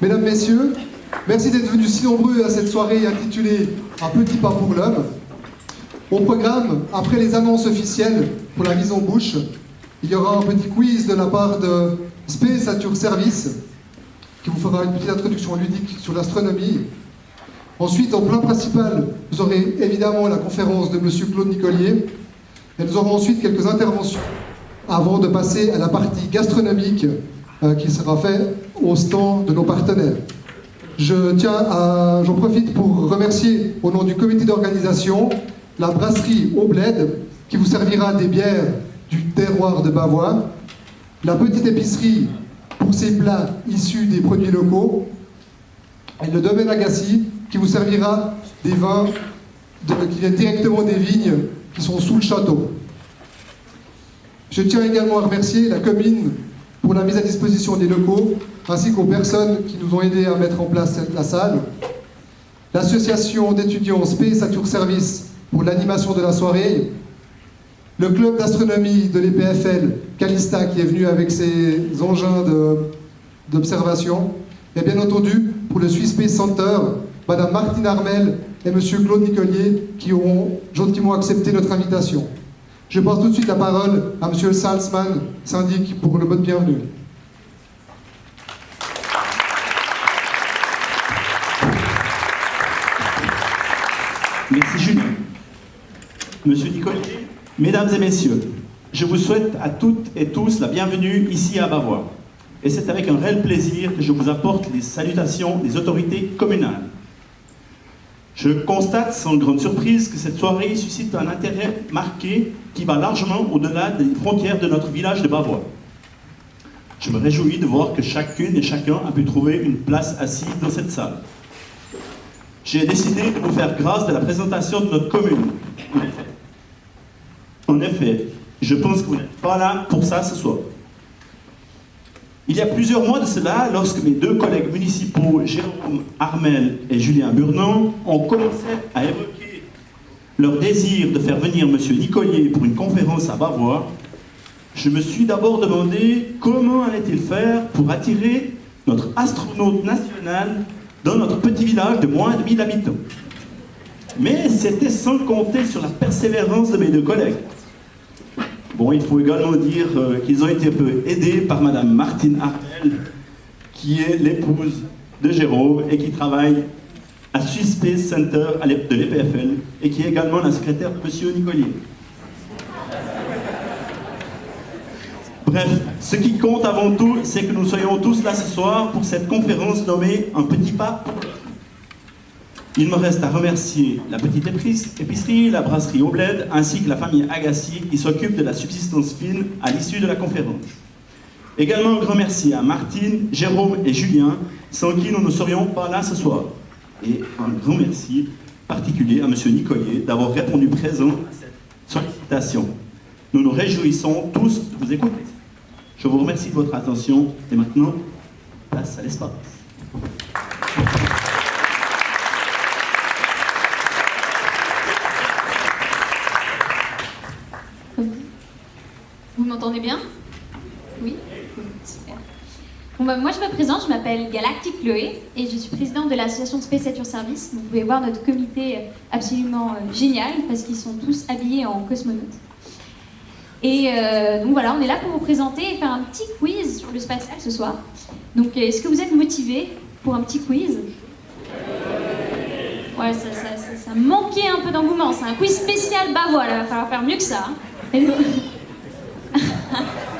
Mesdames, Messieurs, merci d'être venus si nombreux à cette soirée intitulée « Un petit pas pour l'homme ». Au programme, après les annonces officielles pour la mise en bouche, il y aura un petit quiz de la part de Space at Your Service, qui vous fera une petite introduction ludique sur l'astronomie. Ensuite, en plein principal, vous aurez évidemment la conférence de M. Claude Nicolier, et nous aurons ensuite quelques interventions avant de passer à la partie gastronomique qui sera faite au stand de nos partenaires. J'en profite pour remercier au nom du comité d'organisation la brasserie Au Bled qui vous servira des bières du terroir de Bavois, la petite épicerie pour ses plats issus des produits locaux et le domaine Agassi qui vous servira des vins qui viennent directement des vignes qui sont sous le château. Je tiens également à remercier la commune pour la mise à disposition des locaux, ainsi qu'aux personnes qui nous ont aidés à mettre en place la salle, l'association d'étudiants Space at Your Service pour l'animation de la soirée, le club d'astronomie de l'EPFL, Calista, qui est venu avec ses engins d'observation, et bien entendu, pour le Swiss Space Center, Madame Martine Armel et Monsieur Claude Nicolier, qui ont gentiment accepté notre invitation. Je passe tout de suite la parole à Monsieur le Salzman, syndic, pour le mot de bienvenue. Merci Julien. Monsieur Nicolier, mesdames et messieurs, je vous souhaite à toutes et tous la bienvenue ici à Bavois. Et c'est avec un réel plaisir que je vous apporte les salutations des autorités communales. Je constate sans grande surprise que cette soirée suscite un intérêt marqué qui va largement au-delà des frontières de notre village de Bavois. Je me réjouis de voir que chacune et chacun a pu trouver une place assise dans cette salle. J'ai décidé de vous faire grâce de la présentation de notre commune. En effet, je pense que vous n'êtes pas là pour ça ce soir. Il y a plusieurs mois de cela, lorsque mes deux collègues municipaux, Jérôme Armel et Julien Burnand, ont commencé à évoquer leur désir de faire venir M. Nicolier pour une conférence à Bavois, je me suis d'abord demandé comment allait-il faire pour attirer notre astronaute national dans notre petit village de moins de 1000 habitants. Mais c'était sans compter sur la persévérance de mes deux collègues. Bon, il faut également dire qu'ils ont été un peu aidés par Madame Martine Armel, qui est l'épouse de Jérôme et qui travaille à Swiss Space Center de l'EPFL et qui est également la secrétaire de M. Nicolier. Bref, ce qui compte avant tout, c'est que nous soyons tous là ce soir pour cette conférence nommée « Un petit pas ». Il me reste à remercier la petite épicerie, la brasserie Au Bled, ainsi que la famille Agassi qui s'occupe de la subsistance fine à l'issue de la conférence. Également un grand merci à Martine, Jérôme et Julien, sans qui nous ne serions pas là ce soir. Et un grand merci particulier à M. Nicolier d'avoir répondu présent à cette sollicitation. Nous nous réjouissons tous de vous écouter. Je vous remercie de votre attention et maintenant, place à l'espace. Vous m'entendez bien? Oui? Super. Bon bah, moi je me présente, je m'appelle Galactic Chloé et je suis présidente de l'association Space at Your Service. Donc, vous pouvez voir notre comité absolument génial parce qu'ils sont tous habillés en cosmonautes. Et donc voilà, on est là pour vous présenter et faire un petit quiz sur le spatial ce soir. Donc est-ce que vous êtes motivés pour un petit quiz? Ouais, ça manquait un peu d'engouement, c'est un quiz spécial Bavois, là, il va falloir faire mieux que ça. Hein.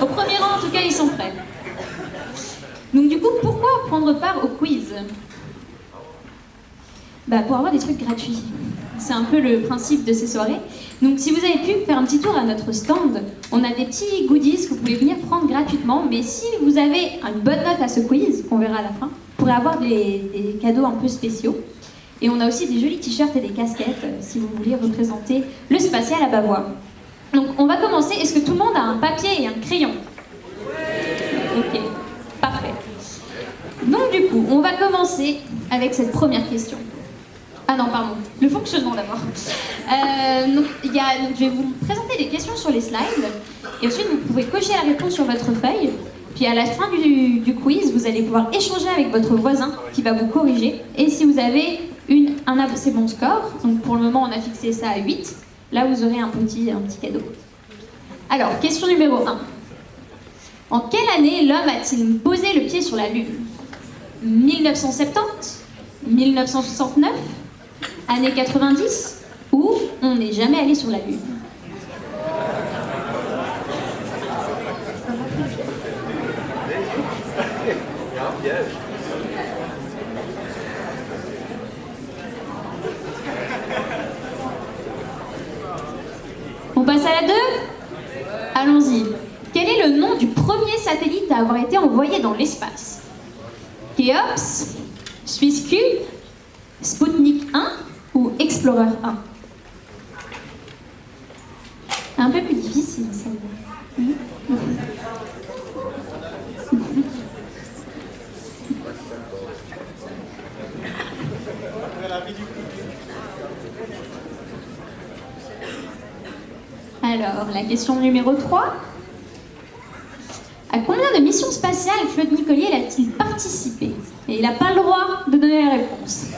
Au premier rang, en tout cas, ils sont prêts. Donc du coup, pourquoi prendre part au quiz? Bah, pour avoir des trucs gratuits. C'est un peu le principe de ces soirées. Donc si vous avez pu faire un petit tour à notre stand, on a des petits goodies que vous pouvez venir prendre gratuitement, mais si vous avez une bonne note à ce quiz, qu'on verra à la fin, vous pourrez avoir des cadeaux un peu spéciaux. Et on a aussi des jolis t-shirts et des casquettes, si vous voulez représenter le spatial à Bavois. Donc on va commencer. Est-ce que tout le monde a un papier et un crayon? Ok, parfait. Donc du coup, on va commencer avec cette première question. Ah non, pardon, le fonctionnement d'abord. Donc, je vais vous présenter des questions sur les slides, et ensuite vous pouvez cocher la réponse sur votre feuille, puis Puis à la fin du quiz, vous allez pouvoir échanger avec votre voisin qui va vous corriger. Et si vous avez un assez bon score, donc pour le moment on a fixé ça à 8, là vous aurez un petit cadeau. Alors, question numéro 1. En quelle année l'homme a-t-il posé le pied sur la Lune? 1970, 1969, année 90 ou on n'est jamais allé sur la Lune? On passe à la 2? Allons-y. Quel est le nom du premier satellite à avoir été envoyé dans l'espace? Khéops, SwissCube, Sputnik 1 ou Explorer 1? Un peu plus difficile, celle-là. Alors, la question numéro 3. À combien de missions spatiales Claude Nicollier a-t-il participé? Et il n'a pas le droit de donner la réponse.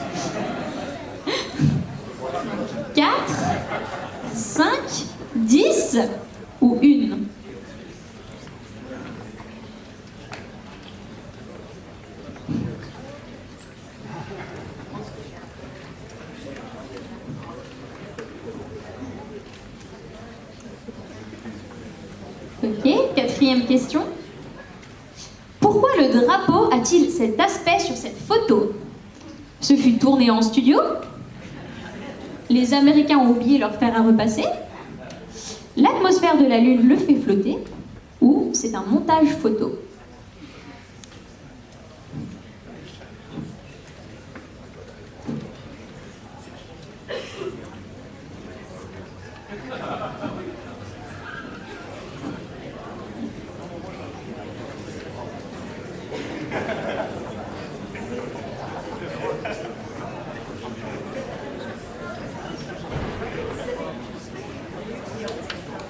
4, 5, 10 ou 1? Ok, quatrième question. Pourquoi le drapeau a-t-il cet aspect sur cette photo? Ce fut tourné en studio? Les Américains ont oublié leur fer à repasser? L'atmosphère de la Lune le fait flotter? Ou c'est un montage photo?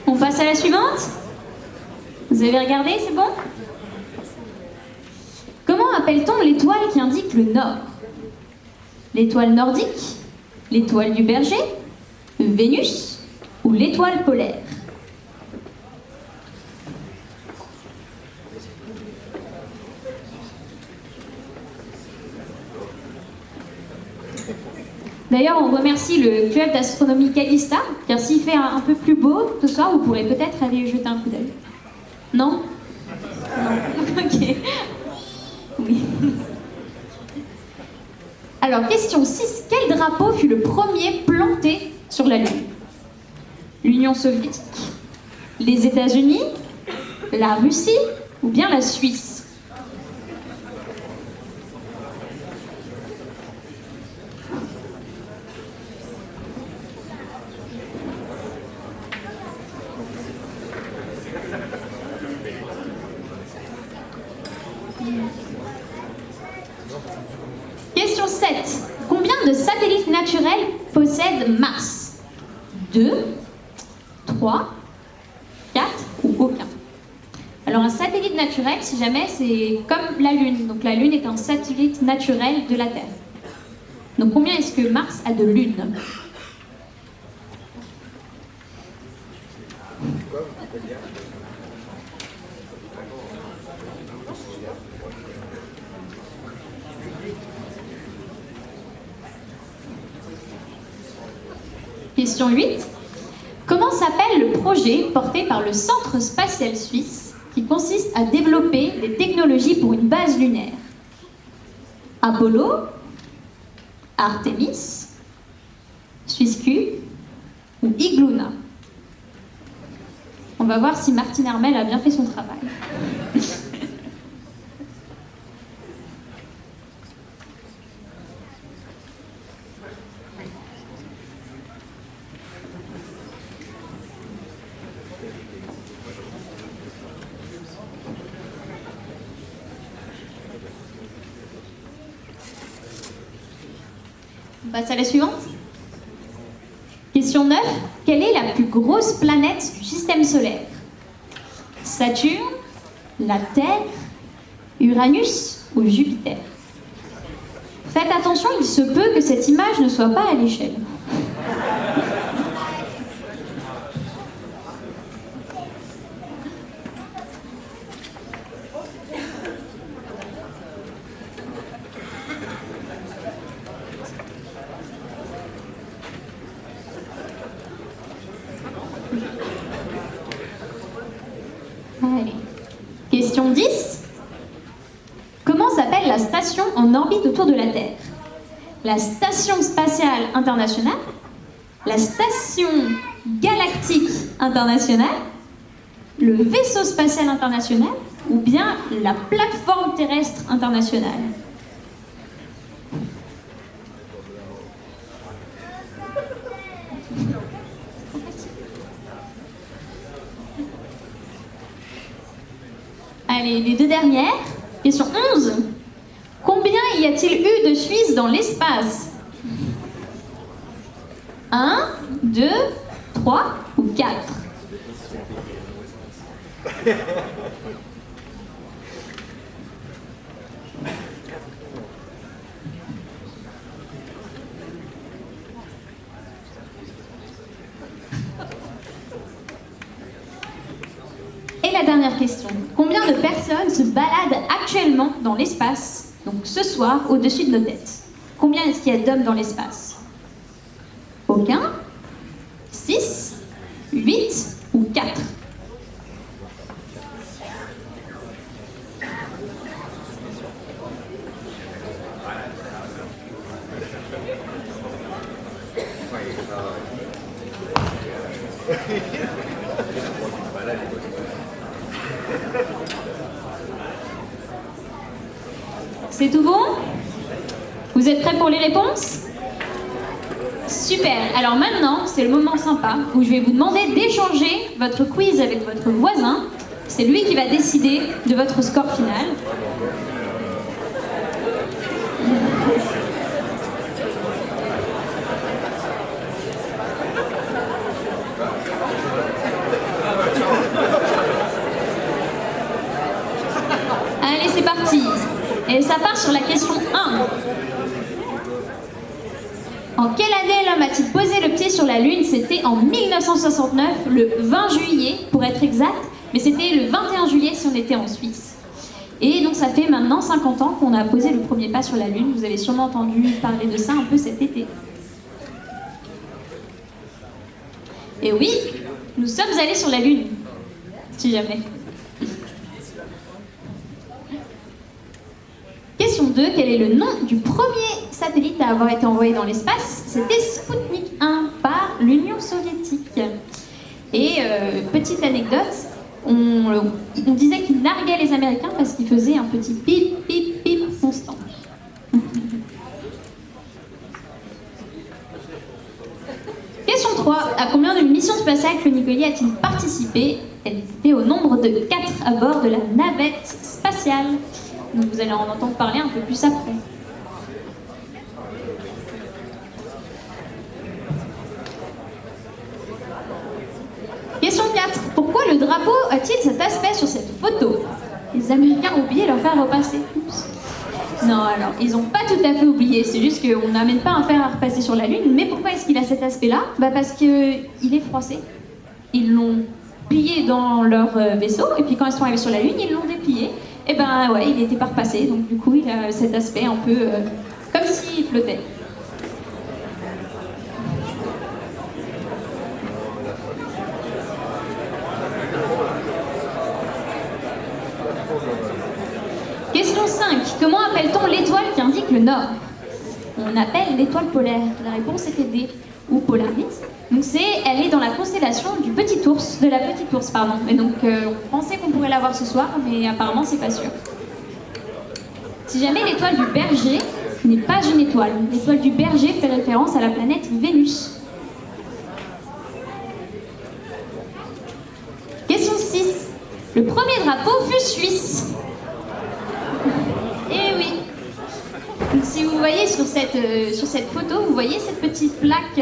On passe à la suivante? Vous avez regardé, c'est bon? Comment appelle-t-on l'étoile qui indique le nord? L'étoile nordique? L'étoile du berger? Vénus? Ou l'étoile polaire? D'ailleurs, on remercie le club d'astronomie Calista, car s'il fait un peu plus beau ce soir, vous pourrez peut-être aller jeter un coup d'œil. Non? Non. Ok. Oui. Alors, question 6. Quel drapeau fut le premier planté sur la Lune? L'Union soviétique? Les États-Unis? La Russie? Ou bien la Suisse? Question 7. Combien de satellites naturels possède Mars? 2, 3, 4 ou aucun? Alors un satellite naturel, si jamais, c'est comme la Lune. Donc la Lune est un satellite naturel de la Terre. Donc combien est-ce que Mars a de lunes? Question 8. Comment s'appelle le projet porté par le Centre spatial suisse qui consiste à développer des technologies pour une base lunaire? Apollo? Artemis? SwissCube? Ou Igluna? On va voir si Martine Armel a bien fait son travail. On passe à la suivante. Question 9. Quelle est la plus grosse planète du système solaire? Saturne, la Terre, Uranus ou Jupiter? Faites attention, il se peut que cette image ne soit pas à l'échelle. Allez. Question 10. Comment s'appelle la station en orbite autour de la Terre? La Station Spatiale Internationale, la Station Galactique Internationale, le Vaisseau Spatial International ou bien la Plateforme Terrestre Internationale? Allez, les deux dernières. Question 11. Combien y a-t-il eu de Suisses dans l'espace? 1, 2, 3 ou 4? Et la dernière question. Combien de personnes se baladent actuellement dans l'espace, donc ce soir, au-dessus de nos têtes? Combien est-ce qu'il y a d'hommes dans l'espace? Aucun? 6? 8 ou 4? C'est tout bon? Vous êtes prêts pour les réponses? Super. Alors maintenant, c'est le moment sympa où je vais vous demander d'échanger votre quiz avec votre voisin. C'est lui qui va décider de votre score final. Allez, c'est parti. Et ça part sur la question 1. En quelle année l'homme a-t-il posé le pied sur la Lune? C'était en 1969, le 20 juillet pour être exact, mais c'était le 21 juillet si on était en Suisse. Et donc ça fait maintenant 50 ans qu'on a posé le premier pas sur la Lune. Vous avez sûrement entendu parler de ça un peu cet été. Et oui, nous sommes allés sur la Lune, si jamais. Question 2, quel est le nom du premier satellite à avoir été envoyé dans l'espace? C'était Sputnik 1 par l'Union soviétique. Et petite anecdote, on disait qu'il narguait les Américains parce qu'il faisait un petit pip, pip, pip constant. Question 3, à combien de missions spatiales Claude Nicollier a-t-il participé? Elle était au nombre de 4 à bord de la navette spatiale. Donc vous allez en entendre parler un peu plus après. Question 4. Pourquoi le drapeau a-t-il cet aspect sur cette photo? Les Américains ont oublié de leur faire repasser. Oups. Non, alors, ils n'ont pas tout à fait oublié. C'est juste qu'on n'amène pas un fer à repasser sur la Lune. Mais pourquoi est-ce qu'il a cet aspect-là? Parce qu'il est froissé. Ils l'ont plié dans leur vaisseau. Et puis quand ils sont arrivés sur la Lune, ils l'ont déplié. Et ben ouais, il n'était pas repassé, donc du coup il a cet aspect un peu comme s'il flottait. Question 5. Comment appelle-t-on l'étoile qui indique le nord? On appelle l'étoile polaire. La réponse était D, ou Polaris. Donc elle est dans la constellation du petit ours, de la petite ours, pardon. Et donc on pensait qu'on pourrait la voir ce soir, mais apparemment c'est pas sûr. Si jamais l'étoile du Berger n'est pas une étoile, l'étoile du Berger fait référence à la planète Vénus. Question 6. Le premier drapeau fut suisse. Eh oui. Donc, si vous voyez sur cette photo, vous voyez cette petite plaque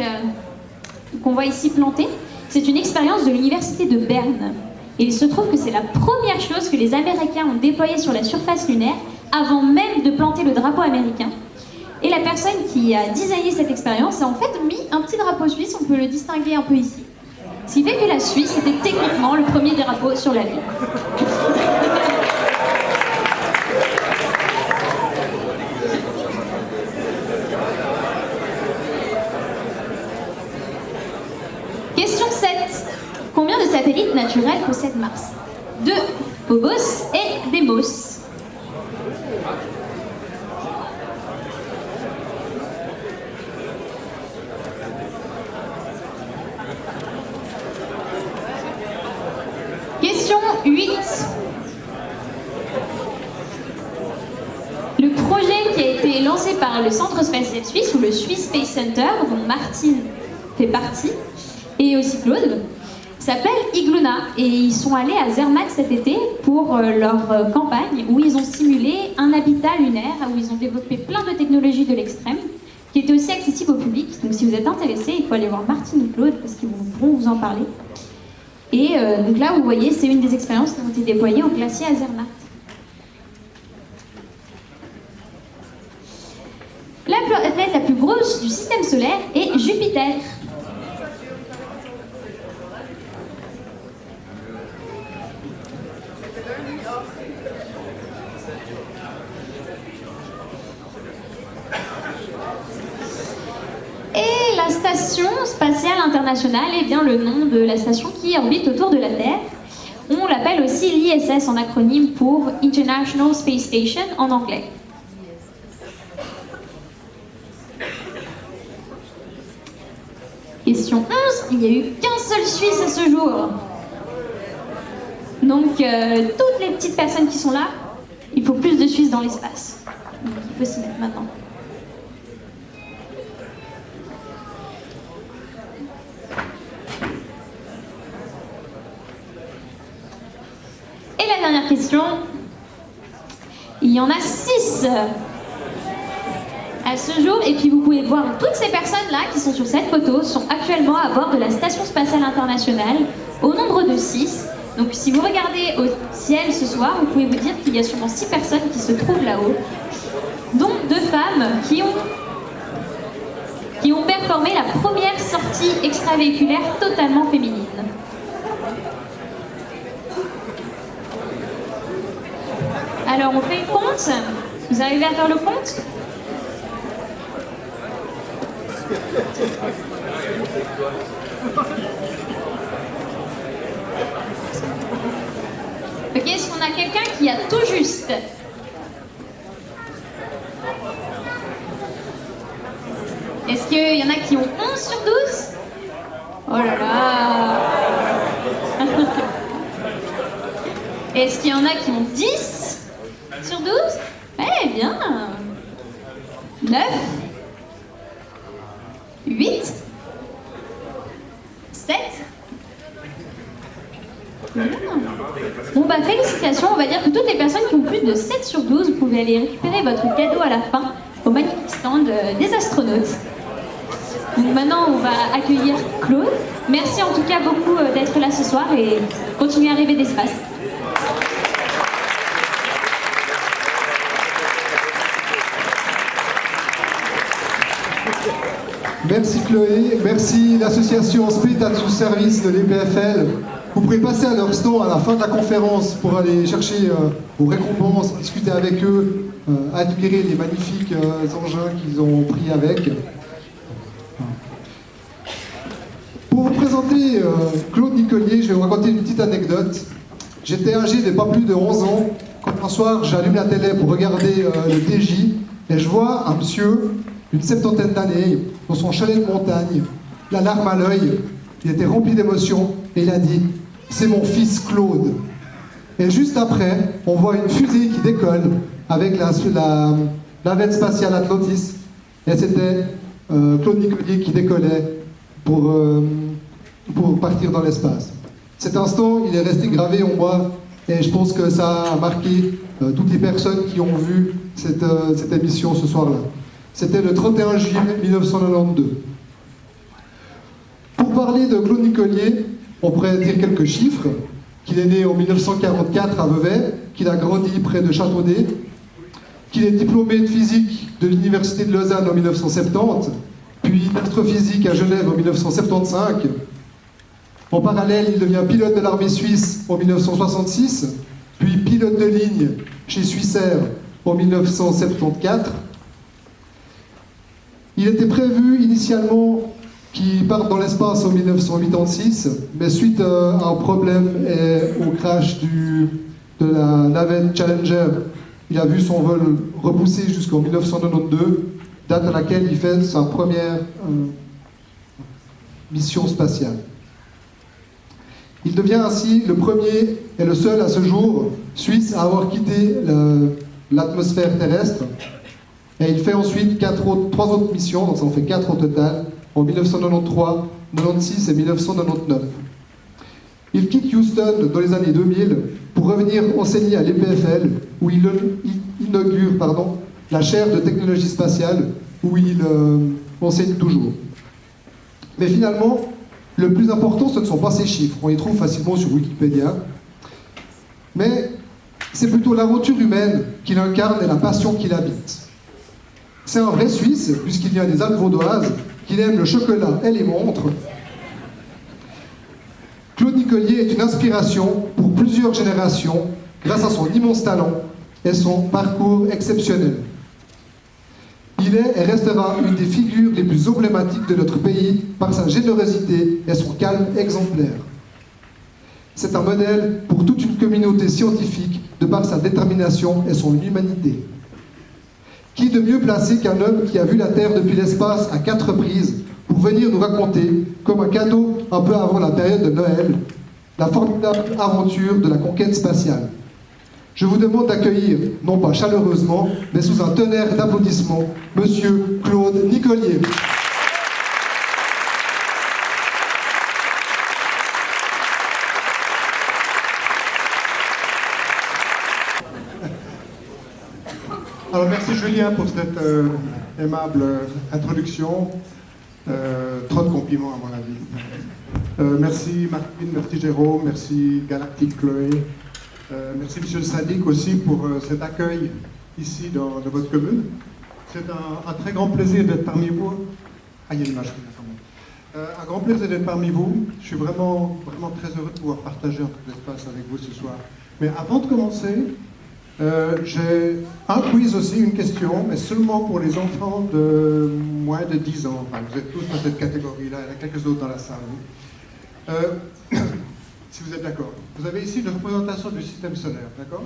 qu'on voit ici plantée. C'est une expérience de l'université de Berne. Et il se trouve que c'est la première chose que les Américains ont déployée sur la surface lunaire avant même de planter le drapeau américain. Et la personne qui a designé cette expérience a en fait mis un petit drapeau suisse, on peut le distinguer un peu ici. Ce qui fait que la Suisse était techniquement le premier drapeau sur la Lune. Question 7. Combien de satellites naturels possède Mars? 2 Phobos et Deimos. Question 8. Le projet qui a été lancé par le Centre spatial suisse, ou le Swiss Space Center, dont Martine fait partie, et aussi Claude, s'appelle Igluna. Et ils sont allés à Zermatt cet été pour leur campagne, où ils ont simulé un habitat lunaire, où ils ont développé plein de technologies de l'extrême, qui étaient aussi accessibles au public. Donc si vous êtes intéressés, il faut aller voir Martine ou Claude, parce qu'ils pourront vous en parler. Et donc là, vous voyez, c'est une des expériences qui ont été déployées au glacier à Zermatt. La planète la plus grosse du système solaire est Jupiter. Et la Station spatiale internationale est bien le nom de la station qui orbite autour de la Terre. On l'appelle aussi l'ISS en acronyme pour International Space Station en anglais. Question 11. Il n'y a eu qu'un seul Suisse à ce jour. Donc, toutes les petites personnes qui sont là, il faut plus de Suisses dans l'espace. Donc, il faut s'y mettre maintenant. Et la dernière question. Il y en a 6 à ce jour, et puis vous pouvez voir toutes ces personnes-là qui sont sur cette photo sont actuellement à bord de la Station spatiale internationale, au nombre de 6. Donc si vous regardez au ciel ce soir, vous pouvez vous dire qu'il y a sûrement 6 personnes qui se trouvent là-haut, dont 2 femmes qui ont performé la première sortie extravéhiculaire totalement féminine. Alors on fait le compte. Vous arrivez à faire le compte? Ok, est-ce qu'on a quelqu'un qui a tout juste? Est-ce qu'il y en a qui ont 11 sur 12? Oh là là. Est-ce qu'il y en a qui ont 10 sur 12? Eh bien. 9 8 7. Bon bah félicitations, on va dire que toutes les personnes qui ont plus de 7 sur 12, vous pouvez aller récupérer votre cadeau à la fin au magnifique stand des astronautes. Donc maintenant on va accueillir Claude. Merci en tout cas beaucoup d'être là ce soir et continuez à rêver d'espace. Merci Chloé, merci l'association Spirital sous service de l'EPFL. Vous pourrez passer à leur stand à la fin de la conférence pour aller chercher vos récompenses, discuter avec eux, admirer les magnifiques engins qu'ils ont pris avec. Pour vous présenter Claude Nicolier, je vais vous raconter une petite anecdote. J'étais âgé de pas plus de 11 ans quand un soir j'allume la télé pour regarder le TJ et je vois un monsieur d'une 70aine d'années dans son chalet de montagne, la larme à l'œil. Il était rempli d'émotions et il a dit « C'est mon fils Claude ». Et juste après, on voit une fusée qui décolle avec la navette spatiale Atlantis. Et c'était Claude Nicolier qui décollait pour partir dans l'espace. Cet instant, il est resté gravé en moi et je pense que ça a marqué toutes les personnes qui ont vu cette émission ce soir-là. C'était le 31 juillet 1992. Pour parler de Claude Nicolier, on pourrait dire quelques chiffres. qu'il est né en 1944 à Vevey, qu'il a grandi près de Châteaudet, qu'il est diplômé de physique de l'Université de Lausanne en 1970, puis d'astrophysique à Genève en 1975. En parallèle, il devient pilote de l'armée suisse en 1966, puis pilote de ligne chez Swissair en 1974. Il était prévu initialement qu'il parte dans l'espace en 1986, mais suite à un problème et au crash de la navette Challenger, il a vu son vol repoussé jusqu'en 1992, date à laquelle il fait sa première mission spatiale. Il devient ainsi le premier et le seul à ce jour Suisse à avoir quitté l'atmosphère terrestre. Et il fait ensuite 3 autres missions, donc ça en fait 4 au total, en 1993, 1996 et 1999. Il quitte Houston dans les années 2000 pour revenir enseigner à l'EPFL, où il inaugure la chaire de technologie spatiale, où il enseigne toujours. Mais finalement, le plus important, ce ne sont pas ces chiffres. On les trouve facilement sur Wikipédia. Mais c'est plutôt l'aventure humaine qu'il incarne et la passion qu'il habite. C'est un vrai Suisse, puisqu'il vient des Alpes vaudoises, qu'il aime le chocolat et les montres. Claude Nicollier est une inspiration pour plusieurs générations, grâce à son immense talent et son parcours exceptionnel. Il est et restera une des figures les plus emblématiques de notre pays par sa générosité et son calme exemplaire. C'est un modèle pour toute une communauté scientifique de par sa détermination et son humanité. Qui de mieux placé qu'un homme qui a vu la Terre depuis l'espace à 4 reprises pour venir nous raconter, comme un cadeau un peu avant la période de Noël, la formidable aventure de la conquête spatiale. Je vous demande d'accueillir, non pas chaleureusement, mais sous un tonnerre d'applaudissements, Monsieur Claude Nicollier. Alors merci Julien pour cette aimable introduction. Trop de compliments à mon avis. Merci Martine, merci Jérôme, merci Galactique Chloé. Merci Monsieur le syndic aussi pour cet accueil ici dans votre commune. C'est un très grand plaisir d'être parmi vous. Ah, il y a une image quand même. Un grand plaisir d'être parmi vous. Je suis vraiment très heureux de pouvoir partager un peu d'espace avec vous ce soir. Mais avant de commencer, j'ai un quiz aussi, une question, mais seulement pour les enfants de moins de 10 ans. Enfin, vous êtes tous dans cette catégorie-là, il y en a quelques autres dans la salle. Si vous êtes d'accord. Vous avez ici une représentation du système solaire, d'accord?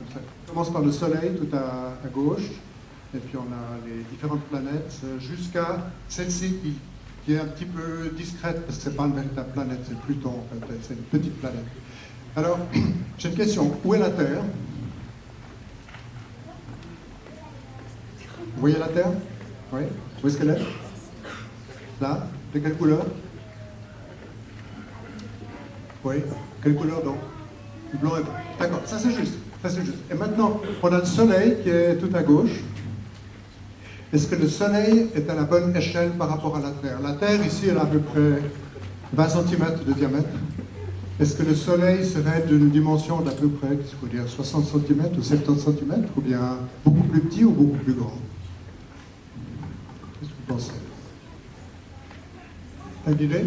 On commence par le Soleil tout à gauche, et puis on a les différentes planètes, jusqu'à celle-ci qui est un petit peu discrète, parce que ce n'est pas une véritable planète, c'est Pluton en fait, c'est une petite planète. Alors, j'ai une question. Où est la Terre? Vous voyez la Terre? Oui. Où est-ce qu'elle est? Là? De quelle couleur? Oui. Quelle couleur donc? Du blanc et blanc. D'accord, ça c'est juste. Ça c'est juste. Et maintenant, on a le Soleil qui est tout à gauche. Est-ce que le Soleil est à la bonne échelle par rapport à la Terre? La Terre, ici, elle a à peu près 20 cm de diamètre. Est-ce que le Soleil serait d'une dimension d'à peu près, qu'est-ce qu'il faut dire, 60 cm ou 70 cm, ou bien beaucoup plus petit ou beaucoup plus grand? Qu'est-ce que vous pensez? T'as une idée?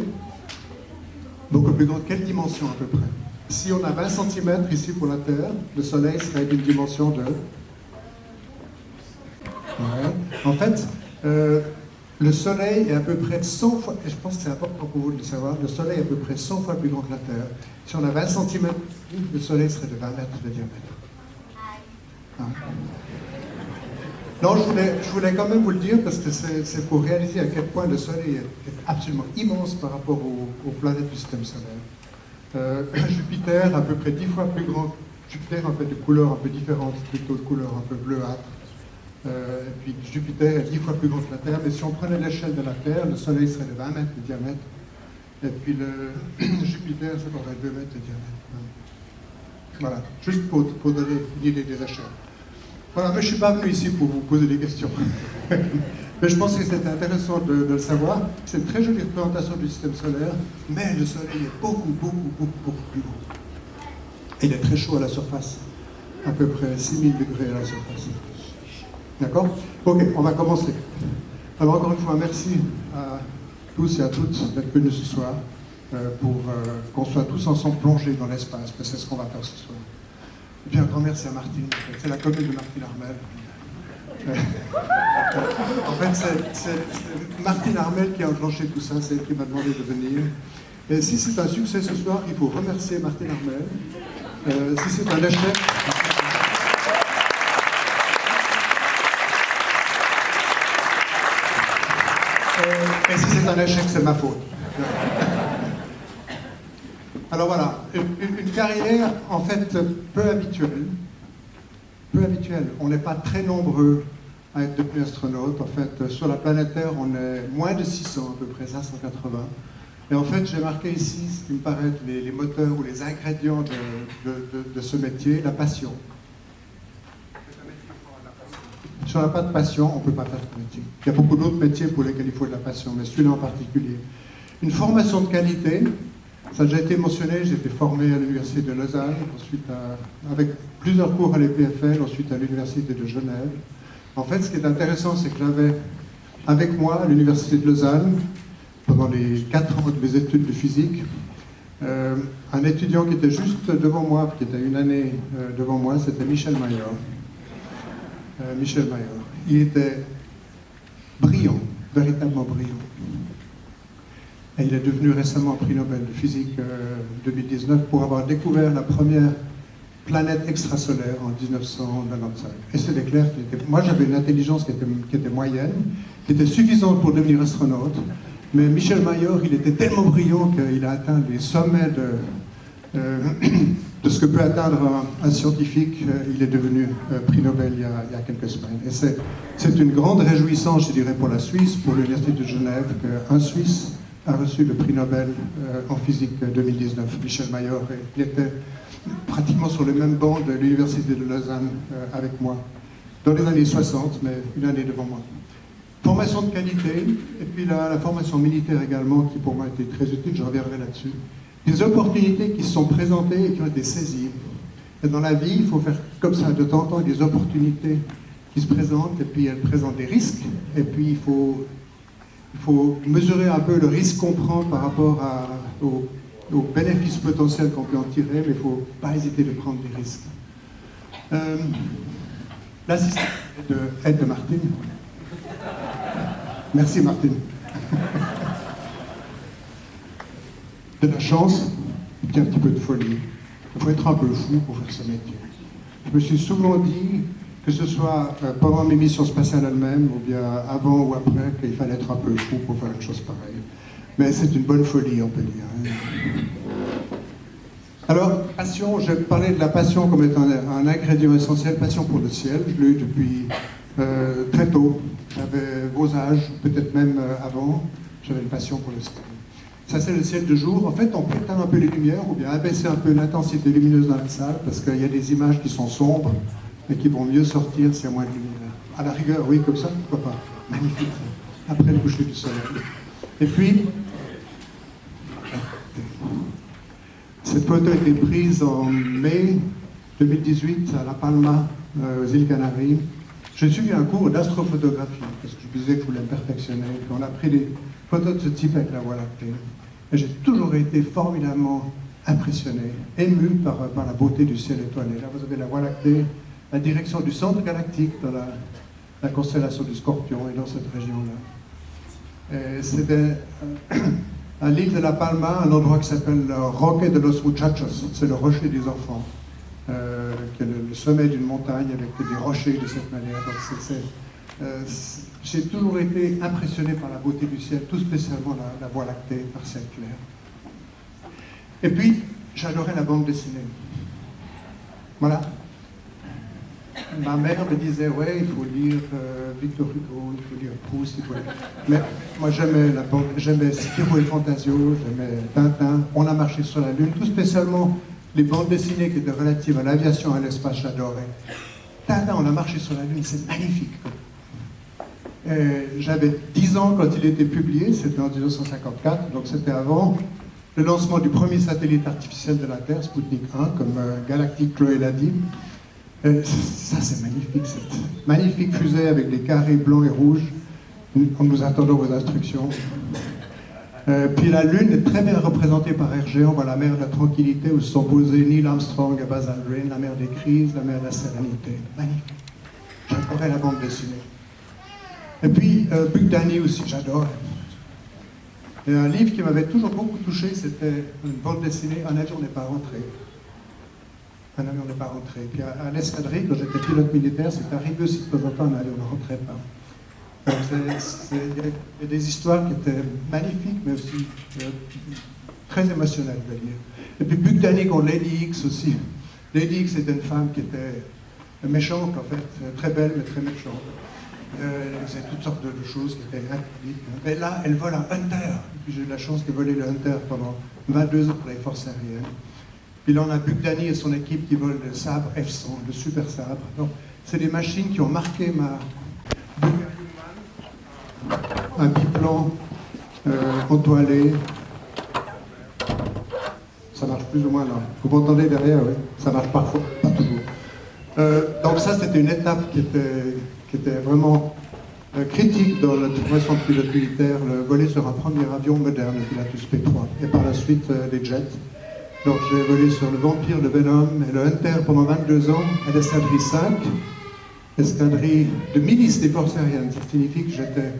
Beaucoup plus grand. Quelle dimension à peu près? Si on a 20 cm ici pour la Terre, le Soleil serait d'une dimension de... Ouais. En fait, le Soleil est à peu près 100 fois, et je pense que c'est important pour vous de le savoir, le Soleil est à peu près 100 fois plus grand que la Terre. Si on a 20 cm, le Soleil serait de 20 mètres de diamètre. Hein? Non, je voulais quand même vous le dire parce que c'est pour réaliser à quel point le Soleil est absolument immense par rapport aux planètes du système solaire. Jupiter, à peu près 10 fois plus grand. Jupiter, en fait, de couleurs un peu différentes, plutôt de couleurs un peu bleuâtres. Et puis Jupiter est 10 fois plus grand que la Terre, mais si on prenait l'échelle de la Terre, le Soleil serait de 20 mètres de diamètre, et puis Jupiter, ça aurait 2 mètres de diamètre. Voilà, juste pour donner une idée des échelles. Voilà, mais je ne suis pas venu ici pour vous poser des questions. Mais je pense que c'était intéressant de le savoir. C'est une très jolie représentation du système solaire, mais le Soleil est beaucoup plus gros. Il est très chaud à la surface, à peu près 6000 degrés à la surface. D'accord? Ok, on va commencer. Alors encore une fois, merci à tous et à toutes d'être venus ce soir pour qu'on soit tous ensemble plongés dans l'espace, parce que c'est ce qu'on va faire ce soir. Et puis un grand merci à Martine, c'est la commune de Martine Armel. En fait, c'est Martine Armel qui a enclenché tout ça, c'est elle qui m'a demandé de venir. Et si c'est un succès ce soir, il faut remercier Martine Armel. Si c'est un échec... Et si c'est un échec, c'est ma faute. Alors voilà, une carrière en fait peu habituelle. Peu habituelle. On n'est pas très nombreux à être devenus astronautes. En fait, sur la planète Terre, on est moins de 600, à peu près 580. Et en fait, j'ai marqué ici ce qui me paraît être les moteurs ou les ingrédients de ce métier, la passion. Si on n'a pas de passion, on ne peut pas faire ce métier. Il y a beaucoup d'autres métiers pour lesquels il faut de la passion, mais celui-là en particulier. Une formation de qualité, ça a déjà été mentionné, j'ai été formé à l'Université de Lausanne, ensuite avec plusieurs cours à l'EPFL, ensuite à l'Université de Genève. En fait, ce qui est intéressant, c'est que j'avais avec moi à l'Université de Lausanne, pendant les 4 ans de mes études de physique, un étudiant qui était juste devant moi, qui était une année devant moi, c'était Michel Mayor. Michel Mayor. Il était brillant, véritablement brillant. Et il est devenu récemment prix Nobel de physique 2019 pour avoir découvert la première planète extrasolaire en 1995. Et c'était clair qu'il était... Moi, j'avais une intelligence qui était moyenne, qui était suffisante pour devenir astronaute, mais Michel Mayor, il était tellement brillant qu'il a atteint les sommets de ce que peut atteindre un scientifique. Il est devenu prix Nobel il y a quelques semaines. Et c'est une grande réjouissance, je dirais, pour la Suisse, pour l'Université de Genève, qu'un Suisse a reçu le prix Nobel en physique 2019. Michel Mayor, il était pratiquement sur le même banc de l'Université de Lausanne avec moi, dans les années 60, mais une année devant moi. Formation de qualité, et puis la formation militaire également, qui pour moi était très utile, je reviendrai là-dessus. Des opportunités qui se sont présentées et qui ont été saisies. Et dans la vie, il faut faire comme ça, de temps en temps, des opportunités qui se présentent, et puis elles présentent des risques, et puis il faut mesurer un peu le risque qu'on prend par rapport aux bénéfices potentiels qu'on peut en tirer, mais il ne faut pas hésiter de prendre des risques. L'assistant de Martine. Merci Martine. De la chance et puis un petit peu de folie. Il faut être un peu fou pour faire ce métier. Je me suis souvent dit, que ce soit pendant mes missions spatiales elles-mêmes, ou bien avant ou après, qu'il fallait être un peu fou pour faire une chose pareille. Mais c'est une bonne folie, on peut dire. Hein. Alors, passion, je parlais de la passion comme étant un ingrédient essentiel, passion pour le ciel. Je l'ai eu depuis très tôt. J'avais vos âges, peut-être même avant. J'avais une passion pour le ciel. Ça, c'est le ciel de jour. En fait, on peut éteindre un peu les lumières ou bien abaisser un peu l'intensité lumineuse dans la salle parce qu'il y a des images qui sont sombres et qui vont mieux sortir s'il y a moins de lumière. À la rigueur, oui, comme ça, pourquoi pas. Magnifique. Après le coucher du soleil. Et puis, cette photo a été prise en mai 2018 à La Palma, aux îles Canaries. J'ai suivi un cours d'astrophotographie parce que je me disais que je voulais me perfectionner. Puis on a pris des photos de ce type avec la Voie lactée. Et j'ai toujours été formidablement impressionné, ému par la beauté du ciel étoilé. Là, vous avez la Voie lactée, la direction du centre galactique dans la constellation du Scorpion et dans cette région-là. C'était à l'île de La Palma, un endroit qui s'appelle le Roque de los Muchachos, c'est le rocher des enfants, qui est le sommet d'une montagne avec des rochers de cette manière. Donc j'ai toujours été impressionné par la beauté du ciel, tout spécialement la Voie lactée par ciel clair. Et puis, j'adorais la bande dessinée. Voilà. Ma mère me disait, ouais, il faut lire Victor Hugo, il faut lire Proust, il faut lire... Mais moi, j'aimais Spirou et Fantasio, j'aimais Tintin, On a marché sur la Lune, tout spécialement les bandes dessinées qui étaient relatives à l'aviation, à l'espace, j'adorais. Tintin, On a marché sur la Lune, c'est magnifique. J'avais 10 ans quand il était publié, c'était en 1954, donc c'était avant le lancement du premier satellite artificiel de la Terre, Sputnik 1, comme Galactic Chloé l'a dit. Ça, c'est magnifique, cette magnifique fusée avec des carrés blancs et rouges, en nous attendant vos instructions. Puis la Lune est très bien représentée par Hergé. On voit la mer de la tranquillité où se sont posés Neil Armstrong et Buzz Aldrin, la mer des crises, la mer de la sérénité. Magnifique. J'adorais la bande dessinée. Et puis Buck Danny aussi, j'adore. Et un livre qui m'avait toujours beaucoup touché, c'était une bande dessinée, Un avion n'est pas rentré. Un avion n'est pas rentré. Puis à l'escadrille, quand j'étais pilote militaire, c'est arrivé aussi de temps en temps, un avion ne rentrait pas. Il y a des histoires qui étaient magnifiques, mais aussi très émotionnelles, je vais dire. Et puis Buck Danny contre Lady X aussi. Lady X était une femme qui était méchante, en fait, très belle, mais très méchante. Elle faisait toutes sortes de choses qui étaient interdites. Mais là, elle vole un Hunter. Puis j'ai eu la chance de voler le Hunter pendant 22 ans pour les forces aériennes. Puis là, on a Buck Danny et son équipe qui volent le sabre F-100, le super sabre. Donc, c'est des machines qui ont marqué ma... Un biplan entoilé. Ça marche plus ou moins là. Vous m'entendez derrière, oui. Ça marche parfois, pas toujours. Donc ça, c'était une étape qui était vraiment critique dans la formation de pilote militaire, le voler sur un premier avion moderne, le Pilatus P3, et par la suite les jets. Donc j'ai volé sur le Vampire, le Venom et le Hunter pendant 22 ans à l'escadrille 5, escadrille de milice des forces aériennes. Ça signifie que j'étais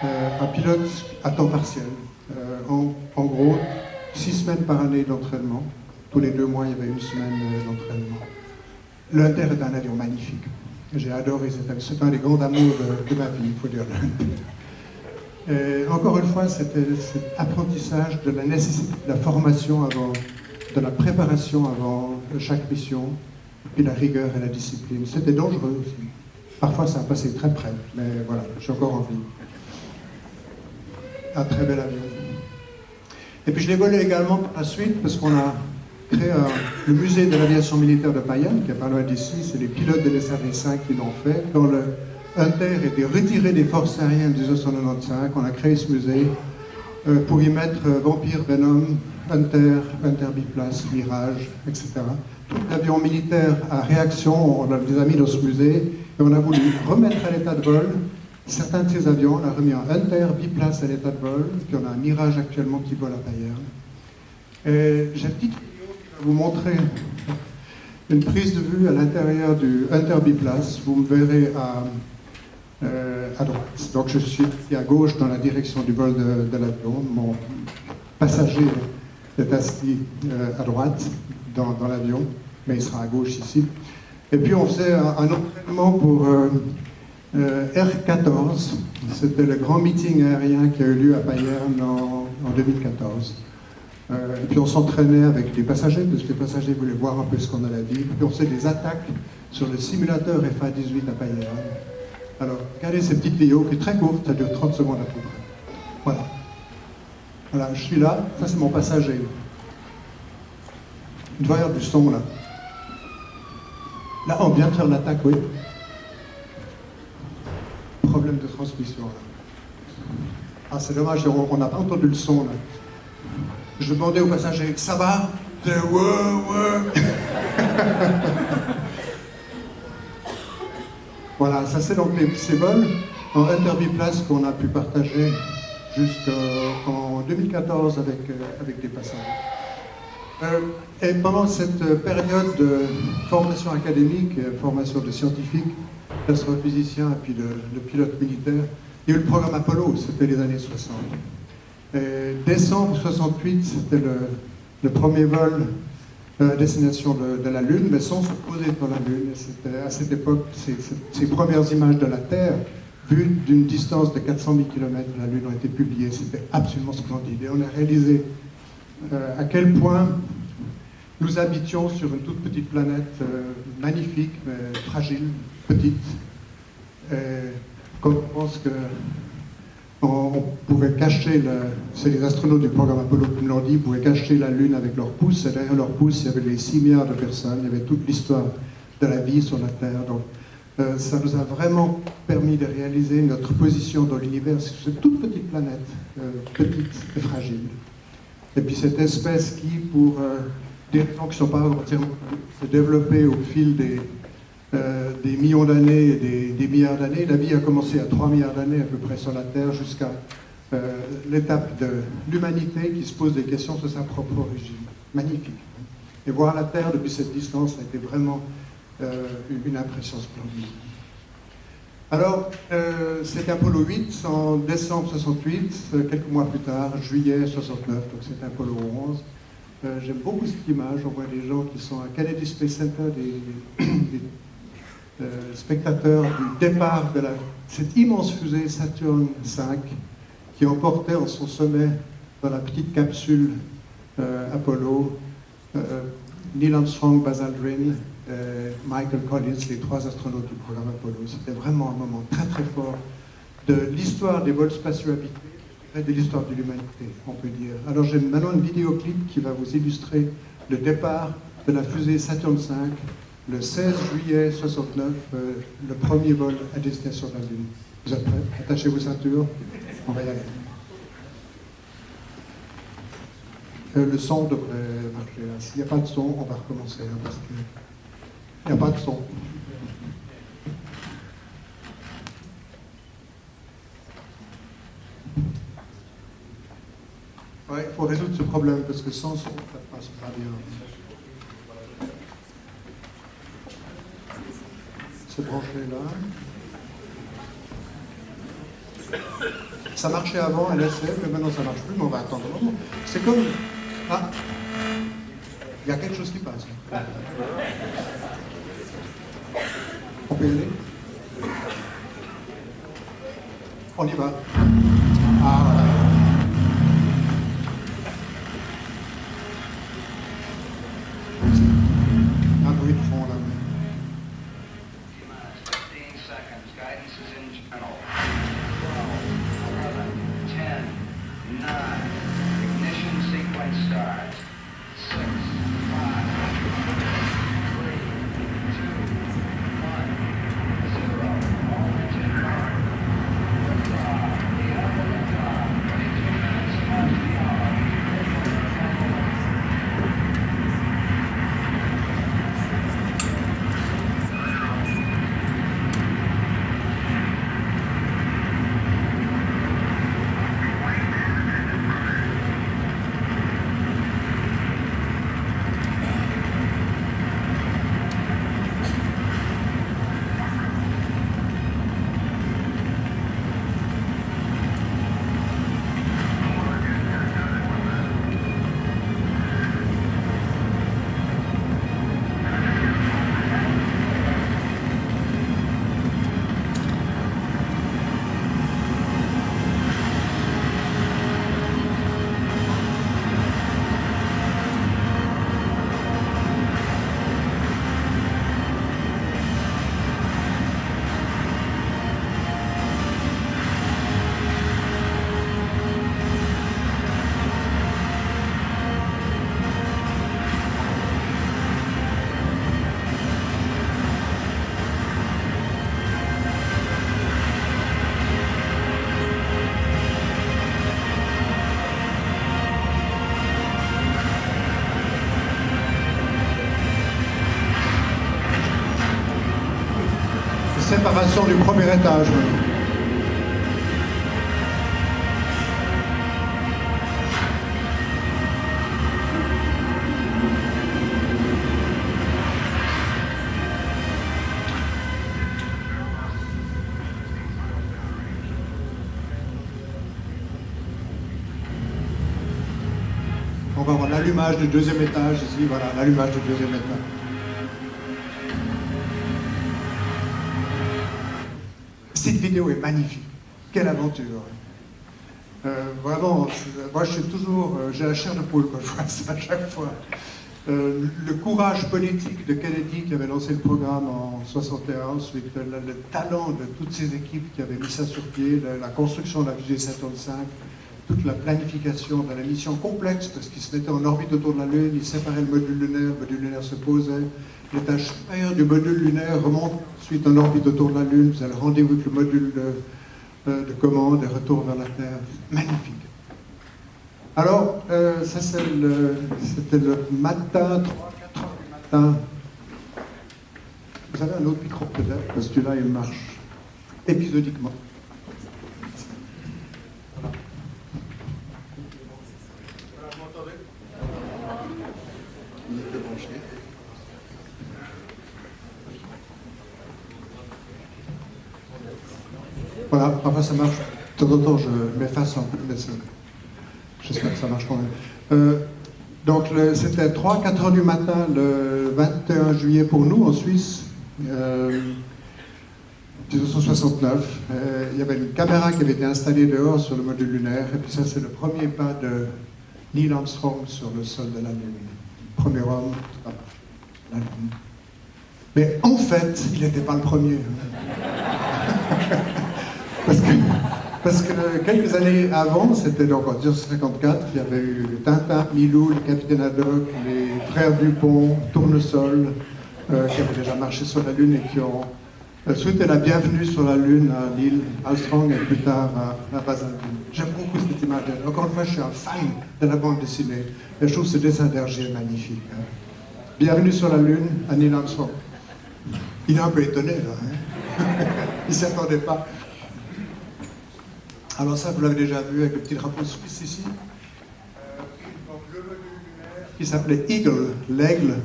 un pilote à temps partiel. En gros, 6 semaines par année d'entraînement. Tous les 2 mois, il y avait 1 semaine d'entraînement. Le Hunter est un avion magnifique. J'ai adoré cet avion. C'est un des grands amours de ma vie, il faut dire. Et encore une fois, c'était cet apprentissage de la nécessité de la formation avant, de la préparation avant chaque mission, puis la rigueur et la discipline. C'était dangereux aussi. Parfois, ça a passé très près, mais voilà, je suis encore en vie. Un très bel avion. Et puis je l'ai volé également par la suite, parce qu'on a créé le musée de l'aviation militaire de Payerne, qui est pas loin d'ici. C'est les pilotes de l'escadrille 5 qui l'ont fait. Quand le Hunter était retiré des forces aériennes en 1995, on a créé ce musée pour y mettre Vampire, Venom, Hunter, Hunter biplace, Mirage, etc. Tout l'avion militaire à réaction, on les a mis dans ce musée, et on a voulu remettre à l'état de vol certains de ces avions. On a remis un Hunter biplace à l'état de vol, puis on a un Mirage actuellement qui vole à Payerne. Et j'ai une petite vidéo qui va vous montrer une prise de vue à l'intérieur du Hunter biplace. Vous me verrez à droite. Donc je suis à gauche dans la direction du vol de l'avion. Mon passager est assis à droite dans l'avion, mais il sera à gauche ici. Et puis on faisait un entraînement pour R14. C'était le grand meeting aérien qui a eu lieu à Payerne en 2014. Et puis on s'entraînait avec les passagers, parce que les passagers voulaient voir un peu ce qu'on allait vivre. Puis on faisait des attaques sur le simulateur FA-18 à Payerne. Alors, regardez cette petite vidéo qui est très courte, ça dure 30 secondes à peu près. Voilà. Voilà, je suis là, ça c'est mon passager. Il doit y avoir du son là. Là, on vient de faire l'attaque, oui. Problème de transmission là. Ah, c'est dommage, on n'a pas entendu le son là. Je demandais au passager, ça va? Ouais. Voilà, ça c'est donc ces vols en Hunter biplace qu'on a pu partager jusqu'en 2014 avec des passagers. Et pendant cette période de formation académique, formation de scientifiques, d'astrophysiciens et puis de pilotes militaires, il y a eu le programme Apollo, c'était les années 60. Et décembre 68, c'était le premier vol à destination de la Lune, mais sans se poser sur la Lune. C'était à cette époque, ces premières images de la Terre, vues d'une distance de 400 000 km de la Lune, ont été publiées. C'était absolument splendide. Et on a réalisé à quel point nous habitions sur une toute petite planète magnifique, mais fragile, petite. Quand on pense que on pouvait cacher, c'est les astronautes du programme Apollo qui me l'ont dit, ils pouvaient cacher la Lune avec leur pouce, et derrière leur pouce, il y avait les 6 milliards de personnes, il y avait toute l'histoire de la vie sur la Terre. Donc, ça nous a vraiment permis de réaliser notre position dans l'univers sur cette toute petite planète, petite et fragile. Et puis cette espèce qui, pour des raisons qui ne sont pas entièrement se développer au fil des millions d'années et des milliards d'années. La vie a commencé à 3 milliards d'années à peu près sur la Terre jusqu'à l'étape de l'humanité qui se pose des questions sur sa propre origine. Magnifique. Et voir la Terre depuis cette distance a été vraiment une impression splendide. Alors, c'était Apollo 8 en décembre 68, quelques mois plus tard, juillet 69, donc c'était Apollo 11. J'aime beaucoup cette image, on voit des gens qui sont à Kennedy Space Center, des spectateurs du départ de cette immense fusée Saturn V qui emportait en son sommet dans la petite capsule Apollo Neil Armstrong, Buzz Aldrin, Michael Collins, les 3 astronautes du programme Apollo. C'était vraiment un moment très très fort de l'histoire des vols spatiaux habités et de l'histoire de l'humanité, on peut dire. Alors j'ai maintenant une vidéoclip qui va vous illustrer le départ de la fusée Saturn V, le 16 juillet 69, le premier vol à destination de la Lune. Vous êtes prêts? Attachez vos ceintures, on va y aller. Le son devrait marcher. S'il n'y a pas de son, on va recommencer, parce qu'il n'y a pas de son. Ouais, il faut résoudre ce problème, parce que sans son, ça ne passe pas bien. C'est branché là. Ça marchait avant, elle essaie, mais maintenant ça ne marche plus, mais on va attendre un moment. C'est comme... Ah, il y a quelque chose qui passe. On peut y aller? On y va. Ah, voilà. Un bruit de fond là. Séparation du premier étage. On va voir l'allumage du deuxième étage ici, voilà, l'allumage du deuxième étage. Cette vidéo est magnifique. Quelle aventure. Vraiment, moi je suis toujours, j'ai la chair de poule quand je vois ça à chaque fois. Le courage politique de Kennedy qui avait lancé le programme en 61, ensuite le talent de toutes ces équipes qui avaient mis ça sur pied, la construction de la fusée Saturn V, toute la planification de la mission complexe parce qu'il se mettait en orbite autour de la Lune, il séparait le module lunaire se posait, l'étage supérieur du module lunaire remonte ensuite en orbite autour de la Lune, vous avez le rendez-vous avec le module de commande et retour vers la Terre. Magnifique. Alors, ça c'était le matin, 3-4 heures du matin. Vous avez un autre micro peut-être, parce que là il marche épisodiquement. Vous m'entendez? Il est débranché. Voilà, parfois ça marche. De temps en temps, je m'efface un peu, mais j'espère que ça marche quand même. Donc, c'était 3-4 heures du matin, le 21 juillet pour nous, en Suisse, 1969. Il y avait une caméra qui avait été installée dehors sur le module lunaire, et puis ça, c'est le premier pas de Neil Armstrong sur le sol de la Lune. Premier homme sur la Lune. Mais en fait, il n'était pas le premier. Parce que quelques années avant, c'était donc en 1954, il y avait eu Tintin, Milou, le capitaine Haddock, les frères Dupont, Tournesol, qui avaient déjà marché sur la Lune et qui ont souhaité la bienvenue sur la Lune à Neil Armstrong et plus tard à Buzz Aldrin. J'aime beaucoup cette image. Encore une fois, je suis un fan de la bande dessinée et je trouve ce dessin d'Hergé magnifique. Bienvenue sur la Lune à Neil Armstrong. Il est un peu étonné là. Hein. Il ne s'y attendait pas. Alors ça, vous l'avez déjà vu avec le petit drapeau suisse ici. Donc le module lunaire qui s'appelait Eagle, l'aigle.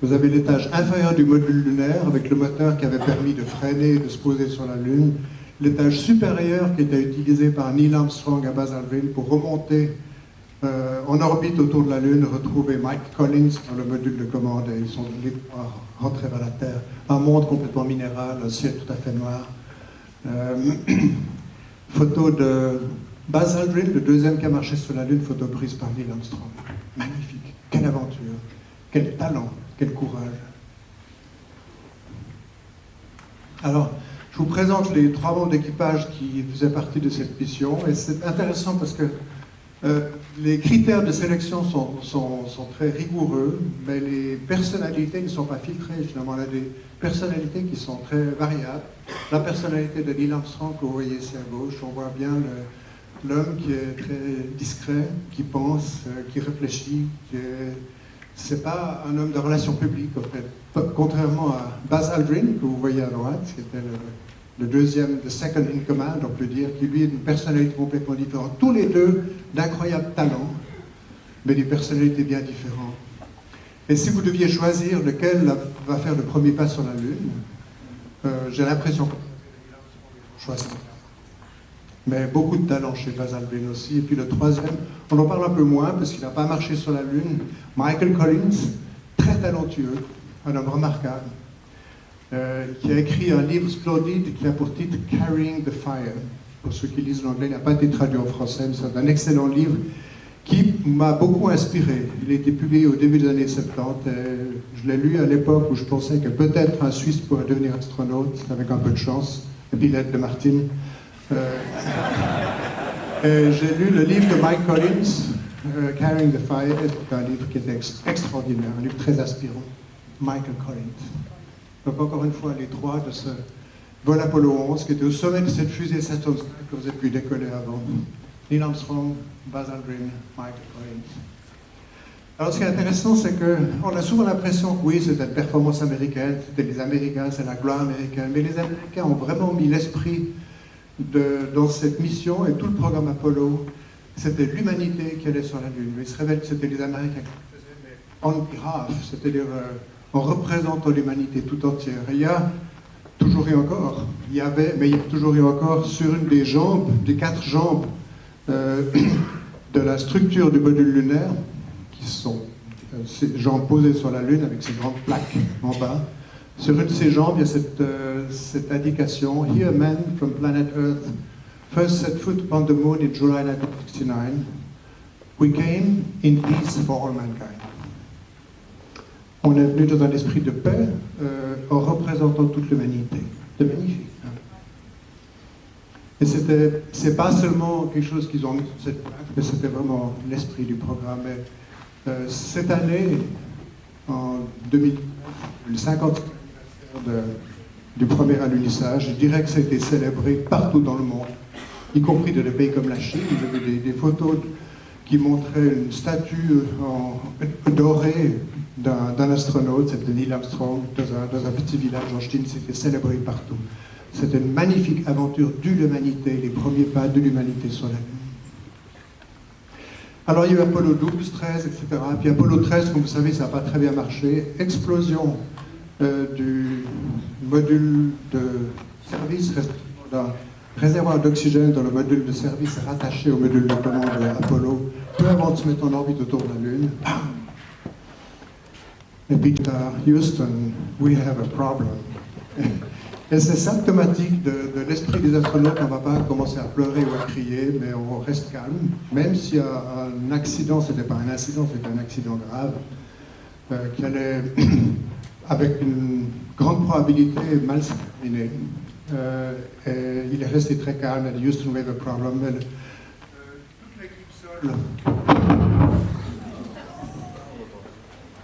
Vous avez l'étage inférieur du module lunaire avec le moteur qui avait permis de freiner et de se poser sur la Lune. L'étage supérieur qui était utilisé par Neil Armstrong à Buzz Aldrin pour remonter en orbite autour de la Lune, retrouver Mike Collins dans le module de commande et ils sont rentrés vers la Terre. Un monde complètement minéral, un ciel tout à fait noir. Photo de Buzz Aldrin, le deuxième qui a marché sur la Lune, photo prise par Neil Armstrong. Magnifique, quelle aventure, quel talent, quel courage. Alors, je vous présente les 3 membres d'équipage qui faisaient partie de cette mission, et c'est intéressant parce que les critères de sélection sont très rigoureux, mais les personnalités ne sont pas filtrées. Finalement, on a des personnalités qui sont très variables. La personnalité de Neil Armstrong, que vous voyez ici à gauche, on voit bien l'homme qui est très discret, qui pense, qui réfléchit. C'est pas un homme de relations publiques, en fait. Contrairement à Buzz Aldrin, que vous voyez à droite, qui était le deuxième, le second in command, on peut dire, qui lui est une personnalité complètement différente. Tous les deux d'incroyables talents, mais des personnalités bien différentes. Et si vous deviez choisir lequel va faire le premier pas sur la Lune, j'ai l'impression que vous choisir. Mais beaucoup de talent chez Buzz Aldrin aussi. Et puis le troisième, on en parle un peu moins parce qu'il n'a pas marché sur la Lune. Michael Collins, très talentueux, un homme remarquable, qui a écrit un livre splendide qui a pour titre Carrying the Fire. Pour ceux qui lisent l'anglais, il n'a pas été traduit en français, mais c'est un excellent livre qui m'a beaucoup inspiré. Il a été publié au début des années 70. Je l'ai lu à l'époque où je pensais que peut-être un Suisse pourrait devenir astronaute, avec un peu de chance, et puis l'aide de Martine. J'ai lu le livre de Mike Collins, Carrying the Fire, c'est un livre qui est extraordinaire, un livre très inspirant. Michael Collins. Donc encore une fois, les 3 de ce vol Apollo 11 qui était au sommet de cette fusée Saturn V que vous avez pu décoller avant. Neil Armstrong, Buzz Aldrin, Michael Collins. Alors ce qui est intéressant, c'est qu'on a souvent l'impression que oui, c'était une performance américaine, c'était les Américains, c'est la gloire américaine, mais les Américains ont vraiment mis l'esprit dans cette mission et tout le programme Apollo, c'était l'humanité qui allait sur la Lune. Il se révèle que c'était les Américains qui le faisaient, mais on behalf, c'est-à-dire en représentant l'humanité tout entière. Et il y a toujours et encore, il y a toujours et encore sur une des jambes, des 4 jambes de la structure du module lunaire, qui sont ces jambes posées sur la Lune avec ces grandes plaques en bas. Sur une de ces jambes, il y a cette indication « Here men from planet Earth first set foot upon the moon in July 1969. We came in peace for all mankind. » On est venu dans un esprit de paix en représentant toute l'humanité. C'est magnifique. Hein? Et c'est pas seulement quelque chose qu'ils ont mis sur cette plaque, mais c'était vraiment l'esprit du programme. Et, cette année, en 2009, le 50e anniversaire du premier alunissage, je dirais que ça a été célébré partout dans le monde, y compris dans des pays comme la Chine. J'ai vu des photos qui montrait une statue dorée d'un astronaute, c'était Neil Armstrong, dans un petit village en Chine, c'était célébré partout. C'était une magnifique aventure de l'humanité, les premiers pas de l'humanité sur la Lune. Alors il y a eu Apollo 12, 13, etc. Puis Apollo 13, comme vous savez, ça n'a pas très bien marché. Explosion du module de service, d'un réservoir d'oxygène dans le module de service rattaché au module de commande Apollo, peu avant de se mettre en orbite autour de la Lune. Et puis Houston, we have a problem. Et c'est symptomatique de l'esprit des astronautes. On ne va pas commencer à pleurer ou à crier, mais on reste calme. Même s'il y a un accident, ce n'était pas un incident, c'était un accident grave, qui allait, avec une grande probabilité, mal se terminer. Et il est resté très calme. Et Houston, we have a problem. Mais,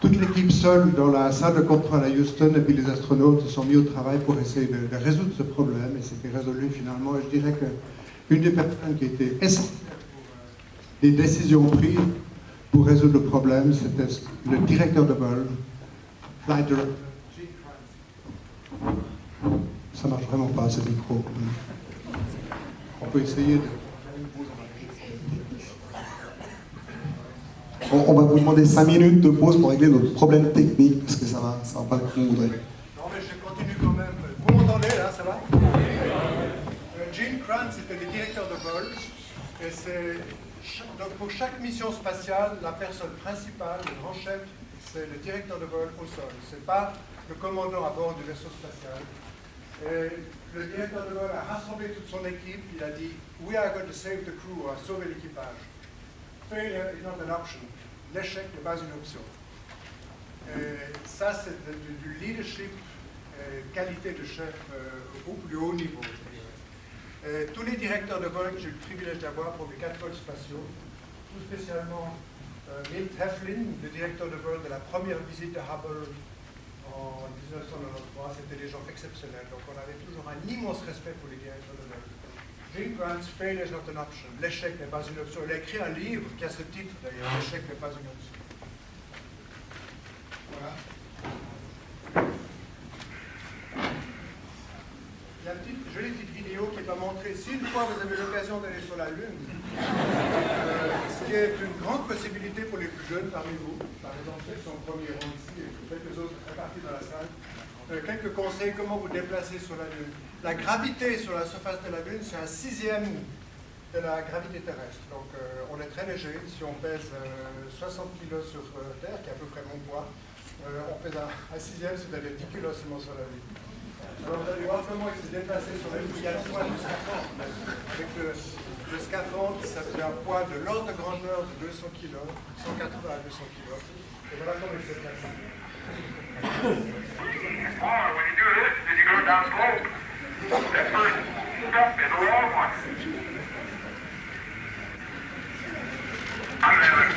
toute l'équipe seule dans la salle de contrôle à Houston, et puis les astronautes se sont mis au travail pour essayer de résoudre ce problème, et c'était résolu finalement. Et je dirais qu'une des personnes qui était essentielle pour les décisions prises pour résoudre le problème, c'était le directeur de vol, Flight Director. Ça marche vraiment pas, ce micro. On peut essayer de... On va vous demander 5 minutes de pause pour régler notre problème technique, parce que ça va pas comme on voudrait. Non, mais je continue quand même. Vous m'entendez là, ça va? Gene Kranz était le directeur de vol, et donc pour chaque mission spatiale, la personne principale, le grand chef, c'est le directeur de vol au sol. C'est pas le commandant à bord du vaisseau spatial. Et le directeur de vol a rassemblé toute son équipe. Il a dit "We are going to save the crew", on va sauver l'équipage. Failure is not an option. L'échec n'est pas une option. Et ça, c'est du leadership, qualité de chef au plus haut niveau, je dirais. Tous les directeurs de vol que j'ai eu le privilège d'avoir pour mes 4 vols spatiaux, tout spécialement Milt Heflin, le directeur de vol de la première visite de Hubble en 1993, c'était des gens exceptionnels. Donc on avait toujours un immense respect pour les directeurs de vol. Gene Kranz, failure is not an option. L'échec n'est pas une option. Il a écrit un livre qui a ce titre d'ailleurs, l'échec n'est pas une option. Voilà. Il y a une jolie petite vidéo qui va montrer, si une fois vous avez l'occasion d'aller sur la Lune, ce qui est une grande possibilité pour les plus jeunes parmi vous, par exemple ceux qui sont au premier rang ici et quelques autres répartis dans la salle, quelques conseils comment vous déplacer sur la Lune. La gravité sur la surface de la Lune, c'est un 1/6 de la gravité terrestre. Donc on est très léger. Si on pèse 60 kg sur Terre, qui est à peu près mon poids, on pèse un 1/6, c'est-à-dire 10 kg seulement sur la Lune. Alors vous allez voir comment il se déplacer sur la Lune. Il y a le poids du scaphandre. Avec le scaphandre, ça fait un poids de l'ordre de grandeur de 200 kg, 180 à 200 kg. Et voilà comment il se déplace. Oh, when you do this, then you go down slope. That first step is a long one. I'm having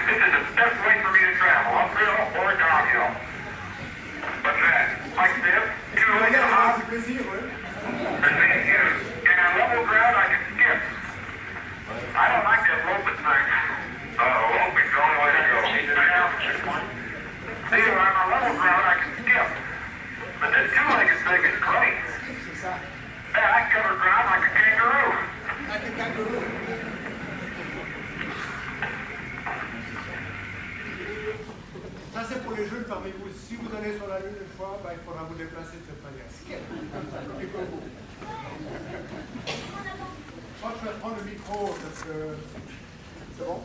this is the best way for me to travel, uphill or downhill. But then, like this, you know, like a plaisir, oui. in a level ground I can skip. I don't like that roping thing. Roping's the only way to go. See, on a level ground I can skip. But this two-legged thing is great. Yeah, I cover ground like a kangaroo. Like a kangaroo. Ça c'est pour les jeunes parmi vous. Si vous allez sur la Lune une fois, il faudra vous déplacer de cette manière. Et comme vous. Je crois que je vais prendre le micro parce que... C'est bon?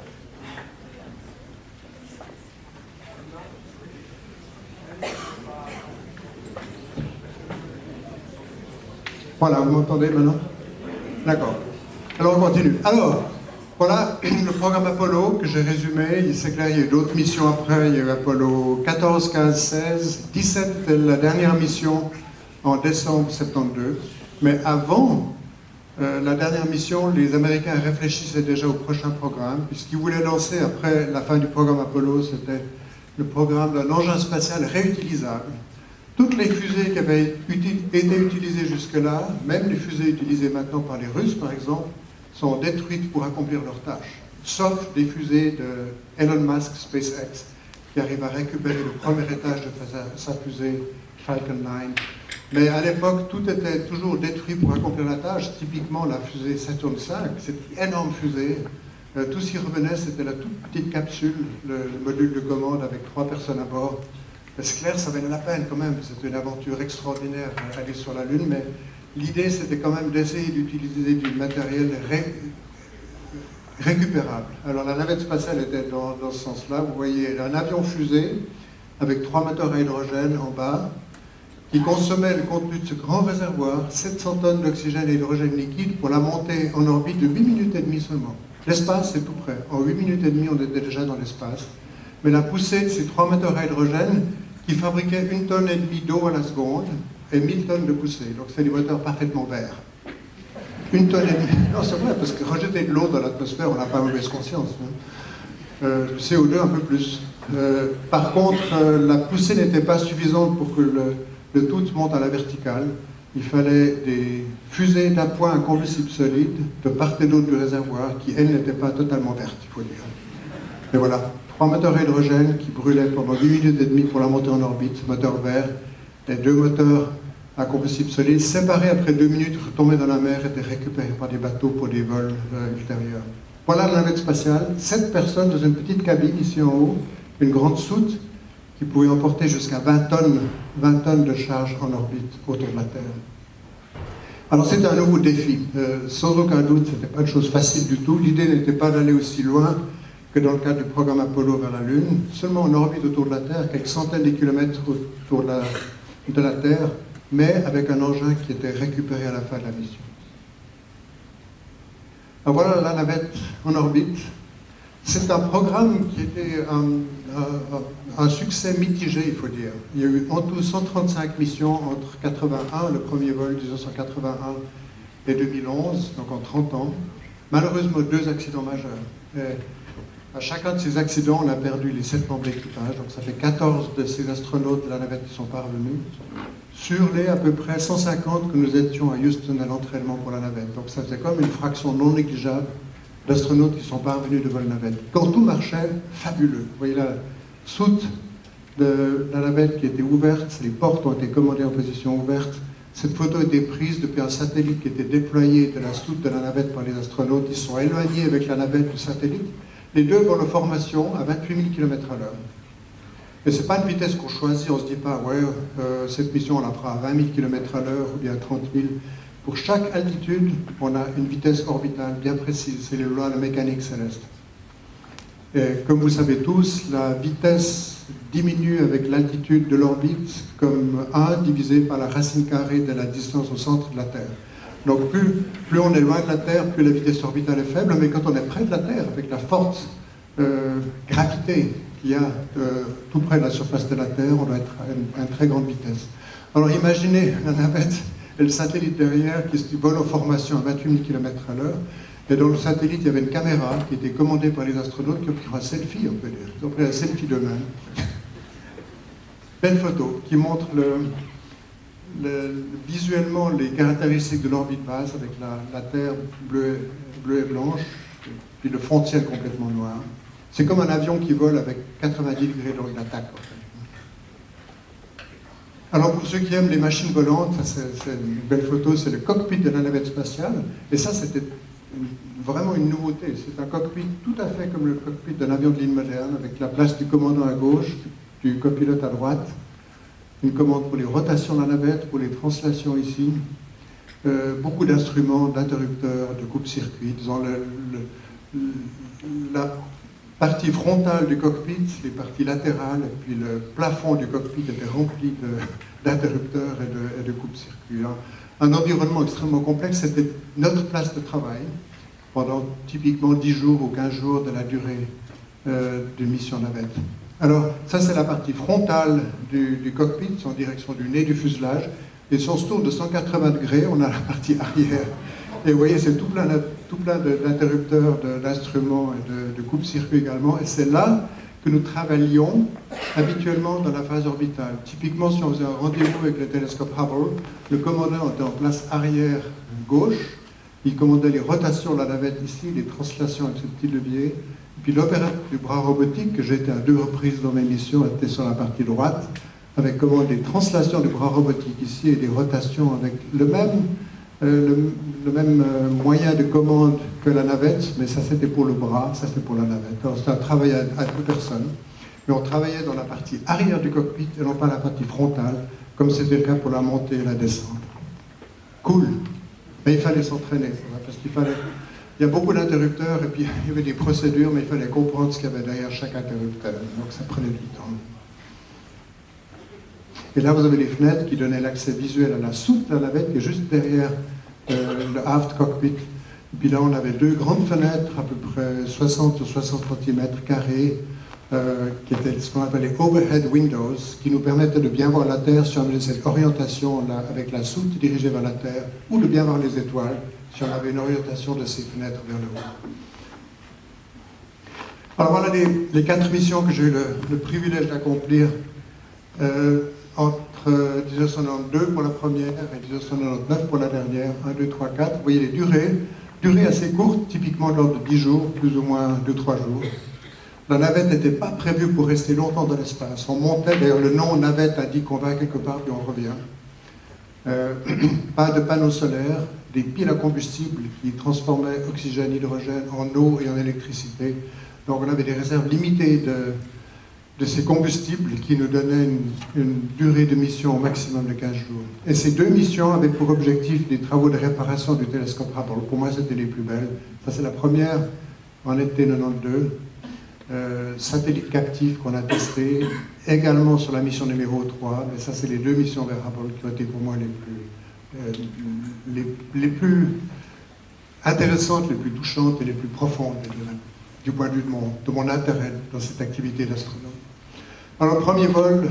Voilà, vous m'entendez maintenant? D'accord. Alors on continue. Alors, voilà le programme Apollo que j'ai résumé. C'est clair, il y a eu d'autres missions après. Il y a eu Apollo 14, 15, 16, 17, c'était la dernière mission en décembre 72. Mais avant la dernière mission, les Américains réfléchissaient déjà au prochain programme, puisqu'ils voulaient lancer, après la fin du programme Apollo, c'était le programme d'un engin spatial réutilisable. Toutes les fusées qui avaient été utilisées jusque-là, même les fusées utilisées maintenant par les Russes par exemple, sont détruites pour accomplir leurs tâches, sauf des fusées de Elon Musk SpaceX qui arrive à récupérer le premier étage de sa fusée Falcon 9. Mais à l'époque, tout était toujours détruit pour accomplir la tâche. Typiquement, la fusée Saturn V, cette énorme fusée, tout ce qui revenait, c'était la toute petite capsule, le module de commande avec 3 personnes à bord. C'est clair, ça valait la peine quand même. C'était une aventure extraordinaire aller sur la Lune, mais l'idée, c'était quand même d'essayer d'utiliser du matériel récupérable. Alors la navette spatiale était dans ce sens-là. Vous voyez un avion-fusée avec 3 moteurs à hydrogène en bas, qui consommait le contenu de ce grand réservoir, 700 tonnes d'oxygène et d'hydrogène liquide, pour la montée en orbite de 8 minutes et demie seulement. L'espace, c'est tout près. En 8 minutes et demie, on était déjà dans l'espace. Mais la poussée de ces 3 moteurs à hydrogène, qui fabriquaient 1,5 tonne d'eau à la seconde, et 1000 tonnes de poussée. Donc c'est des moteurs parfaitement verts. 1,5 tonne. Non, c'est vrai, parce que rejeter de l'eau dans l'atmosphère, on n'a pas mauvaise conscience. Hein. Le CO2 un peu plus. Par contre, la poussée n'était pas suffisante pour que le tout monte à la verticale. Il fallait des fusées d'appoint à combustible solide de part et d'autre du réservoir, qui, elles, n'étaient pas totalement vertes, il faut dire. Et voilà, 3 moteurs à hydrogène qui brûlaient pendant 8 minutes et demie pour la montée en orbite, moteur vert, et 2 moteurs à combustible solide, séparés après 2 minutes, retombés dans la mer, étaient récupérés par des bateaux pour des vols ultérieurs. Voilà la navette spatiale, 7 personnes dans une petite cabine ici en haut, une grande soute qui pouvait emporter jusqu'à 20 tonnes de charge en orbite autour de la Terre. Alors c'était un nouveau défi. Sans aucun doute, ce n'était pas une chose facile du tout. L'idée n'était pas d'aller aussi loin que dans le cadre du programme Apollo vers la Lune, seulement en orbite autour de la Terre, quelques centaines de kilomètres autour de la Terre, mais avec un engin qui était récupéré à la fin de la mission. Alors voilà la navette en orbite. C'est un programme qui était un succès mitigé, il faut dire. Il y a eu en tout 135 missions entre 81, le premier vol 1981, et 2011, donc en 30 ans. Malheureusement, 2 accidents majeurs. Et à chacun de ces accidents, on a perdu les 7 membres d'équipage, donc ça fait 14 de ces astronautes de la navette qui sont parvenus, sur les à peu près 150 que nous étions à Houston à l'entraînement pour la navette. Donc ça faisait comme une fraction non négligeable d'astronautes qui sont parvenus de vol navette. Quand tout marchait, fabuleux. Vous voyez la soute de la navette qui était ouverte, les portes ont été commandées en position ouverte. Cette photo a été prise depuis un satellite qui était déployé de la soute de la navette par les astronautes. Ils sont éloignés avec la navette du satellite. Les deux vont en formation à 28 000 km à l'heure. Et ce n'est pas une vitesse qu'on choisit, on ne se dit pas, ouais, cette mission on la fera à 20 000 km à l'heure ou bien à 30 000. Pour chaque altitude, on a une vitesse orbitale bien précise, c'est les lois de la mécanique céleste. Et comme vous savez tous, la vitesse diminue avec l'altitude de l'orbite comme 1 divisé par la racine carrée de la distance au centre de la Terre. Donc plus on est loin de la Terre, plus la vitesse orbitale est faible, mais quand on est près de la Terre, avec la forte gravité qu'il y a tout près de la surface de la Terre, on doit être à une très grande vitesse. Alors imaginez la navette et le satellite derrière qui vole en formation à 28 000 km à l'heure. Et dans le satellite, il y avait une caméra qui était commandée par les astronautes qui ont pris un selfie, on peut dire. Ils ont pris un selfie d'eux-mêmes. Belle photo qui montre visuellement les caractéristiques de l'orbite basse avec la Terre bleue et blanche, puis le fond de ciel complètement noir. C'est comme un avion qui vole avec 90 degrés d'angle d'attaque. En fait. Alors pour ceux qui aiment les machines volantes, c'est une belle photo, c'est le cockpit de la navette spatiale. Et ça, c'était vraiment une nouveauté. C'est un cockpit tout à fait comme le cockpit d'un avion de ligne moderne, avec la place du commandant à gauche, du copilote à droite, une commande pour les rotations de la navette, pour les translations ici, beaucoup d'instruments, d'interrupteurs, de coupe-circuit. Disons, la partie frontale du cockpit, les parties latérales, et puis le plafond du cockpit était rempli d'interrupteurs et de coupe-circuits. Un environnement extrêmement complexe, c'était notre place de travail pendant typiquement 10 jours ou 15 jours de la durée d'une mission navette. Alors, ça c'est la partie frontale du cockpit, en direction du nez du fuselage, et si on se tourne de 180 degrés, on a la partie arrière. Et vous voyez, c'est tout plein d'interrupteurs, d'instruments et de coupe-circuits également, et c'est là que nous travaillions habituellement dans la phase orbitale. Typiquement, si on faisait un rendez-vous avec le télescope Hubble, le commandant était en place arrière gauche, il commandait les rotations de la navette ici, les translations avec ce petit levier, et puis l'opérateur du bras robotique, que j'ai été à 2 reprises dans mes missions, était sur la partie droite, avec commande des translations du bras robotique ici et des rotations avec le même moyen de commande que la navette, mais ça c'était pour le bras, ça c'était pour la navette. Alors c'est un travail à 2 personnes, mais on travaillait dans la partie arrière du cockpit et non pas la partie frontale, comme c'était le cas pour la montée et la descente. Cool, mais il fallait s'entraîner, parce qu'il fallait... Il y a beaucoup d'interrupteurs et puis il y avait des procédures, mais il fallait comprendre ce qu'il y avait derrière chaque interrupteur, donc ça prenait du temps. Et là, vous avez les fenêtres qui donnaient l'accès visuel à la soute de la navette qui est juste derrière le aft cockpit. Et puis là, on avait 2 grandes fenêtres, à peu près 60 ou 60 cm carrés, qui étaient ce qu'on appelle les overhead windows, qui nous permettaient de bien voir la Terre si on avait cette orientation là, avec la soute dirigée vers la Terre, ou de bien voir les étoiles si on avait une orientation de ces fenêtres vers le haut. Alors voilà les 4 missions que j'ai eu le privilège d'accomplir entre 1992 pour la première et 1999 pour la dernière, 1, 2, 3, 4. Vous voyez les durées assez courtes, typiquement de l'ordre de 10 jours, plus ou moins 2-3 jours. La navette n'était pas prévue pour rester longtemps dans l'espace. On montait, d'ailleurs le nom navette indique qu'on va quelque part puis on revient. Pas de panneaux solaires, des piles à combustible qui transformaient oxygène, hydrogène en eau et en électricité. Donc on avait des réserves limitées de ces combustibles qui nous donnaient une durée de mission au maximum de 15 jours. Et ces 2 missions avaient pour objectif des travaux de réparation du télescope Hubble. Pour moi, c'était les plus belles. Ça, c'est la première en été 92. Satellite captif qu'on a testé, également sur la mission numéro 3. Mais ça, c'est les 2 missions vers Hubble qui ont été pour moi les plus intéressantes, les plus touchantes et les plus profondes, je dirais, du point de vue de mon intérêt dans cette activité d'astronome. Alors, le premier vol,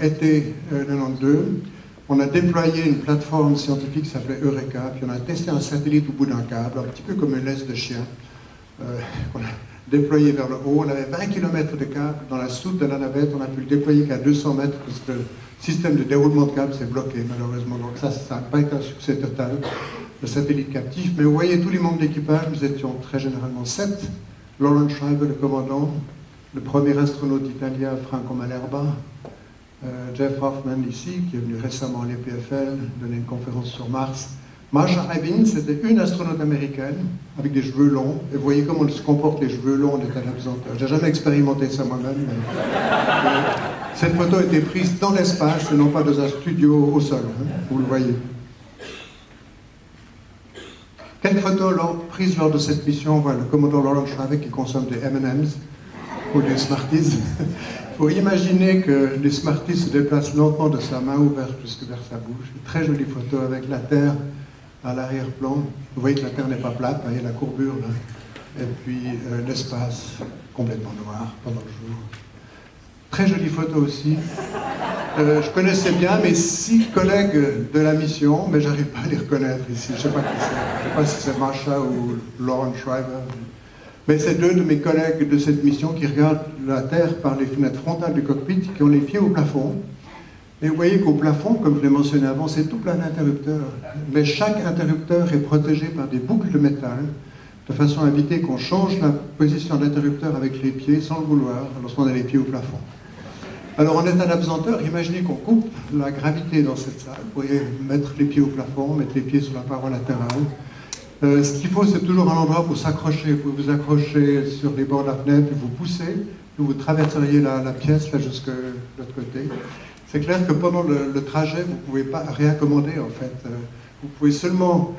été 92, on a déployé une plateforme scientifique qui s'appelait Eureka, puis on a testé un satellite au bout d'un câble, un petit peu comme une laisse de chien, qu'on a déployé vers le haut. On avait 20 km de câble dans la soute de la navette, on a pu le déployer qu'à 200 mètres, parce que le système de déroulement de câble s'est bloqué, malheureusement. Donc ça n'a pas été un succès total, le satellite captif. Mais vous voyez, tous les membres d'équipage, nous étions très généralement 7. Lawrence Schreiber, le commandant, le premier astronaute italien Franco Malerba, Jeff Hoffman ici, qui est venu récemment à l'EPFL, donner une conférence sur Mars. Marsha Rabin, c'était une astronaute américaine avec des cheveux longs. Et vous voyez comment se comportent les cheveux longs en état d'apesanteur. Je n'ai jamais expérimenté ça moi-même. Mais cette photo a été prise dans l'espace et non pas dans un studio au sol. Hein, vous le voyez. Quelle photo prise lors de cette mission? On voit le commandant Lawrence Schreiber qui consomme des M&M's ou des Smarties. Il faut imaginer que les Smarties se déplacent lentement de sa main ouverte jusque vers sa bouche. Une très jolie photo avec la Terre à l'arrière-plan. Vous voyez que la Terre n'est pas plate, vous voyez la courbure là. Et puis l'espace complètement noir pendant le jour. Très jolie photo aussi. Je connaissais bien mes 6 collègues de la mission, mais j'arrive pas à les reconnaître ici. Je ne sais pas qui c'est. Je ne sais pas si c'est Marsha ou Lawrence Schreiber. Mais c'est 2 de mes collègues de cette mission qui regardent la Terre par les fenêtres frontales du cockpit, qui ont les pieds au plafond. Et vous voyez qu'au plafond, comme je l'ai mentionné avant, c'est tout plein d'interrupteurs. Mais chaque interrupteur est protégé par des boucles de métal, de façon à éviter qu'on change la position de l'interrupteur avec les pieds sans le vouloir, lorsqu'on a les pieds au plafond. Alors en état d'apesanteur, imaginez qu'on coupe la gravité dans cette salle. Vous pouvez mettre les pieds au plafond, mettre les pieds sur la paroi latérale. Ce qu'il faut, c'est toujours un endroit pour s'accrocher. Vous pouvez vous accrocher sur les bords de la fenêtre, puis vous poussez, puis vous traverseriez la pièce là jusque de l'autre côté. C'est clair que pendant le trajet, vous ne pouvez pas rien commander en fait. Vous pouvez seulement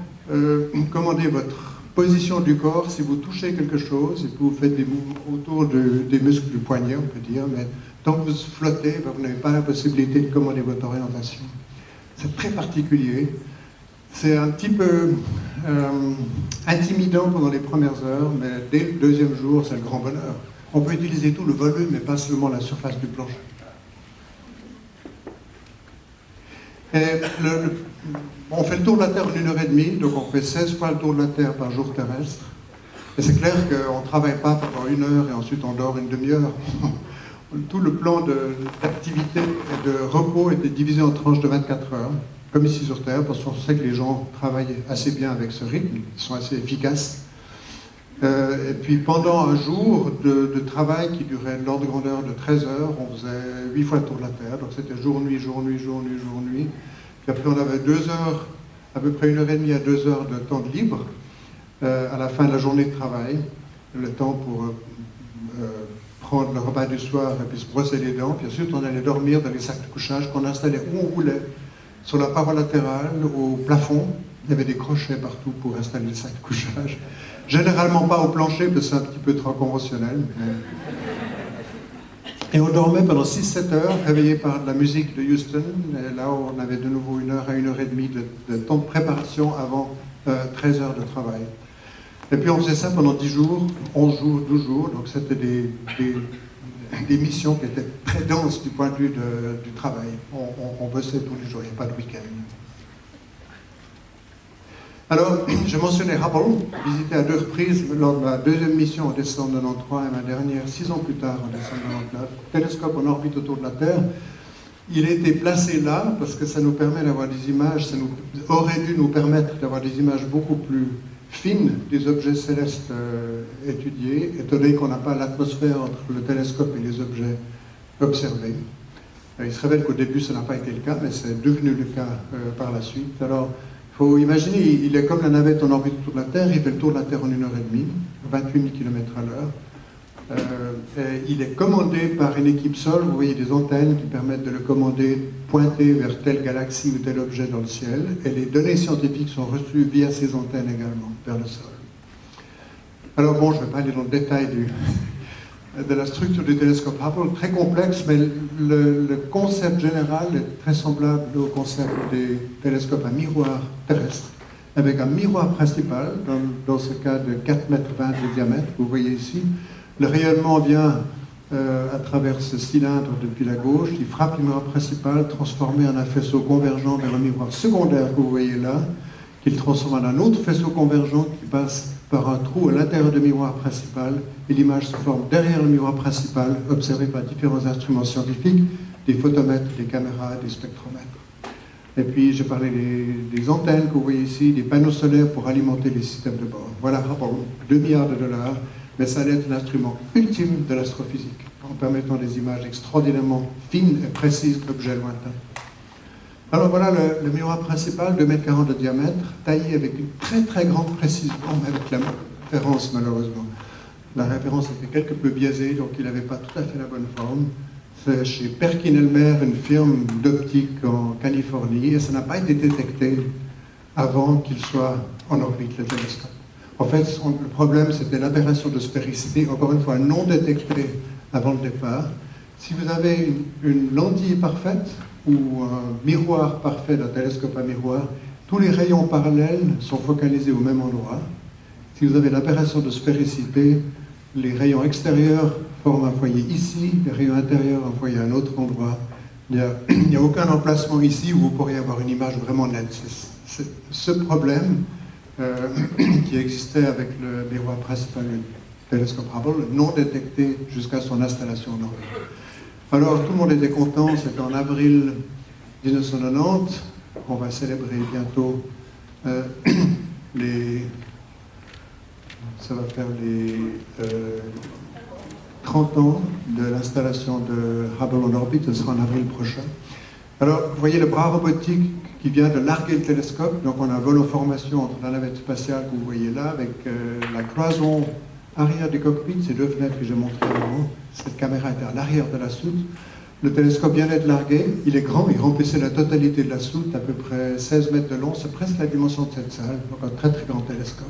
commander votre position du corps si vous touchez quelque chose et que vous faites des mouvements autour des muscles du poignet, on peut dire, mais tant que vous flottez, vous n'avez pas la possibilité de commander votre orientation. C'est très particulier. C'est un petit peu intimidant pendant les premières heures, mais dès le 2e jour, c'est le grand bonheur. On peut utiliser tout le volume, mais pas seulement la surface du plancher. Et on fait le tour de la Terre en 1h30, donc on fait 16 fois le tour de la Terre par jour terrestre. Et c'est clair qu'on ne travaille pas pendant 1 heure et ensuite on dort une demi-heure. Tout le plan d'activité et de repos était divisé en tranches de 24 heures, comme ici sur Terre, parce qu'on sait que les gens travaillent assez bien avec ce rythme, ils sont assez efficaces. Et puis pendant un jour de travail qui durait de l'ordre de grandeur de 13 heures, on faisait 8 fois le tour de la Terre, donc c'était jour, nuit, jour, nuit, jour, nuit, jour, nuit. Puis après on avait 2 heures, à peu près 1h30 à 2 heures de temps de libre à la fin de la journée de travail, le temps pour prendre le repas du soir et puis se brosser les dents, puis ensuite on allait dormir dans les sacs de couchage qu'on installait où on voulait, sur la paroi latérale, au plafond. Il y avait des crochets partout pour installer les sacs de couchage. Généralement pas au plancher, parce que c'est un petit peu trop conventionnel. Et on dormait pendant 6-7 heures, réveillé par de la musique de Houston. Et là, on avait de nouveau 1 heure à 1h30 de temps de préparation avant 13 heures de travail. Et puis on faisait ça pendant 10 jours, 11 jours, 12 jours. Donc c'était des missions qui étaient très denses du point de vue du travail. On bossait tous les jours, il n'y a pas de week-end. Alors, je mentionnais Hubble, visité à 2 reprises lors de ma 2e mission en décembre 1993 et ma dernière 6 ans plus tard en décembre 1999. Télescope en orbite autour de la Terre. Il a été placé là parce que ça nous permet d'avoir des images, ça aurait dû nous permettre d'avoir des images beaucoup plus fines des objets célestes étudiés, étant donné qu'on n'a pas l'atmosphère entre le télescope et les objets observés. Il se révèle qu'au début ça n'a pas été le cas, mais c'est devenu le cas par la suite. Alors, il faut imaginer, il est comme la navette en orbite autour de la Terre, il fait le tour de la Terre en 1h30, 28 000 km à l'heure. Il est commandé par une équipe Sol, vous voyez des antennes qui permettent de le commander, pointer vers telle galaxie ou tel objet dans le ciel, et les données scientifiques sont reçues via ces antennes également, vers le sol. Alors bon, je ne vais pas aller dans le détail de la structure du télescope Hubble, très complexe, mais le concept général est très semblable au concept des télescopes à miroir terrestre, avec un miroir principal, dans ce cas de 4,20 m de diamètre, vous voyez ici. Le rayonnement vient à travers ce cylindre depuis la gauche, il frappe le miroir principal, transformé en un faisceau convergent vers un miroir secondaire que vous voyez là, qu'il transforme en un autre faisceau convergent qui passe par un trou à l'intérieur du miroir principal, et l'image se forme derrière le miroir principal, observée par différents instruments scientifiques, des photomètres, des caméras, des spectromètres. Et puis j'ai parlé des antennes que vous voyez ici, des panneaux solaires pour alimenter les systèmes de bord. Voilà, Hubble, 2 milliards de dollars, mais ça allait être l'instrument ultime de l'astrophysique, en permettant des images extraordinairement fines et précises d'objets lointains. Alors voilà le miroir principal, 2,40 m de diamètre, taillé avec une très très grande précision, avec la référence malheureusement. La référence était quelque peu biaisée, donc il n'avait pas tout à fait la bonne forme. C'est chez Perkin-Elmer, une firme d'optique en Californie, et ça n'a pas été détecté avant qu'il soit en orbite, le télescope. En fait, le problème, c'était l'aberration de spéricité, encore une fois, non détectée avant le départ. Si vous avez une lentille parfaite, ou un miroir parfait d'un télescope à miroir, tous les rayons parallèles sont focalisés au même endroit. Si vous avez l'aberration de spéricité, les rayons extérieurs forment un foyer ici, les rayons intérieurs un foyer à un autre endroit. Il n'y a aucun emplacement ici où vous pourriez avoir une image vraiment nette. C'est ce problème qui existait avec le miroir principal du télescope Hubble, non détecté jusqu'à son installation en orbite. Alors tout le monde était content, c'était en avril 1990, on va célébrer bientôt ça va faire les 30 ans de l'installation de Hubble en orbite, ce sera en avril prochain. Alors vous voyez le bras robotique qui vient de larguer le télescope, donc on a un vol en formation entre la navette spatiale que vous voyez là, avec la cloison arrière du cockpit, ces 2 fenêtres que j'ai montrées avant. Cette caméra était à l'arrière de la soute. Le télescope vient d'être largué. Il est grand, il remplissait la totalité de la soute, à peu près 16 mètres de long. C'est presque la dimension de cette salle, donc un très très grand télescope.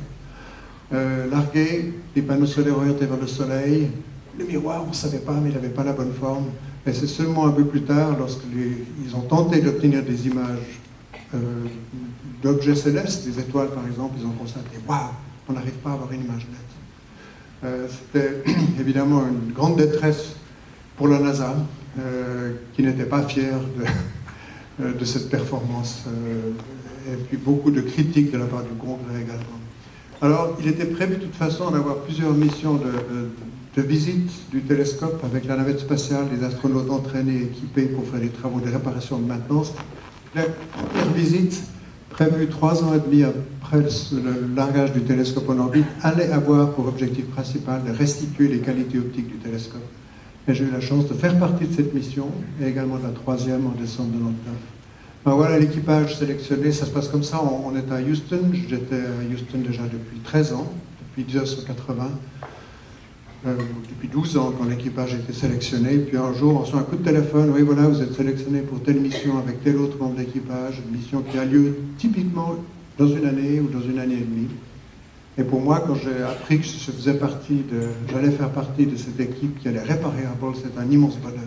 Largué, les panneaux solaires orientés vers le soleil. Le miroir, on ne savait pas, mais il n'avait pas la bonne forme. Et c'est seulement un peu plus tard, lorsqu'ils ont tenté d'obtenir des images d'objets célestes, des étoiles par exemple, ils ont constaté « Waouh, on n'arrive pas à avoir une image nette ». C'était évidemment une grande détresse pour la NASA, qui n'était pas fière de cette performance, et puis beaucoup de critiques de la part du Congrès également. Alors, il était prévu de toute façon d'avoir plusieurs missions de visite du télescope avec la navette spatiale, les astronautes entraînés et équipés pour faire des travaux de réparation et de maintenance. La première visite, prévue 3 ans et demi après le largage du télescope en orbite, allait avoir pour objectif principal de restituer les qualités optiques du télescope. Et j'ai eu la chance de faire partie de cette mission, et également de la 3e en décembre 1999. Ben voilà l'équipage sélectionné, ça se passe comme ça, on est à Houston, j'étais à Houston déjà depuis 13 ans, depuis 1980, depuis 12 ans quand l'équipage a été sélectionné, puis un jour on reçoit un coup de téléphone, oui voilà, vous êtes sélectionné pour telle mission avec tel autre membre d'équipage, une mission qui a lieu typiquement dans une année ou dans une année et demie. Et pour moi, quand j'ai appris que j'allais faire partie de cette équipe qui allait réparer Hubble, c'est un immense bonheur.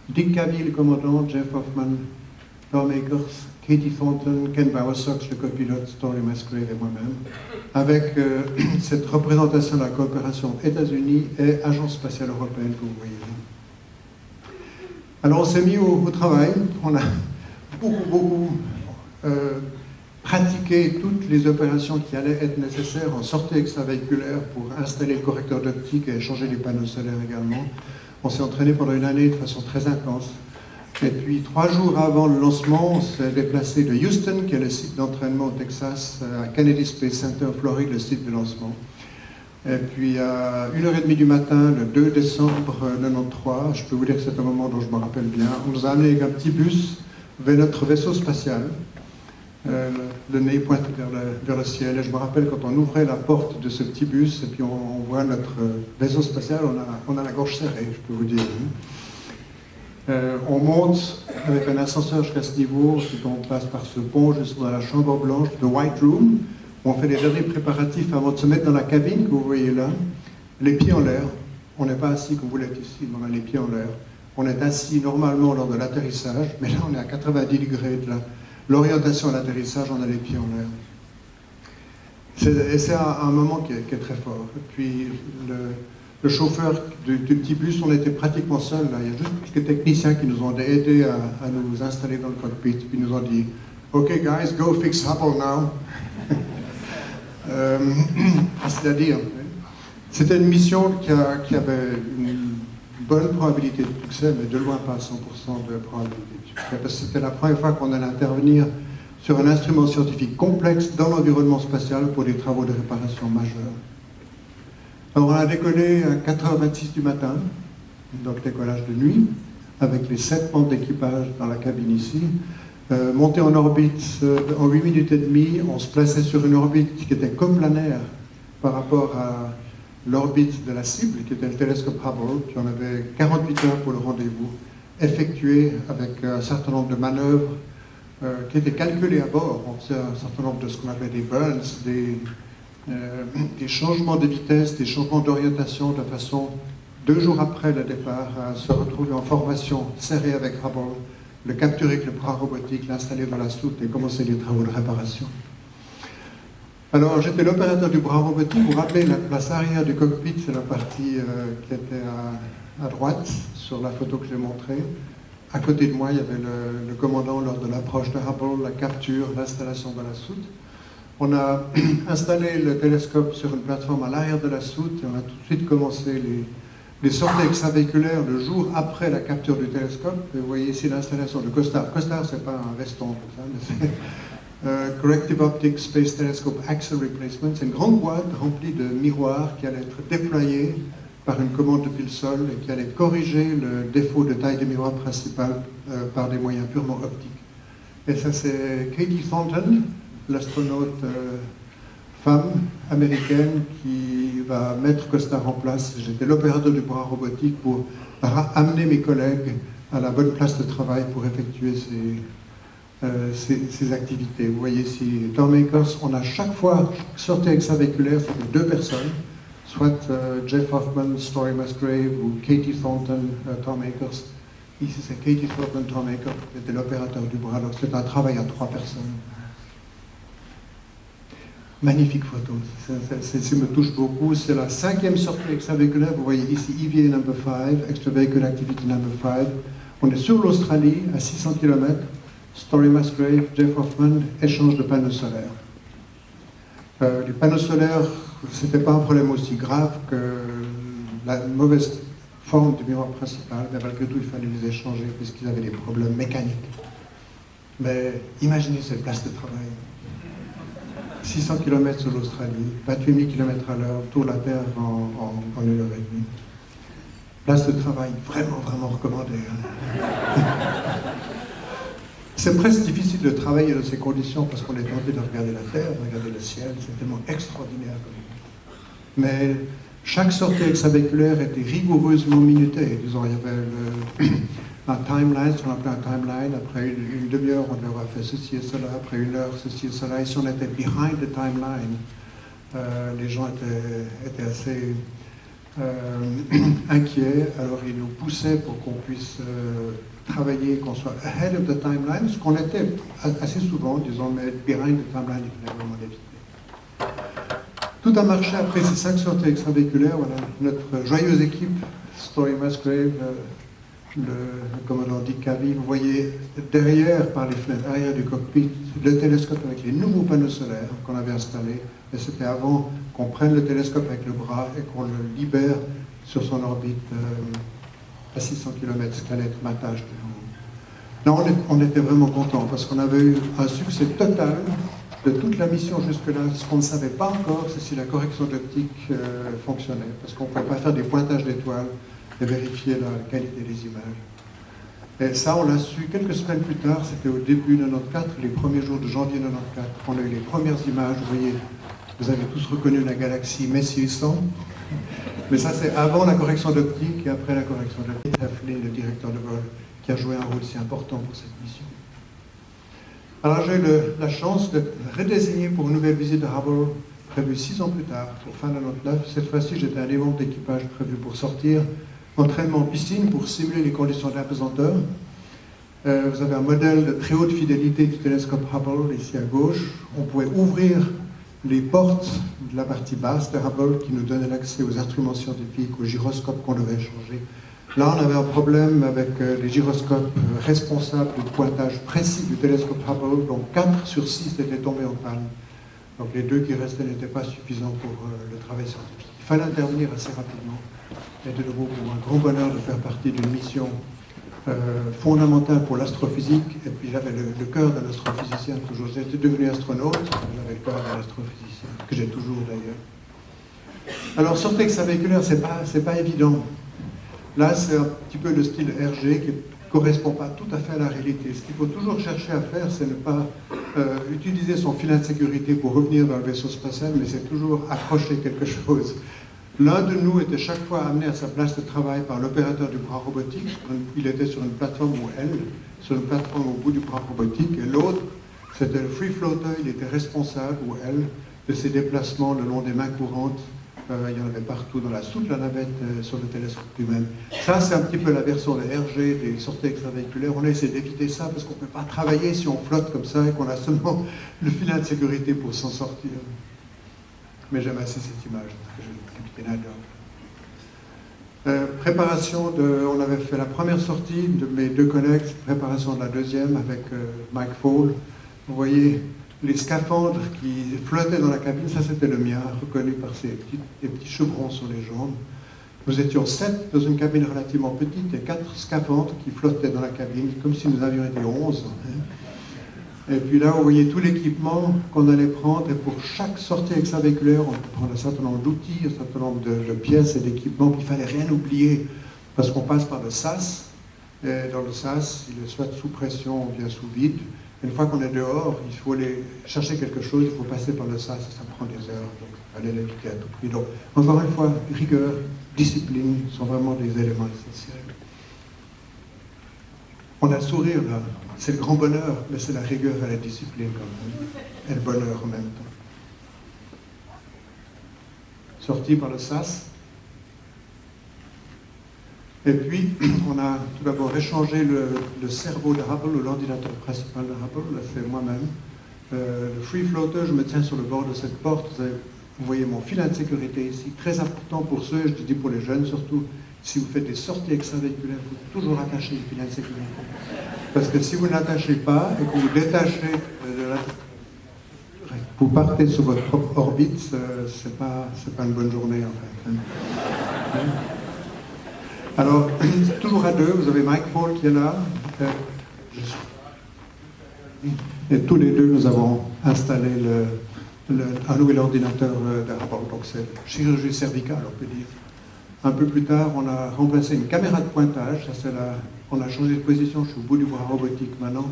Dick Cavey, le commandant, Jeff Hoffman, Tom Akers, Katie Thornton, Ken Bowersox, le copilote, Story Musgrave et moi-même, avec cette représentation de la coopération États-Unis et Agence spatiale européenne que vous voyez là. Alors on s'est mis au travail, on a beaucoup pratiqué toutes les opérations qui allaient être nécessaires en sortie extravéhiculaire pour installer le correcteur d'optique et changer les panneaux solaires également. On s'est entraîné pendant une année de façon très intense. Et puis 3 jours avant le lancement, on s'est déplacé de Houston, qui est le site d'entraînement au Texas, à Kennedy Space Center en Floride, le site de lancement. Et puis à 1h30 du matin, le 2 décembre 1993, je peux vous dire que c'est un moment dont je me rappelle bien, on nous a amené avec un petit bus vers notre vaisseau spatial, le nez pointé vers le ciel. Et je me rappelle quand on ouvrait la porte de ce petit bus, et puis on voit notre vaisseau spatial, on a la gorge serrée, je peux vous dire. On monte avec un ascenseur jusqu'à ce niveau, ensuite on passe par ce pont jusqu'à la chambre blanche, the White Room, où on fait les derniers préparatifs avant de se mettre dans la cabine que vous voyez là, les pieds en l'air. On n'est pas assis comme vous l'êtes ici, mais on a les pieds en l'air. On est assis normalement lors de l'atterrissage, mais là on est à 90 degrés de l'orientation à l'atterrissage, on a les pieds en l'air. Et c'est un moment qui est très fort. Et puis le chauffeur du petit bus, on était pratiquement seuls. Il y a juste quelques techniciens qui nous ont aidés à nous installer dans le cockpit. Puis ils nous ont dit « OK guys, go fix Hubble now ». C'est-à-dire, c'était une mission qui avait une bonne probabilité de succès, mais de loin pas 100% de probabilité de succès. Parce que c'était la première fois qu'on allait intervenir sur un instrument scientifique complexe dans l'environnement spatial pour des travaux de réparation majeurs. Alors on a décollé à 4h26 du matin, donc décollage de nuit, avec les 7 membres d'équipage dans la cabine ici. Monté en orbite en 8 minutes et demie, on se plaçait sur une orbite qui était coplanaire par rapport à l'orbite de la cible, qui était le télescope Hubble, puis on avait 48 heures pour le rendez-vous, effectué avec un certain nombre de manœuvres qui étaient calculées à bord. On faisait un certain nombre de ce qu'on appelle des burns, des changements de vitesse, des changements d'orientation de façon, 2 jours après le départ, à se retrouver en formation serrée avec Hubble, le capturer avec le bras robotique, l'installer dans la soute et commencer les travaux de réparation. Alors j'étais l'opérateur du bras robotique. Vous vous rappelez, la place arrière du cockpit, c'est la partie qui était à droite sur la photo que j'ai montrée. À côté de moi, il y avait le commandant lors de l'approche de Hubble, la capture, l'installation de la soute. On a installé le télescope sur une plateforme à l'arrière de la soute et on a tout de suite commencé les sorties extravéhiculaires le jour après la capture du télescope. Et vous voyez ici l'installation de COSTAR. COSTAR, c'est pas un veston comme ça, mais c'est Corrective Optics Space Telescope Axle Replacement. C'est une grande boîte remplie de miroirs qui allait être déployée par une commande depuis le sol et qui allait corriger le défaut de taille des miroirs principal par des moyens purement optiques. Et ça, c'est Katie Thornton, l'astronaute femme américaine qui va mettre COSTAR en place. J'étais l'opérateur du bras robotique pour amener mes collègues à la bonne place de travail pour effectuer ces activités. Vous voyez ici Tom Akers, on a chaque fois sorti extravéhiculaire, c'était 2 personnes, soit Jeff Hoffman, Story Musgrave ou Katie Thornton, Tom Akers. Ici c'est Katie Thornton, Tom Akers, qui était l'opérateur du bras, donc c'est un travail à 3 personnes. Magnifique photo, ça me touche beaucoup. C'est la 5e sortie extravéhiculaire. Vous voyez ici EVA number 5, Extravehicular Activity number 5. On est sur l'Australie, à 600 km. Story Musgrave, Jeff Hoffman, échange de panneaux solaires. Les panneaux solaires, ce n'était pas un problème aussi grave que la mauvaise forme du miroir principal, mais malgré tout, il fallait les échanger puisqu'ils avaient des problèmes mécaniques. Mais imaginez cette place de travail. 600 km sur l'Australie, 28 000 km à l'heure, autour de la Terre en 1 heure et demie. Place de travail vraiment, vraiment recommandée. C'est presque difficile de travailler dans ces conditions parce qu'on est tenté de regarder la Terre, de regarder le ciel, c'est tellement extraordinaire. Mais chaque sortie extravéhiculaire était rigoureusement minutée. Disons, il y avait un timeline, ce qu'on appelait un timeline. Après une demi-heure, on devait avoir fait ceci et cela. Après 1 heure, ceci et cela. Et si on était behind the timeline, les gens étaient assez inquiets. Alors, ils nous poussaient pour qu'on puisse travailler, qu'on soit ahead of the timeline, ce qu'on était assez souvent, disons, mais behind the timeline, il fallait vraiment l'éviter. Tout a marché après ces 5 sorties extravéhiculaires. Voilà, notre joyeuse équipe, Story Musgrave, le commandant Dick Cavey, vous voyez derrière, par les fenêtres arrière du cockpit, le télescope avec les nouveaux panneaux solaires qu'on avait installés. Et c'était avant qu'on prenne le télescope avec le bras et qu'on le libère sur son orbite à 600 km, Scannet Matage. Là, on était vraiment contents parce qu'on avait eu un succès total de toute la mission jusque-là. Ce qu'on ne savait pas encore, c'est si la correction d'optique fonctionnait, parce qu'on ne pouvait pas faire des pointages d'étoiles et vérifier la qualité des images. Et ça, on l'a su quelques semaines plus tard, c'était au début de 94, les premiers jours de janvier 94, on a eu les premières images. Vous voyez, vous avez tous reconnu la galaxie Messier 100, mais ça c'est avant la correction d'optique et après la correction d'optique. Heffley, le directeur de vol, qui a joué un rôle si important pour cette mission. Alors j'ai eu la chance d'être redésigné pour une nouvelle visite de Hubble, prévue 6 ans plus tard, pour fin 99. Cette fois-ci, j'étais un des membres d'équipage prévu pour sortir. Entraînement en piscine pour simuler les conditions d'apesanteur. Vous avez un modèle de très haute fidélité du télescope Hubble ici à gauche. On pouvait ouvrir les portes de la partie basse de Hubble qui nous donnait l'accès aux instruments scientifiques, aux gyroscopes qu'on devait changer. Là, on avait un problème avec les gyroscopes responsables du pointage précis du télescope Hubble, donc 4 sur 6 étaient tombés en panne. Donc les 2 qui restaient n'étaient pas suffisants pour le travail scientifique. Il fallait intervenir assez rapidement. Et de nouveau, pour un grand bonheur de faire partie d'une mission fondamentale pour l'astrophysique. Et puis j'avais le cœur d'un astrophysicien toujours. J'étais devenu astronaute, j'avais le cœur d'un astrophysicien, que j'ai toujours d'ailleurs. Alors, sortie extravéhiculaire, c'est pas évident. Là, c'est un petit peu le style RG qui ne correspond pas tout à fait à la réalité. Ce qu'il faut toujours chercher à faire, c'est ne pas utiliser son filet de sécurité pour revenir dans le vaisseau spatial, mais c'est toujours accrocher quelque chose. L'un de nous était chaque fois amené à sa place de travail par l'opérateur du bras robotique. Il était sur une plateforme ou elle, sur une plateforme au bout du bras robotique, et l'autre, c'était le free floater, il était responsable, ou elle, de ses déplacements le long des mains courantes. Il y en avait partout dans la soute de la navette, sur le télescope lui-même. Ça, c'est un petit peu la version de RG des sorties extravéhiculaires. On a essayé d'éviter ça parce qu'on ne peut pas travailler si on flotte comme ça et qu'on a seulement le filet de sécurité pour s'en sortir. Mais j'aime assez cette image, parce que le capitaine adore. Préparation on avait fait la première sortie de mes 2 collègues, préparation de la deuxième avec Mike Fall. Vous voyez les scaphandres qui flottaient dans la cabine, ça c'était le mien, reconnu par ces petits chevrons sur les jambes. Nous étions 7 dans une cabine relativement petite et 4 scaphandres qui flottaient dans la cabine, comme si nous avions été 11. Et puis là, vous voyez tout l'équipement qu'on allait prendre, et pour chaque sortie extravéhiculaire, on peut prendre un certain nombre d'outils, un certain nombre de pièces et d'équipements, puis il ne fallait rien oublier, parce qu'on passe par le SAS, et dans le SAS, il est soit sous pression ou bien sous vide. Une fois qu'on est dehors, il faut aller chercher quelque chose, il faut passer par le SAS, ça prend des heures, donc il fallait l'éviter à tout prix. Donc, encore une fois, rigueur, discipline sont vraiment des éléments essentiels. On a le sourire là, c'est le grand bonheur, mais c'est la rigueur et la discipline quand même, et le bonheur en même temps. Sorti par le SAS. Et puis, on a tout d'abord échangé le cerveau de Hubble, ou l'ordinateur principal de Hubble, l'a fait moi-même. Le free floater, je me tiens sur le bord de cette porte. Vous voyez mon filet de sécurité ici, très important pour ceux, je dis pour les jeunes surtout, si vous faites des sorties extravéhiculaires, il faut toujours attacher le filet de sécurité. Parce que si vous ne l'attachez pas et que vous détachez de la... vous partez sur votre propre orbite, c'est pas une bonne journée en fait. Alors, toujours à deux, vous avez Mike Paul qui est là. Et tous les deux, nous avons installé un nouvel ordinateur de Hubble, donc c'est chirurgie cervicale, on peut dire. Un peu plus tard, on a remplacé une caméra de pointage, on a changé de position, je suis au bout du bras robotique maintenant,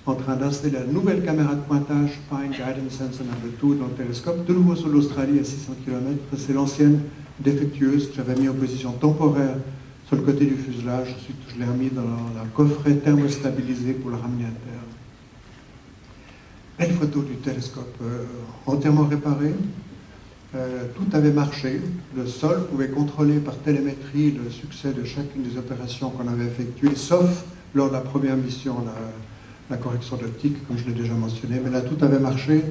en train d'installer la nouvelle caméra de pointage, Fine Guidance Sensor No. 2 dans le télescope, de nouveau sur l'Australie à 600 km, c'est l'ancienne défectueuse que j'avais mis en position temporaire sur le côté du fuselage, ensuite je l'ai remis dans un coffret thermostabilisé pour le ramener à terre. Belle photo du télescope entièrement réparé. Tout avait marché. Le sol pouvait contrôler par télémétrie le succès de chacune des opérations qu'on avait effectuées, sauf lors de la première mission, la correction d'optique, comme je l'ai déjà mentionné. Mais là, tout avait marché.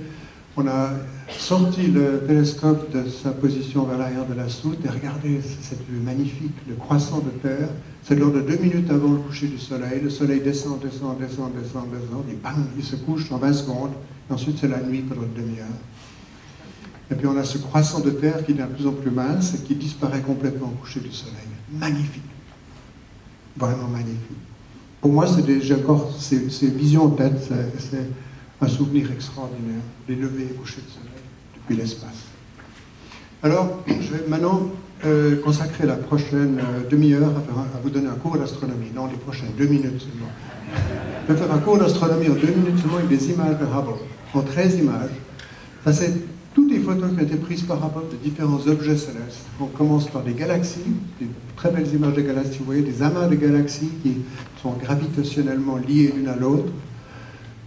On a sorti le télescope de sa position vers l'arrière de la soute et regardez cette vue magnifique, le croissant de terre. C'est lors de 2 minutes avant le coucher du soleil. Le soleil descend, et bang, il se couche en 20 secondes. Et ensuite, c'est la nuit pendant une demi-heure. Et puis on a ce croissant de terre qui devient de plus en plus mince et qui disparaît complètement au coucher du soleil. Magnifique. Vraiment magnifique. Pour moi, j'ai encore ces visions en tête. C'est un souvenir extraordinaire. Les levées et couchers de soleil depuis l'espace. Alors, je vais maintenant consacrer la prochaine demi-heure à vous donner un cours d'astronomie. Non, les prochaines 2 minutes seulement. Je vais faire un cours d'astronomie en 2 minutes seulement avec des images de Hubble. En 13 images. Ça, c'est toutes les photos qui ont été prises par Hubble de différents objets célestes. On commence par des galaxies, des très belles images de galaxies. Vous voyez des amas de galaxies qui sont gravitationnellement liés l'une à l'autre.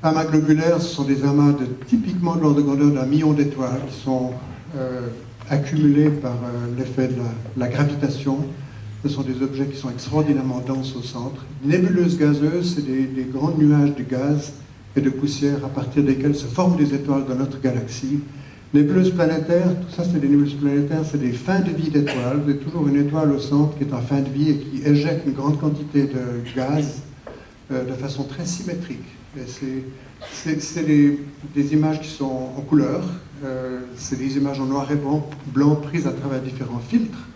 Amas globulaires, ce sont des amas typiquement de l'ordre de grandeur d'1 million d'étoiles qui sont accumulés par l'effet de la gravitation. Ce sont des objets qui sont extraordinairement denses au centre. Nébuleuses gazeuses, c'est des grands nuages de gaz et de poussière à partir desquels se forment des étoiles dans notre galaxie. Nébuleuses planétaires, tout ça c'est des nébuleuses planétaires, c'est des fins de vie d'étoiles. Vous avez toujours une étoile au centre qui est en fin de vie et qui éjecte une grande quantité de gaz de façon très symétrique. C'est des images qui sont en couleur, c'est des images en noir et blanc prises à travers différents filtres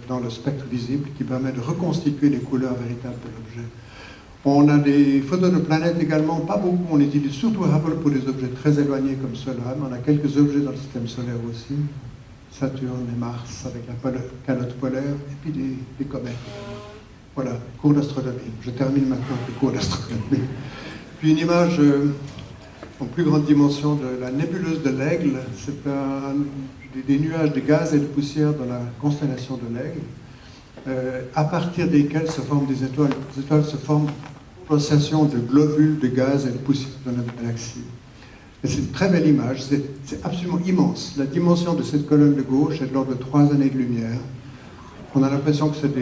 dans le spectre visible qui permet de reconstituer les couleurs véritables de l'objet. On a des photos de planètes également, pas beaucoup, on utilise surtout Hubble pour des objets très éloignés comme ceux-là, mais on a quelques objets dans le système solaire aussi, Saturne et Mars avec la calotte polaire, et puis des comètes. Voilà, cours d'astronomie. Je termine maintenant avec le cours d'astronomie. Puis une image en plus grande dimension de la nébuleuse de l'Aigle, c'est des nuages de gaz et de poussière dans la constellation de l'Aigle, à partir desquels se forment des étoiles. Les étoiles se forment par l'association de globules de gaz et de poussière dans notre galaxie. Et c'est une très belle image, c'est absolument immense. La dimension de cette colonne de gauche est de l'ordre de 3 années de lumière. On a l'impression que c'est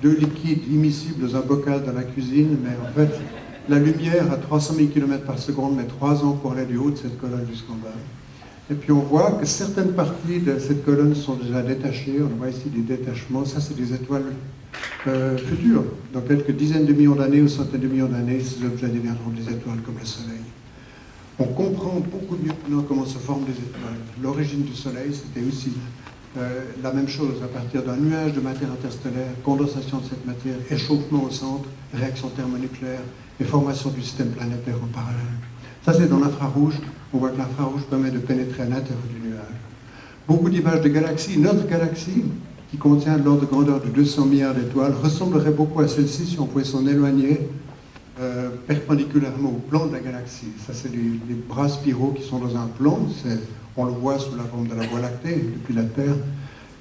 2 liquides immiscibles dans un bocal dans la cuisine, mais en fait, la lumière à 300 000 km par seconde met 3 ans pour aller du haut de cette colonne jusqu'en bas. Et puis on voit que certaines parties de cette colonne sont déjà détachées. On voit ici des détachements. Ça, c'est des étoiles futures. Dans quelques dizaines de millions d'années ou centaines de millions d'années, ces objets deviendront des étoiles comme le Soleil. On comprend beaucoup mieux maintenant comment se forment des étoiles. L'origine du Soleil, c'était aussi la même chose, à partir d'un nuage de matière interstellaire, condensation de cette matière, échauffement au centre, réaction thermonucléaire et formation du système planétaire en parallèle. Ça, c'est dans l'infrarouge. On voit que l'infrarouge permet de pénétrer à l'intérieur du nuage. Beaucoup d'images de galaxies. Notre galaxie, qui contient de l'ordre de grandeur de 200 milliards d'étoiles, ressemblerait beaucoup à celle-ci si on pouvait s'en éloigner perpendiculairement au plan de la galaxie. Ça, c'est les bras spiraux qui sont dans un plan. On le voit sous la forme de la Voie lactée, depuis la Terre.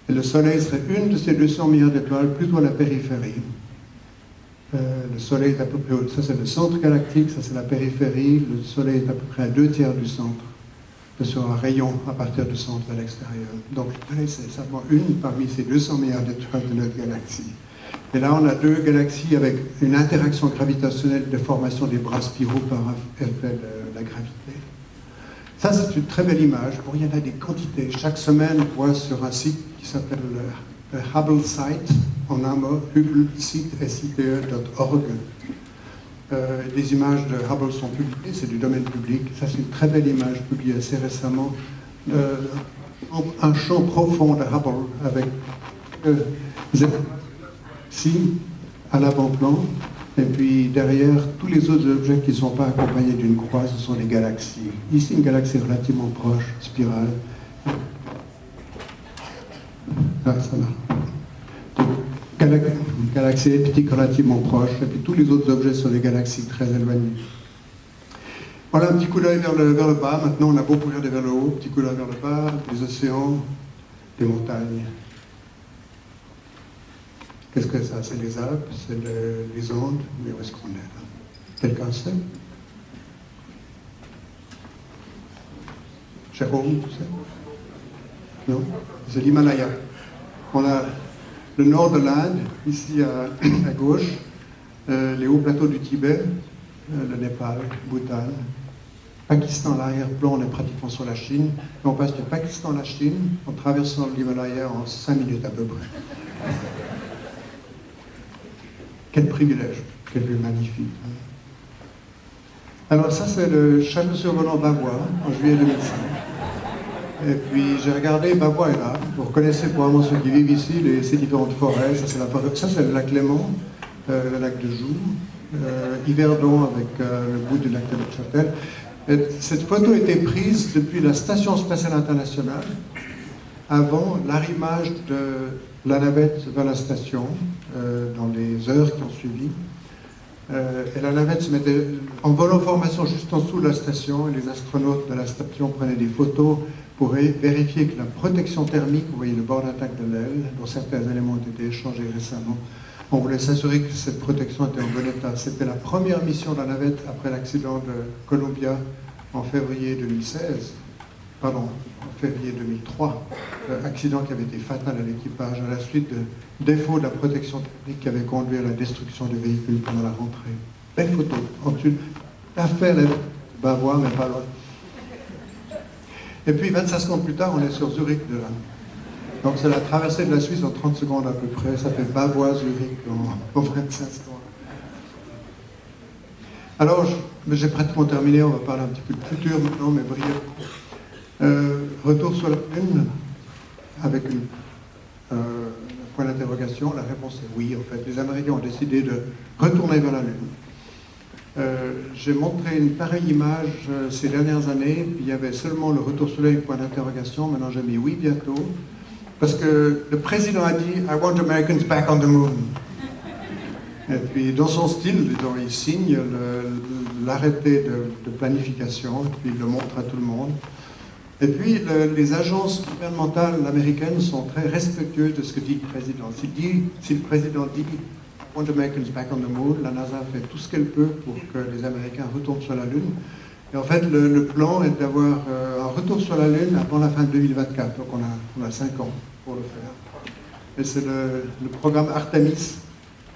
Et le Soleil serait une de ces 200 milliards d'étoiles, plutôt à la périphérie. Le Soleil est à peu près... Ça, c'est le centre galactique, ça, c'est la périphérie. Le Soleil est à peu près à 2/3 du centre, sur un rayon à partir du centre à l'extérieur. Donc, le Soleil, c'est simplement une parmi ces 200 milliards d'étoiles de notre galaxie. Et là, on a 2 galaxies avec une interaction gravitationnelle de formation des bras spiraux par effet de la gravité. Ça, c'est une très belle image. Bon, il y en a des quantités. Chaque semaine, on voit sur un site qui s'appelle le Hubble Site, en un mot, hubblesite.org. Les images de Hubble sont publiées, c'est du domaine public. Ça, c'est une très belle image publiée assez récemment. Un champ profond de Hubble avec ici, à l'avant-plan, et puis derrière, tous les autres objets qui ne sont pas accompagnés d'une croix, ce sont des galaxies. Ici, une galaxie relativement proche, spirale. Ah, ça va. Galaxie elliptique relativement proche, et puis tous les autres objets sont des galaxies très éloignées. Voilà un petit coup d'œil vers le bas. Maintenant, on a beau regarder vers le haut, petit coup d'œil vers le bas, les océans, les montagnes. Qu'est-ce que ça? C'est les Alpes, c'est les Andes, mais où est-ce qu'on est là? Quelqu'un sait? Jérôme, tu sais? Non? C'est l'Himalaya. On a le nord de l'Inde, ici à gauche, les hauts plateaux du Tibet, le Népal, Bhoutan, Pakistan, l'arrière-plan, on est pratiquement sur la Chine, et on passe du Pakistan à la Chine en traversant l'Himalaya en 5 minutes à peu près. Quel privilège, quelle vue magnifique. Alors ça c'est le château survolant Bavois en juillet 2005. Et puis j'ai regardé, Bavois est là. Vous reconnaissez probablement ceux qui vivent ici, ces différentes forêts. Ça c'est le lac Léman, le lac de Joux, Yverdon avec le bout du lac de Neuchâtel. Et cette photo a été prise depuis la Station spatiale internationale, avant l'arrimage de la navette vers la station, dans les heures qui ont suivi. Et la navette se mettait en vol en formation juste en dessous de la station, et les astronautes de la station prenaient des photos pour vérifier que la protection thermique, vous voyez le bord d'attaque de l'aile, dont certains éléments ont été échangés récemment, on voulait s'assurer que cette protection était en bon état. C'était la première mission de la navette après l'accident de Columbia en février 2016. Pardon, en février 2003, accident qui avait été fatal à l'équipage à la suite de défauts de la protection technique qui avait conduit à la destruction du véhicule pendant la rentrée. Belle photo, ensuite, l'affaire est Bavois, mais pas loin. Et puis 25 secondes plus tard, on est sur Zurich de là. Donc c'est la traversée de la Suisse en 30 secondes à peu près, ça fait Bavois-Zurich en 25 secondes. Alors, j'ai pratiquement terminé, on va parler un petit peu de futur maintenant, mais brièvement. Retour sur la Lune, avec un point d'interrogation. La réponse est oui, en fait. Les Américains ont décidé de retourner vers la Lune. J'ai montré une pareille image ces dernières années, puis il y avait seulement le retour sur la Lune, point d'interrogation. Maintenant, j'ai mis oui bientôt, parce que le président a dit « I want Americans back on the moon ». Et puis, dans son style, il signe l'arrêté de planification, et puis il le montre à tout le monde. Et puis, les agences gouvernementales américaines sont très respectueuses de ce que dit le président. Si le président dit « I want Americans back on the moon », la NASA fait tout ce qu'elle peut pour que les Américains retournent sur la Lune. Et en fait, le plan est d'avoir un retour sur la Lune avant la fin de 2024. Donc, on a 5 ans pour le faire. Et c'est le programme Artemis.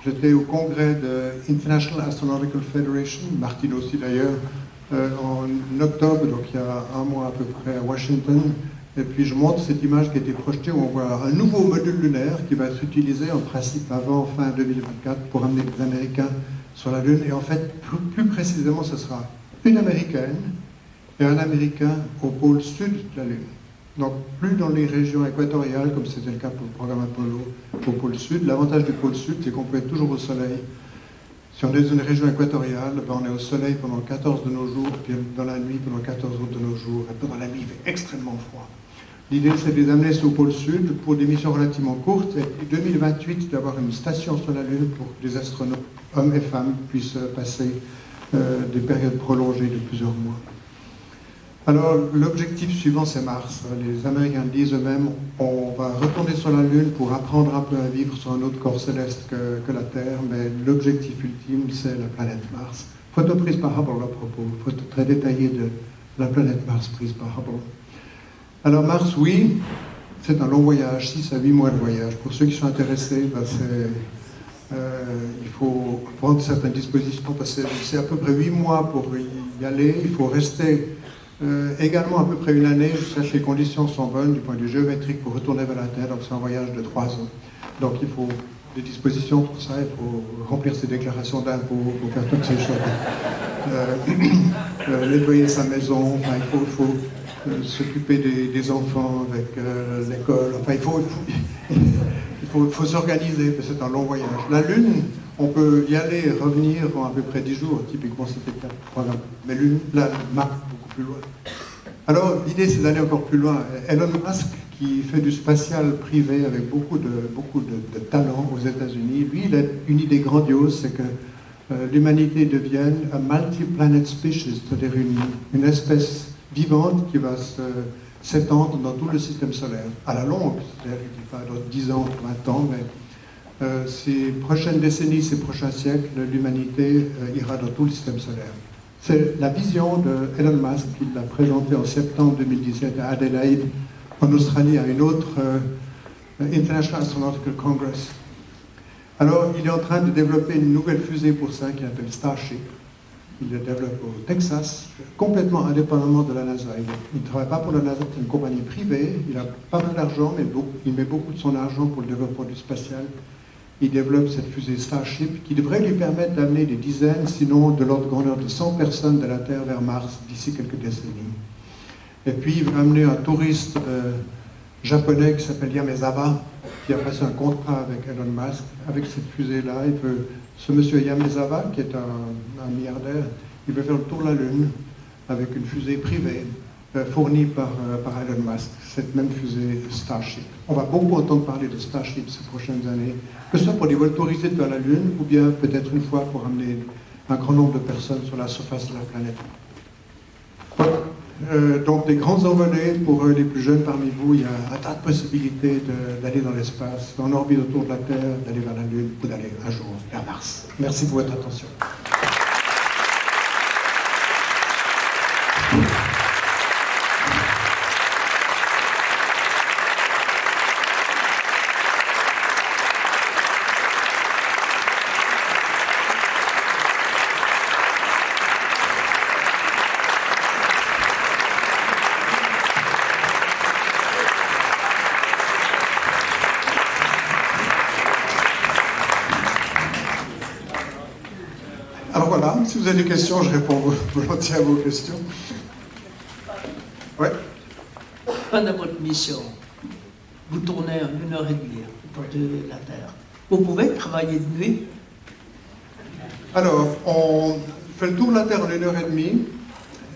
J'étais au congrès de International Astronautical Federation, Martine aussi d'ailleurs, en octobre, donc il y a un mois à peu près à Washington. Et puis je montre cette image qui a été projetée où on voit un nouveau module lunaire qui va être utilisé en principe avant fin 2024 pour amener les Américains sur la Lune. Et en fait, plus précisément, ce sera une Américaine et un Américain au pôle sud de la Lune. Donc plus dans les régions équatoriales, comme c'était le cas pour le programme Apollo, au pôle sud. L'avantage du pôle sud, c'est qu'on peut être toujours au soleil. Si on est dans une région équatoriale, ben on est au soleil pendant 14 de nos jours, puis dans la nuit pendant 14 autres de nos jours. Et pendant la nuit, il fait extrêmement froid. L'idée, c'est de les amener au pôle sud pour des missions relativement courtes, et 2028, d'avoir une station sur la Lune pour que les astronautes, hommes et femmes, puissent passer des périodes prolongées de plusieurs mois. Alors, l'objectif suivant, c'est Mars. Les Américains disent eux-mêmes, on va retourner sur la Lune pour apprendre un peu à vivre sur un autre corps céleste que la Terre, mais l'objectif ultime, c'est la planète Mars. Photo prise par Hubble à propos, photo très détaillée de la planète Mars prise par Hubble. Alors Mars, oui, c'est un long voyage, 6 à 8 mois de voyage. Pour ceux qui sont intéressés, ben il faut prendre certaines dispositions, parce que c'est à peu près 8 mois pour y aller. Il faut rester également à peu près une année, jusqu'à ce que les conditions sont bonnes du point de vue géométrique pour retourner vers la Terre. Donc c'est un voyage de 3 ans. Donc il faut des dispositions pour ça. Il faut remplir ses déclarations d'impôts, il faut faire toutes ces choses. Nettoyer sa maison, enfin, il faut s'occuper des enfants avec l'école. Enfin, il faut s'organiser, parce que c'est un long voyage. La Lune, on peut y aller et revenir en à peu près 10 jours. Typiquement, c'était 4 programmes. Mais la Mars, beaucoup plus loin. Alors, l'idée, c'est d'aller encore plus loin. Elon Musk, qui fait du spatial privé avec beaucoup de talent aux États-Unis, lui, il a une idée grandiose, c'est que l'humanité devienne a multi-planet species, c'est-à-dire une espèce vivante qui va s'étendre dans tout le système solaire. À la longue, c'est-à-dire pas dans 10 ans, 20 ans, mais ces prochaines décennies, ces prochains siècles, l'humanité ira dans tout le système solaire. C'est la vision de Elon Musk qu'il a présentée en septembre 2017 à Adelaide, en Australie, à une autre International Astronautical Congress. Alors, il est en train de développer une nouvelle fusée pour ça, qu'il appelle Starship. Il la développe au Texas, complètement indépendamment de la NASA. Il ne travaille pas pour la NASA, c'est une compagnie privée. Il a pas mal d'argent, mais il met beaucoup de son argent pour le développement du spatial. Il développe cette fusée Starship qui devrait lui permettre d'amener des dizaines, sinon de l'ordre de grandeur de 100 personnes de la Terre vers Mars d'ici quelques décennies. Et puis, il va amener un touriste japonais qui s'appelle Yamezawa, qui a passé un contrat avec Elon Musk. Avec cette fusée-là, ce monsieur Yamezawa, qui est un milliardaire, il veut faire le tour de la Lune avec une fusée privée fournie par Elon Musk, cette même fusée Starship. On va beaucoup entendre parler de Starship ces prochaines années, que ce soit pour des vols tourisés vers la Lune, ou bien peut-être une fois pour amener un grand nombre de personnes sur la surface de la planète. Donc des grandes envolées pour les plus jeunes parmi vous. Il y a un tas de possibilités d'aller dans l'espace, en orbite autour de la Terre, d'aller vers la Lune ou d'aller un jour vers Mars. Merci pour votre attention. Alors voilà, si vous avez des questions, je réponds volontiers à vos questions. Oui. Pendant votre mission, vous tournez en 1h30 autour de la Terre. Vous pouvez travailler de nuit? Alors, on fait le tour de la Terre en 1h30.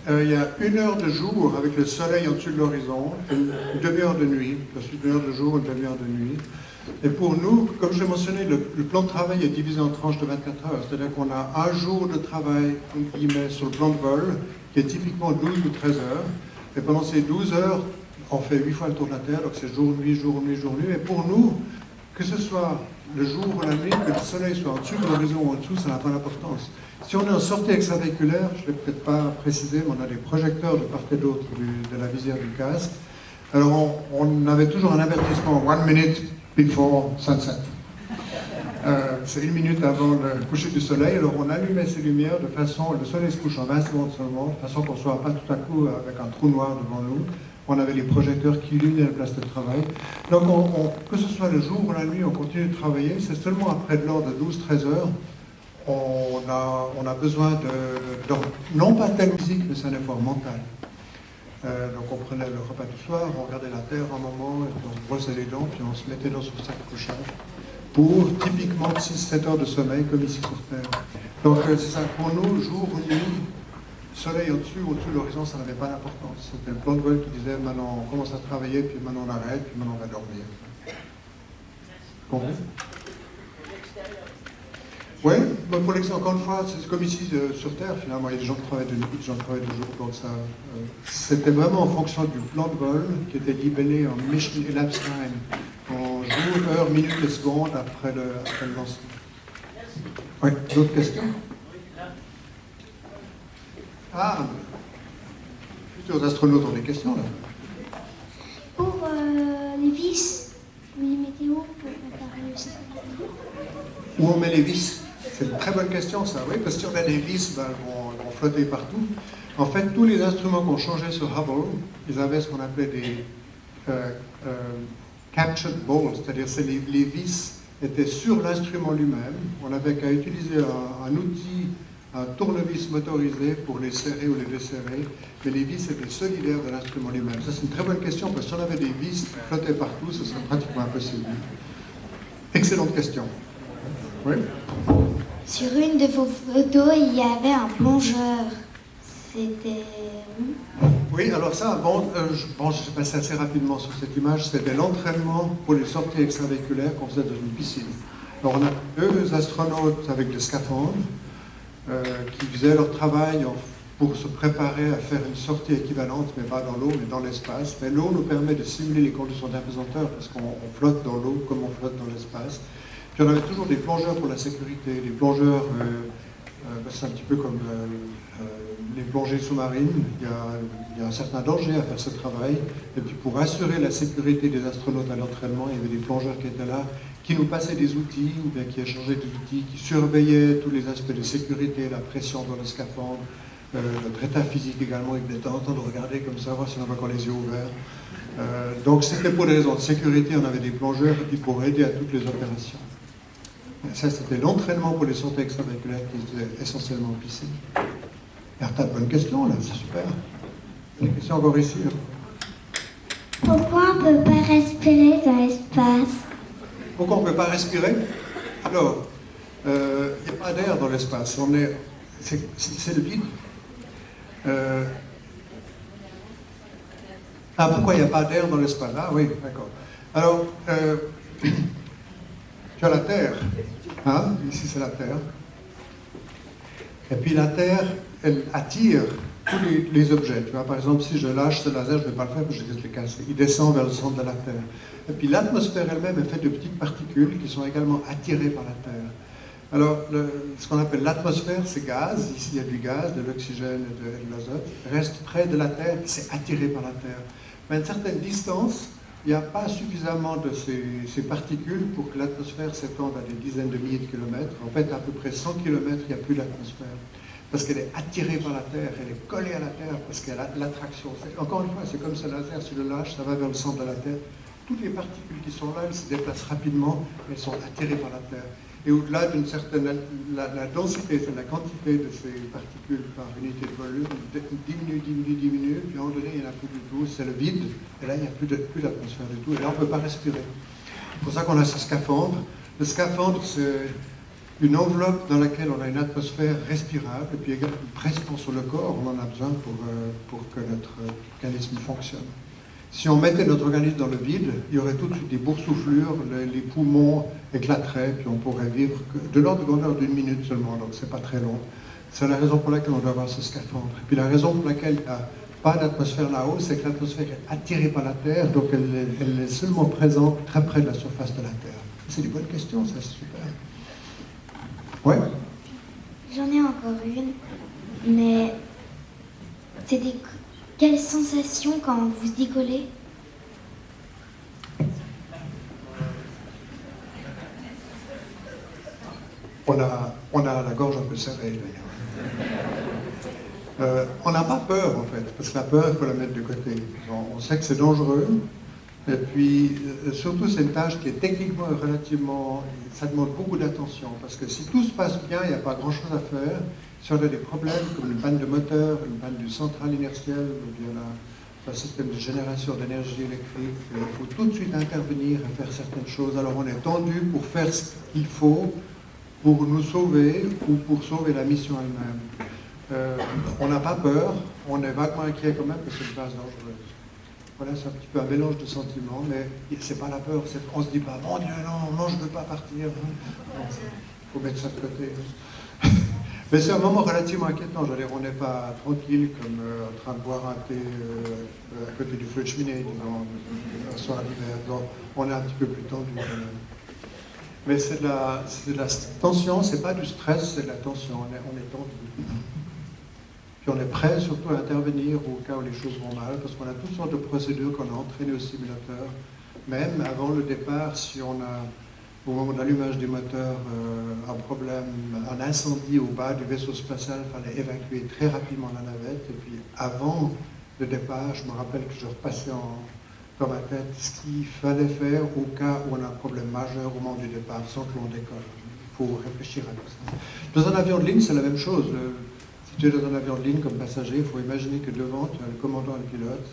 Il y a 1 heure de jour avec le soleil au-dessus de l'horizon, une demi-heure de nuit. Ensuite, 1 heure de jour, une demi-heure de nuit. Et pour nous, comme je l'ai mentionné, le plan de travail est divisé en tranches de 24 heures. C'est-à-dire qu'on a un jour de travail, entre guillemets, sur le plan de vol, qui est typiquement 12 ou 13 heures. Et pendant ces 12 heures, on fait 8 fois le tour de la Terre, donc c'est jour, nuit, jour, nuit, jour, nuit. Et pour nous, que ce soit le jour ou la nuit, que le soleil soit au-dessus de l'horizon ou en dessous, ça n'a pas d'importance. Si on est en sortie extravéhiculaire, je ne l'ai peut-être pas précisé, mais on a des projecteurs de part et d'autre de la visière du casque. Alors on avait toujours un avertissement, 1 minute before sunset. C'est 1 minute avant le coucher du soleil, alors on allumait ces lumières de façon, le soleil se couche en 20 secondes seulement, de façon qu'on ne soit pas tout à coup avec un trou noir devant nous. On avait les projecteurs qui illuminaient la place de travail. Donc que ce soit le jour ou la nuit, on continue de travailler. C'est seulement après de l'ordre de 12-13 heures, on a besoin de non pas de la musique, mais c'est un effort mental. Donc on prenait le repas du soir, on regardait la Terre un moment, et puis on se brossait les dents, puis on se mettait dans son sac de couchage pour typiquement 6-7 heures de sommeil, comme ici sur Terre. Donc c'est ça, pour nous, jour ou nuit, soleil au-dessus de l'horizon, ça n'avait pas d'importance. C'était le plan de vol qui disait, maintenant on commence à travailler, puis maintenant on arrête, puis maintenant on va dormir. Compris ? Oui, pour l'exemple, encore une fois, c'est comme ici sur Terre, finalement, il y a des gens qui travaillent de nuit, des gens qui travaillent de jour, donc ça, c'était vraiment en fonction du plan de vol qui était libellé en mission elapsed time, en jour, heure, minute et seconde après le lancement. Oui, d'autres questions? Ah, futurs astronautes ont des questions là. Pour les vis, les météos, pour préparer le système. Où on met les vis? C'est une très bonne question, ça, oui, parce que si on a des vis, ben, elles vont flotter partout. En fait, tous les instruments qu'on changeait sur Hubble, ils avaient ce qu'on appelait des captured balls, c'est-à-dire c'est les vis était sur l'instrument lui-même. On n'avait qu'à utiliser un outil, un tournevis motorisé pour les serrer ou les desserrer, mais les vis étaient solidaires de l'instrument lui-même. Ça, c'est une très bonne question, parce que si on avait des vis qui flottaient partout, ce serait pratiquement impossible. Excellente question. Oui? Sur une de vos photos, il y avait un plongeur. C'était où? Oui, alors ça, avant, je vais passer assez rapidement sur cette image, c'était l'entraînement pour les sorties extravéhiculaires qu'on faisait dans une piscine. Alors on a 2 astronautes avec des scaphandres qui faisaient leur travail pour se préparer à faire une sortie équivalente, mais pas dans l'eau, mais dans l'espace. Mais l'eau nous permet de simuler les conditions d'apesanteur parce qu'on flotte dans l'eau comme on flotte dans l'espace. Puis on avait toujours des plongeurs pour la sécurité, des plongeurs, c'est un petit peu comme les plongées sous-marines, il y a un certain danger à faire ce travail. Et puis pour assurer la sécurité des astronautes à l'entraînement, il y avait des plongeurs qui étaient là, qui nous passaient des outils, ou bien qui échangeaient des outils, qui surveillaient tous les aspects de sécurité, la pression dans le scaphandre, notre état physique également, il était en train de regarder comme ça, voir si on avait encore les yeux ouverts. Donc c'était pour des raisons de sécurité, on avait des plongeurs et puis pour aider à toutes les opérations. Et ça, c'était l'entraînement pour les sorties extravéhiculaires qui étaient essentiellement en piscine. Alors, t'as une bonne question là, c'est super. Une question encore ici. Pourquoi on ne peut pas respirer dans l'espace? Pourquoi on ne peut pas respirer? Alors, il n'y a pas d'air dans l'espace. C'est le vide. Pourquoi il n'y a pas d'air dans l'espace? Ah oui, d'accord. Alors, tu as la Terre. Hein? Ici, c'est la Terre. Et puis la Terre, elle attire tous les objets. Tu vois, par exemple, si je lâche ce laser, je ne vais pas le faire parce que je vais le casser. Il descend vers le centre de la Terre. Et puis l'atmosphère elle-même est faite de petites particules qui sont également attirées par la Terre. Alors, ce qu'on appelle l'atmosphère, c'est gaz. Ici, il y a du gaz, de l'oxygène et de l'azote. Reste près de la Terre, c'est attiré par la Terre. Mais à une certaine distance, il n'y a pas suffisamment de ces particules pour que l'atmosphère s'étende à des dizaines de milliers de kilomètres. En fait, à peu près 100 kilomètres, il n'y a plus d'atmosphère. Parce qu'elle est attirée par la Terre, elle est collée à la Terre, parce qu'elle a l'attraction. Encore une fois, c'est comme ce laser, si je le lâche, ça va vers le centre de la Terre. Toutes les particules qui sont là, elles se déplacent rapidement, elles sont attirées par la Terre. Et au-delà d'une certaine... La densité, c'est la quantité de ces particules par unité de volume, diminue, puis à un moment donné, il n'y en a plus du tout, c'est le vide, et là, il n'y a plus d'atmosphère du tout, et là, on ne peut pas respirer. C'est pour ça qu'on a ce scaphandre. Le scaphandre, c'est une enveloppe dans laquelle on a une atmosphère respirable, et puis également une pression sur le corps, on en a besoin pour que notre organisme fonctionne. Si on mettait notre organisme dans le vide, il y aurait tout de suite des boursouflures, les poumons éclateraient, puis on pourrait vivre de l'ordre de grandeur d'1 minute seulement, donc c'est pas très long. C'est la raison pour laquelle on doit avoir ce scaphandre. Et puis la raison pour laquelle il n'y a pas d'atmosphère là-haut, c'est que l'atmosphère est attirée par la Terre, donc elle est seulement présente très près de la surface de la Terre. C'est des bonnes questions, ça, c'est super. Ouais. J'en ai encore une, mais c'est des... Quelle sensation quand vous décollez? On a la gorge un peu serrée, d'ailleurs. On n'a pas peur, en fait, parce que la peur, il faut la mettre de côté. On sait que c'est dangereux, et puis, surtout, c'est une tâche qui est techniquement relativement... Ça demande beaucoup d'attention, parce que si tout se passe bien, il n'y a pas grand-chose à faire. Si on a des problèmes comme une panne de moteur, une panne du central inertiel, ou bien un système de génération d'énergie électrique, il faut tout de suite intervenir et faire certaines choses. Alors on est tendu pour faire ce qu'il faut pour nous sauver ou pour sauver la mission elle-même. On n'a pas peur, on est vaguement inquiet quand même parce que c'est une base dangereuse. Voilà, c'est un petit peu un mélange de sentiments, mais c'est pas la peur, on se dit pas, mon Dieu, non, je ne veux pas partir. Il faut mettre ça de côté. Mais c'est un moment relativement inquiétant, je veux dire, on n'est pas tranquille comme en train de boire un thé à côté du feu de cheminée, disons, un soir d'hiver. Donc on est un petit peu plus tendu quand même. Mais c'est de la tension, c'est pas du stress, c'est de la tension, on est tendu. Puis on est prêt surtout à intervenir au cas où les choses vont mal, parce qu'on a toutes sortes de procédures qu'on a entraînées au simulateur. Même avant le départ, si on a, au moment de l'allumage des moteurs, un problème, un incendie au bas du vaisseau spatial, il fallait évacuer très rapidement la navette. Et puis avant le départ, je me rappelle que je repassais dans ma tête ce qu'il fallait faire au cas où on a un problème majeur au moment du départ, sans que l'on décolle. Il faut réfléchir à tout ça. Dans un avion de ligne, c'est la même chose. Si tu es dans un avion de ligne comme passager, il faut imaginer que devant, tu as le commandant et le pilote.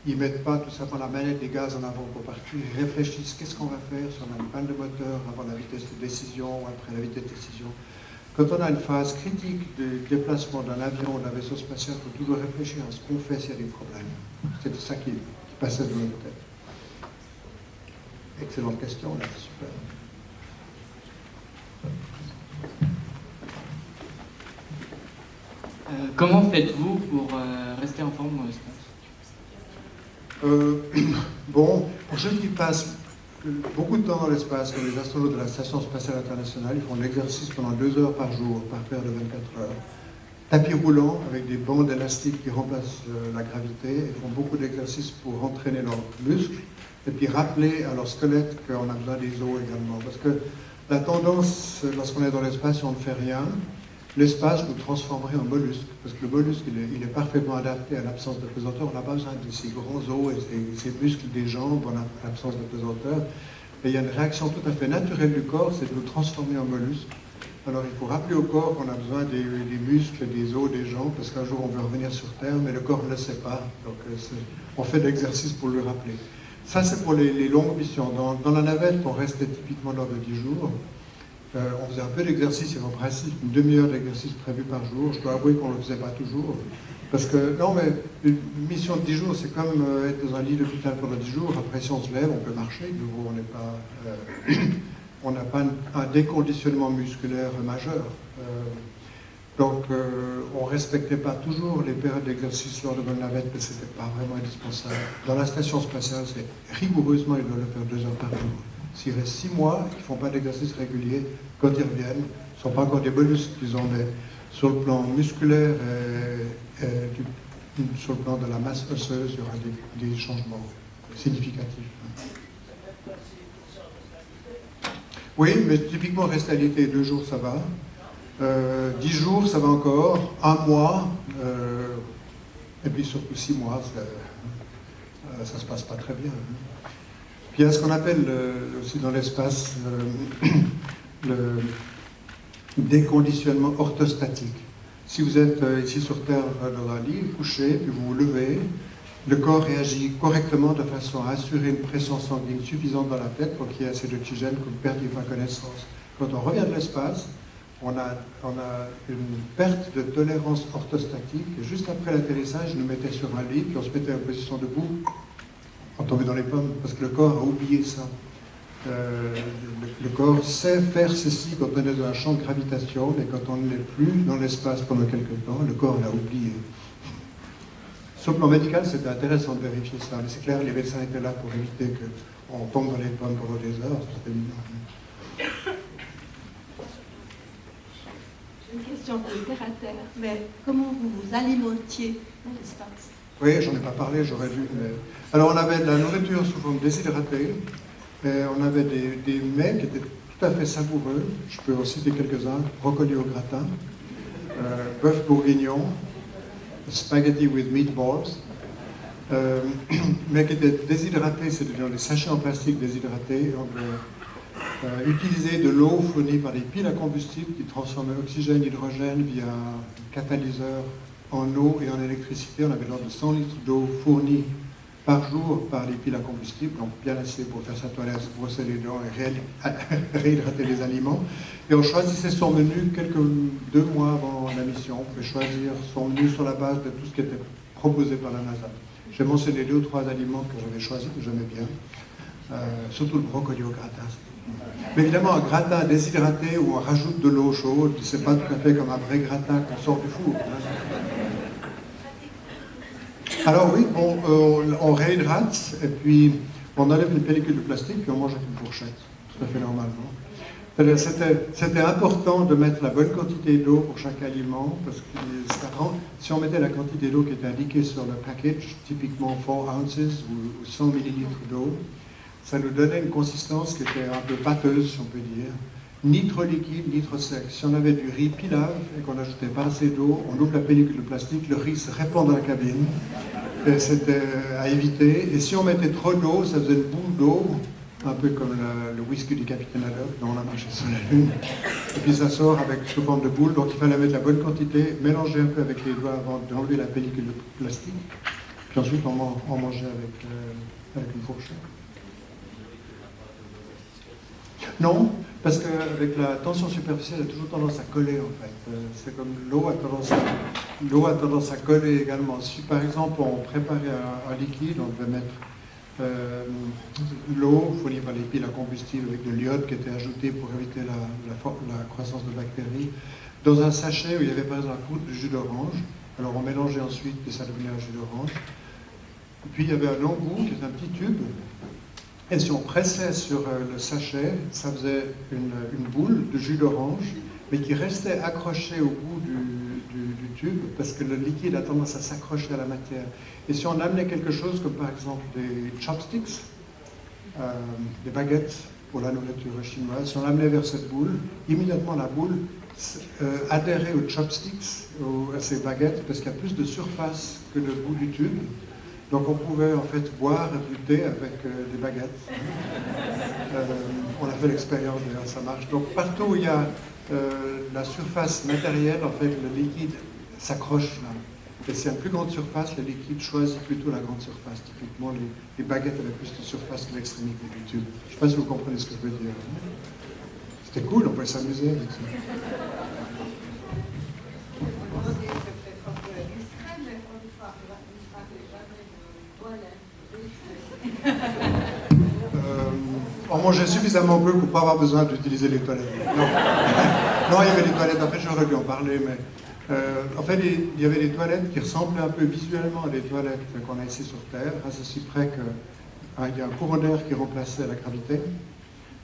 Ils ne mettent pas tout simplement la manette des gaz en avant pour partir. Ils réfléchissent qu'est-ce qu'on va faire si on a une panne de moteur avant la vitesse de décision ou après la vitesse de décision. Quand on a une phase critique de déplacement d'un avion ou d'un vaisseau spatial, il faut toujours réfléchir à ce qu'on fait s'il y a des problèmes. C'est ça qui passait dans notre tête. Excellente question, là, super. Comment faites-vous pour rester en forme dans l'espace? Bon, pour ceux qui passent beaucoup de temps dans l'espace, comme les astronautes de la Station spatiale internationale, ils font de l'exercice pendant 2 heures par jour, par paire de 24 heures. Tapis roulant avec des bandes élastiques qui remplacent la gravité, ils font beaucoup d'exercices pour entraîner leurs muscles et puis rappeler à leur squelette qu'on a besoin des os également. Parce que la tendance, lorsqu'on est dans l'espace, si on ne fait rien, l'espace nous transformerait en mollusque, parce que le mollusque, il est parfaitement adapté à l'absence de pesanteur. On n'a pas besoin de ces grands os et ces muscles des jambes en l'absence de pesanteur. Et il y a une réaction tout à fait naturelle du corps, c'est de nous transformer en mollusque. Alors il faut rappeler au corps qu'on a besoin des muscles, des os, des jambes, parce qu'un jour on veut revenir sur Terre, mais le corps ne le sait pas. Donc on fait de l'exercice pour le rappeler. Ça c'est pour les longues missions. Dans la navette, on restait typiquement lors de 10 jours. On faisait un peu d'exercice, il y avait en principe une demi-heure d'exercice prévue par jour. Je dois avouer qu'on ne le faisait pas toujours. Parce que, non, mais une mission de 10 jours, c'est comme être dans un lit d'hôpital pendant 10 jours. Après, si on se lève, on peut marcher. De nouveau, on n'a pas un déconditionnement musculaire majeur. Donc, on ne respectait pas toujours les périodes d'exercice lors de bonne navette, mais ce n'était pas vraiment indispensable. Dans la station spatiale, c'est rigoureusement, ils doivent le faire 2 heures par jour. S'ils restent 6 mois, ils ne font pas d'exercice régulier, quand ils reviennent, ce ne sont pas encore des bonus qu'ils ont, mais sur le plan musculaire et sur le plan de la masse osseuse, il y aura des changements significatifs. Oui, mais typiquement, rester à l'été, 2 jours, ça va. 10 jours, ça va encore. 1 mois, et puis surtout 6 mois, ça ne se passe pas très bien. Puis il y a ce qu'on appelle aussi dans l'espace le déconditionnement orthostatique. Si vous êtes ici sur Terre dans un lit, couché, puis vous vous levez, le corps réagit correctement de façon à assurer une pression sanguine suffisante dans la tête pour qu'il y ait assez d'oxygène que vous ne perdiez pas connaissance. Quand on revient de l'espace, on a une perte de tolérance orthostatique. Et juste après l'atterrissage, ils nous mettaient sur un lit, puis on se mettait en position debout. On tombait dans les pommes, parce que le corps a oublié ça. Le corps sait faire ceci quand on est dans un champ de gravitation, mais quand on n'est plus dans l'espace pendant quelque temps, le corps l'a oublié. Sur le plan médical, c'était intéressant de vérifier ça, mais c'est clair, les médecins étaient là pour éviter qu'on tombe dans les pommes pendant des heures, c'est évident. J'ai une question de terre à terre, mais comment vous vous alimentiez dans l'espace? Oui, j'en ai pas parlé, j'aurais dû. Mais... Alors on avait de la nourriture sous forme déshydratée, et on avait des mets qui étaient tout à fait savoureux. Je peux en citer quelques-uns: brocoli au gratin, bœuf bourguignon, spaghetti with meatballs, mais qui étaient déshydratés, c'est-à-dire des sachets en plastique déshydratés. On utiliser de l'eau fournie par des piles à combustible qui transformaient oxygène, hydrogène via un catalyseur en eau et en électricité. On avait l'ordre de 100 litres d'eau fournie par jour par les piles à combustible, donc bien assez pour faire sa toilette, se brosser les dents et réhydrater les aliments. Et on choisissait son menu 2 mois avant la mission. On pouvait choisir son menu sur la base de tout ce qui était proposé par la NASA. J'ai mentionné 2 ou 3 aliments que j'avais choisis, que j'aimais bien, surtout le brocoli au gratin. Mais évidemment, un gratin déshydraté où on rajoute de l'eau chaude, c'est pas tout à fait comme un vrai gratin qu'on sort du four. Alors oui, on réhydrate et puis on enlève une pellicule de plastique puis on mange avec une fourchette, tout à fait normalement. C'était important de mettre la bonne quantité d'eau pour chaque aliment parce que si on mettait la quantité d'eau qui était indiquée sur le package, typiquement 4 ounces ou 100 millilitres d'eau, ça nous donnait une consistance qui était un peu pâteuse, si on peut dire, ni trop liquide, ni trop sec. Si on avait du riz pilaf et qu'on n'ajoutait pas assez d'eau, on ouvre la pellicule de plastique, le riz se répand dans la cabine. Et c'était à éviter. Et si on mettait trop d'eau, ça faisait une boule d'eau, un peu comme le whisky du capitaine Haddock, dont on a marché sur la Lune. Et puis ça sort avec sous forme de boule, donc il fallait mettre la bonne quantité, mélanger un peu avec les doigts avant d'enlever la pellicule de plastique. Puis ensuite on mangeait avec une fourchette. Non, parce qu'avec la tension superficielle, elle a toujours tendance à coller en fait. C'est comme l'eau a tendance à coller également. Si par exemple on préparait un liquide, on devait mettre l'eau fournie par les piles à combustible avec de l'iode qui était ajouté pour éviter la croissance de bactéries, dans un sachet où il y avait par exemple un coup de jus d'orange. Alors on mélangeait ensuite et ça devenait un jus d'orange. Puis il y avait un embout qui est un petit tube. Et si on pressait sur le sachet, ça faisait une boule de jus d'orange, mais qui restait accrochée au bout du tube, parce que le liquide a tendance à s'accrocher à la matière. Et si on amenait quelque chose comme par exemple des chopsticks, des baguettes pour la nourriture chinoise, si on l'amenait vers cette boule, immédiatement la boule adhérait aux chopsticks, à ces baguettes, parce qu'il y a plus de surface que le bout du tube. Donc on pouvait en fait boire du thé avec des baguettes. On a fait l'expérience, d'ailleurs, ça marche. Donc partout où il y a la surface matérielle, en fait, le liquide s'accroche là. Et s'il y a une plus grande surface, le liquide choisit plutôt la grande surface. Typiquement, les baguettes avaient plus de surface que l'extrémité du tube. Je ne sais pas si vous comprenez ce que je veux dire. C'était cool, on pouvait s'amuser avec ça. On mangeait suffisamment peu pour ne pas avoir besoin d'utiliser les toilettes. Non, il y avait des toilettes, après j'aurais dû en parler, mais en fait il y avait des toilettes qui ressemblaient un peu visuellement à des toilettes qu'on a ici sur Terre, à ceci près qu'il y a un courant d'air qui remplaçait la gravité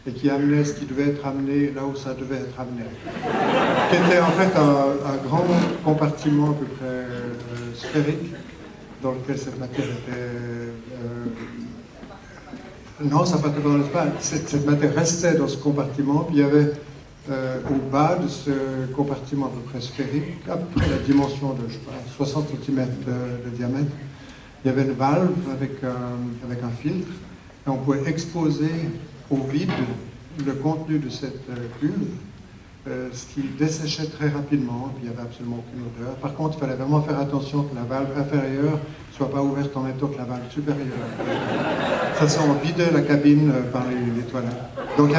et qui amenait ce qui devait être amené là où ça devait être amené. Qui était en fait un grand compartiment à peu près sphérique dans lequel cette matière était... non, ça partait pas dans l'espace. Cette matière restait dans ce compartiment, puis il y avait au bas de ce compartiment à peu près sphérique, à peu près la dimension de, je sais pas, 60 cm de diamètre, il y avait une valve avec un filtre, et on pouvait exposer au vide le contenu de cette cuve, ce qui desséchait très rapidement, puis il n'y avait absolument aucune odeur. Par contre, il fallait vraiment faire attention que la valve inférieure ne soit pas ouverte en même temps que la valve supérieure. Ça sent, on vidait la cabine par les toilettes. Donc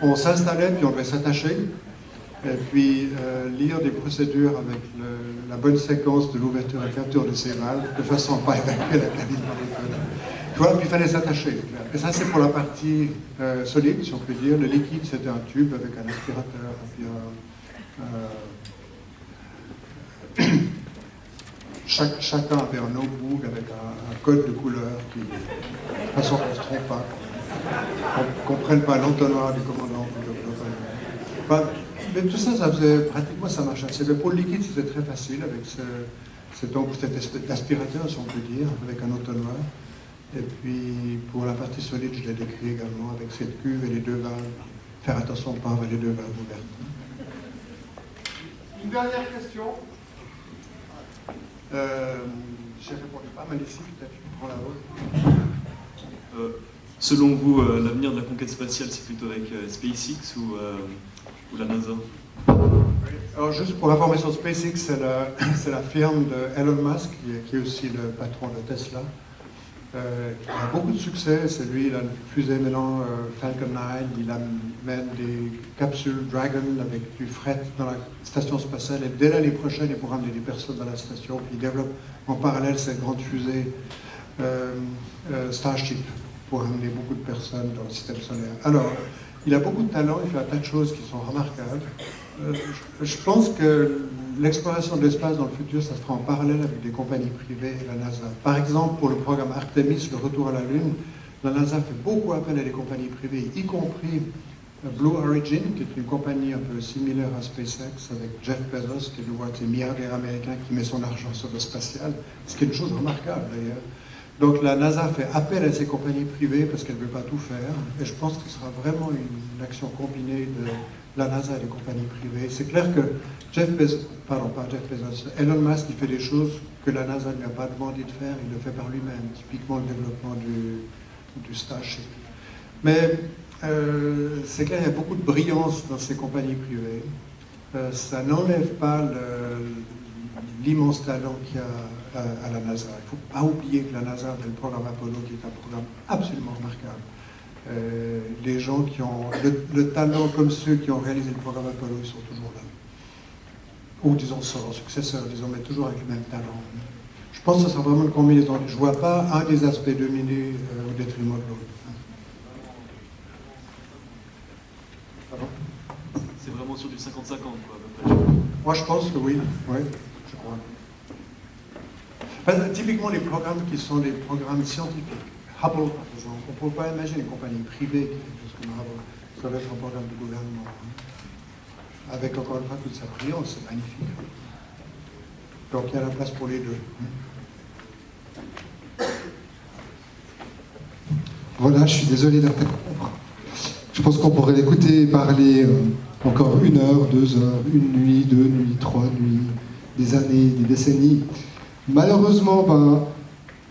on s'installait, puis on devait s'attacher, et puis lire des procédures avec la bonne séquence de l'ouverture et fermeture de ces valves, de façon à ne pas évacuer la cabine par les toilettes. Voilà, puis il fallait s'attacher. Et ça, c'est pour la partie solide, si on peut dire. Le liquide, c'était un tube avec un aspirateur, et puis chacun avait un notebook avec un code de couleur, qui, de façon qu'on ne se trompe pas, qu'on ne prenne pas l'entonnoir du commandant. Mais tout ça, ça faisait pratiquement, ça marchait. Pour le liquide, c'était très facile, avec cette espèce d'aspirateur, si on peut dire, avec un entonnoir. Et puis, pour la partie solide, je l'ai décrit également, avec cette cuve et les deux valves. Faire attention de ne pas avoir les deux valves ouvertes. Une dernière question. J'ai répondu pas mal ici, peut-être je prends la vôtre. Selon vous, l'avenir de la conquête spatiale, c'est plutôt avec SpaceX ou la NASA? Alors juste pour l'information, SpaceX, c'est la firme de Elon Musk, qui est aussi le patron de Tesla. Il a beaucoup de succès, c'est lui, il a une fusée maintenant Falcon 9, il amène des capsules Dragon avec du fret dans la station spatiale et dès l'année prochaine il pourra amener des personnes dans la station, puis il développe en parallèle cette grande fusée Starship pour amener beaucoup de personnes dans le système solaire. Alors, il a beaucoup de talent, il fait un tas de choses qui sont remarquables. Je pense que l'exploration de l'espace dans le futur, ça se fera en parallèle avec des compagnies privées et la NASA. Par exemple, pour le programme Artemis, le retour à la Lune, la NASA fait beaucoup appel à des compagnies privées, y compris Blue Origin, qui est une compagnie un peu similaire à SpaceX, avec Jeff Bezos, qui est le moitié milliardaire américain qui met son argent sur le spatial, ce qui est une chose remarquable d'ailleurs. Donc la NASA fait appel à ces compagnies privées parce qu'elle ne veut pas tout faire, et je pense que ce sera vraiment une action combinée la NASA et les compagnies privées. C'est clair que Elon Musk, il fait des choses que la NASA ne lui a pas demandé de faire, il le fait par lui-même, typiquement le développement du Starship. Mais c'est clair, il y a beaucoup de brillance dans ces compagnies privées. Ça n'enlève pas l'immense talent qu'il y a à la NASA. Il ne faut pas oublier que la NASA avait le programme Apollo, qui est un programme absolument remarquable. Les gens qui ont le talent comme ceux qui ont réalisé le programme Apollo, ils sont toujours là. Ou disons leurs successeurs, disons, mais toujours avec le même talent. Je pense que ça sera vraiment une combinaison. Je ne vois pas un des aspects dominés au détriment de l'autre. C'est vraiment sur du 50-50, quoi, à peu près. Moi, je pense que oui, je crois. Enfin, typiquement, les programmes qui sont des programmes scientifiques. Hubble, par exemple. On ne peut pas imaginer une compagnie privée qui fait quelque chose comme Hubble. Ça va être un programme du gouvernement. Avec, encore une fois, toute sa brillance, c'est magnifique. Donc, il y a la place pour les deux. Voilà, je suis désolé d'interrompre. Je pense qu'on pourrait l'écouter parler encore 1 heure, 2 heures, 1 nuit, 2 nuits, 3 nuits, des années, des décennies. Malheureusement,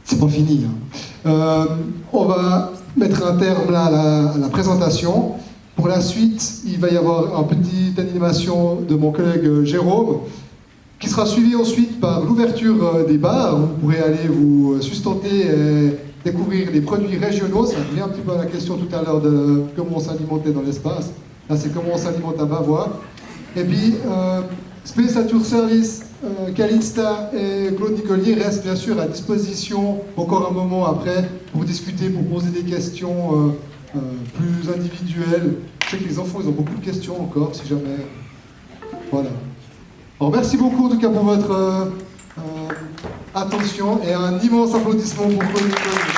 c'est pas fini. On va mettre un terme là à la présentation. Pour la suite, il va y avoir une petite animation de mon collègue Jérôme, qui sera suivi ensuite par l'ouverture des bars. Vous pourrez aller vous sustenter et découvrir les produits régionaux. Ça revient un petit peu à la question tout à l'heure de comment on s'alimentait dans l'espace. Là, c'est comment on s'alimente à Bavois. Et puis, Space at Your Service, Calista et Claude Nicolier restent bien sûr à disposition encore un moment après pour discuter, pour poser des questions plus individuelles. Je sais que les enfants, ils ont beaucoup de questions encore, si jamais. Voilà. Alors, merci beaucoup en tout cas pour votre attention et un immense applaudissement pour Claude Nicolier.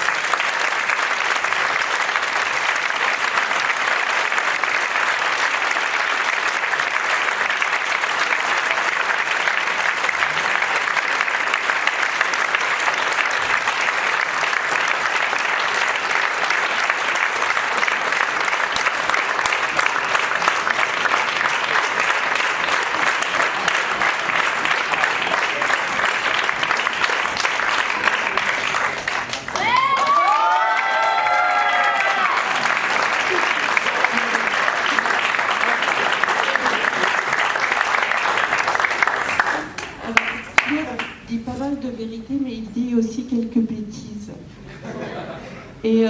Et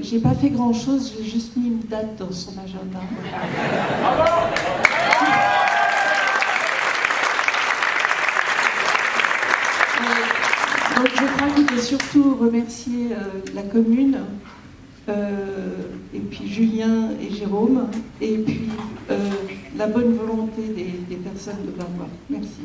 j'ai pas fait grand chose, j'ai juste mis une date dans son agenda. Donc je crois qu'il faut surtout remercier la commune, et puis Julien et Jérôme, et puis la bonne volonté des personnes de Bavois. Merci.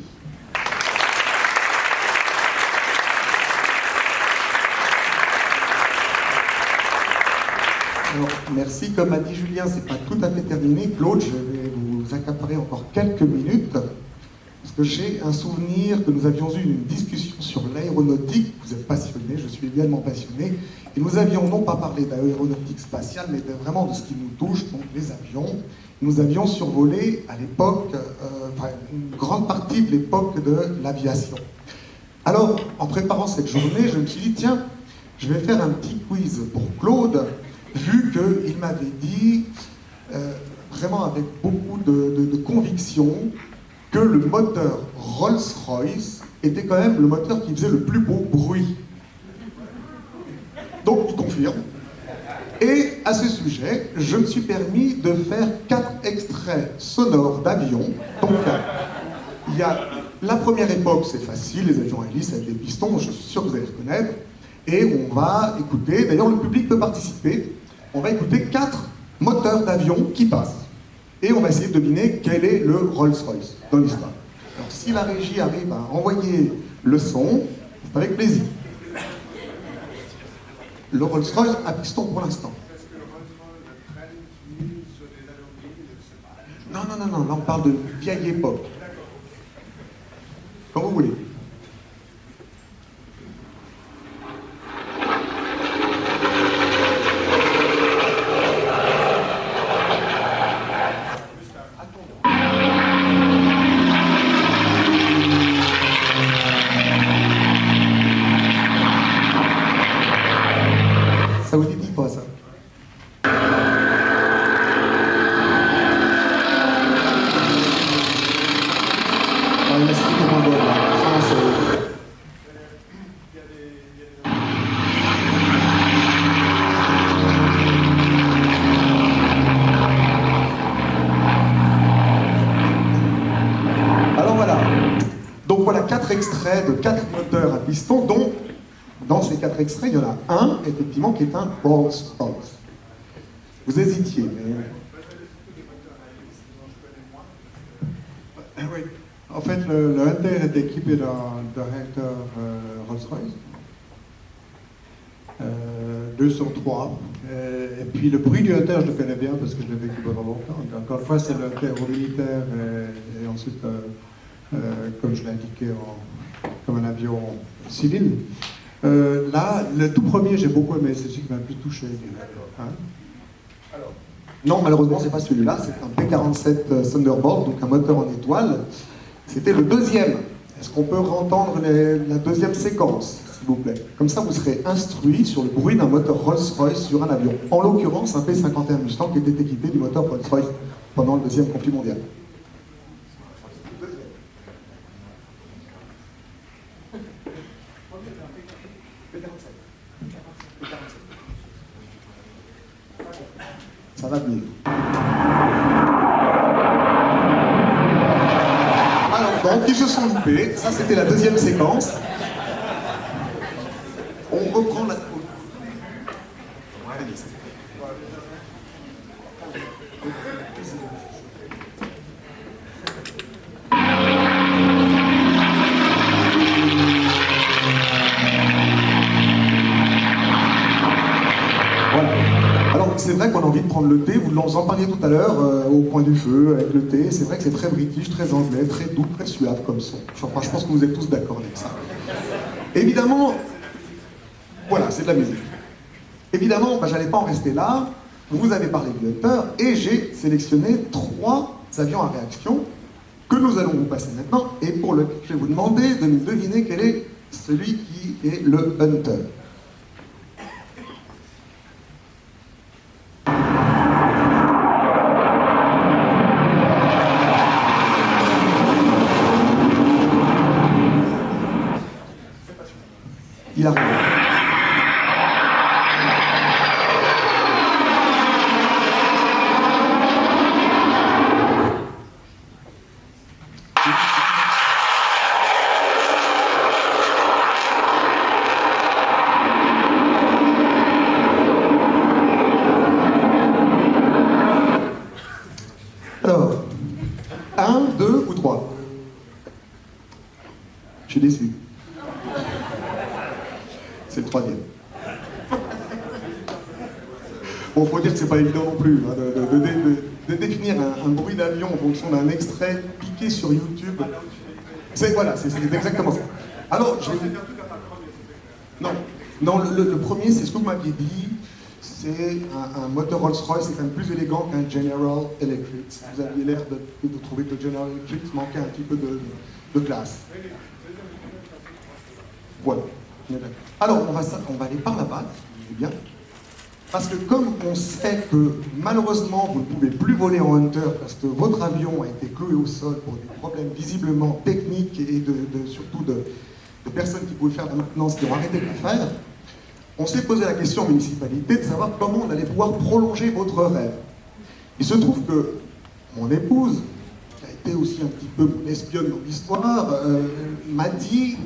Alors, merci. Comme a dit Julien, c'est pas tout à fait terminé. Claude, je vais vous accaparer encore quelques minutes, parce que j'ai un souvenir que nous avions eu une discussion sur l'aéronautique. Vous êtes passionné, je suis également passionné, et nous avions non pas parlé d'aéronautique spatiale, mais vraiment de ce qui nous touche, donc les avions. Nous avions survolé à l'époque, une grande partie de l'époque de l'aviation. Alors, en préparant cette journée, je me suis dit, tiens, je vais faire un petit quiz pour Claude, vu qu'il m'avait dit, vraiment avec beaucoup de conviction, que le moteur Rolls-Royce était quand même le moteur qui faisait le plus beau bruit. Donc, il confirme. Et à ce sujet, je me suis permis de faire 4 extraits sonores d'avions. Donc, il y a la première époque, c'est facile, les avions à hélice avec des pistons, je suis sûr que vous allez reconnaître. Et on va écouter, d'ailleurs le public peut participer, on va écouter 4 moteurs d'avion qui passent. Et on va essayer de deviner quel est le Rolls-Royce dans l'histoire. Alors si la régie arrive à envoyer le son, c'est avec plaisir. Le Rolls-Royce à piston pour l'instant. Non, là on parle de vieille époque. Comme vous voulez. qui est moins bonne. Enfin, alors voilà. Donc voilà 4 extraits de 4 moteurs à piston, dont dans ces 4 extraits, il y en a un, effectivement, qui est un Rolls-Royce. Vous hésitiez, mais... Oui. En fait, le Hunter est équipé d'un réacteur Rolls-Royce. 2 sur 3. Et puis le bruit du Hunter, je le connais bien parce que je l'ai vécu pendant longtemps. Encore une fois, c'est le Hunter au militaire et ensuite, comme je l'ai indiqué, comme un avion civil. Là, le tout premier, j'ai beaucoup aimé, c'est celui qui m'a le plus touché. Hein? Non, malheureusement, c'est pas celui-là, c'est un P-47 Thunderbolt, donc un moteur en étoile. C'était le deuxième. Est-ce qu'on peut entendre la deuxième séquence, s'il vous plaît? Comme ça, vous serez instruit sur le bruit d'un moteur Rolls-Royce sur un avion. En l'occurrence, un P-51 Mustang qui était équipé du moteur Rolls-Royce pendant le deuxième conflit mondial. Ça va venir. Alors, donc, ils se sont loupés. Ça, c'était la deuxième séquence. On reprend la... Voilà. Alors, c'est vrai qu'on a envie de prendre le thé. Vous en parliez tout à l'heure, au coin du feu, avec le thé. C'est vrai que c'est très british, très anglais, très doux, très suave comme son. Enfin, je pense que vous êtes tous d'accord avec ça. Évidemment, voilà, c'est de la musique. Évidemment, j'allais pas en rester là. Vous avez parlé du Hunter et j'ai sélectionné 3 avions à réaction que nous allons vous passer maintenant et pour lequel je vais vous demander de nous deviner quel est celui qui est le Hunter. Il arrive. Alors, 1, 2 ou 3? Je suis déçu. C'est le 3e. Bon, faut dire que c'est pas évident non plus hein, de définir un bruit d'avion en fonction d'un extrait piqué sur YouTube. Voilà, c'est exactement ça. Alors, non, le premier, c'est ce que vous m'aviez dit. C'est un moteur Rolls-Royce, c'est quand même plus élégant qu'un General Electric. Vous aviez l'air de trouver que le General Electric manquait un petit peu de classe. Voilà. Alors, on va aller par là-bas, bien. Parce que comme on sait que malheureusement vous ne pouvez plus voler en Hunter parce que votre avion a été cloué au sol pour des problèmes visiblement techniques et surtout de personnes qui pouvaient faire de la maintenance qui ont arrêté de le faire, on s'est posé la question en municipalité de savoir comment on allait pouvoir prolonger votre rêve. Il se trouve que mon épouse, qui a été aussi un petit peu mon espionne dans l'histoire, m'a dit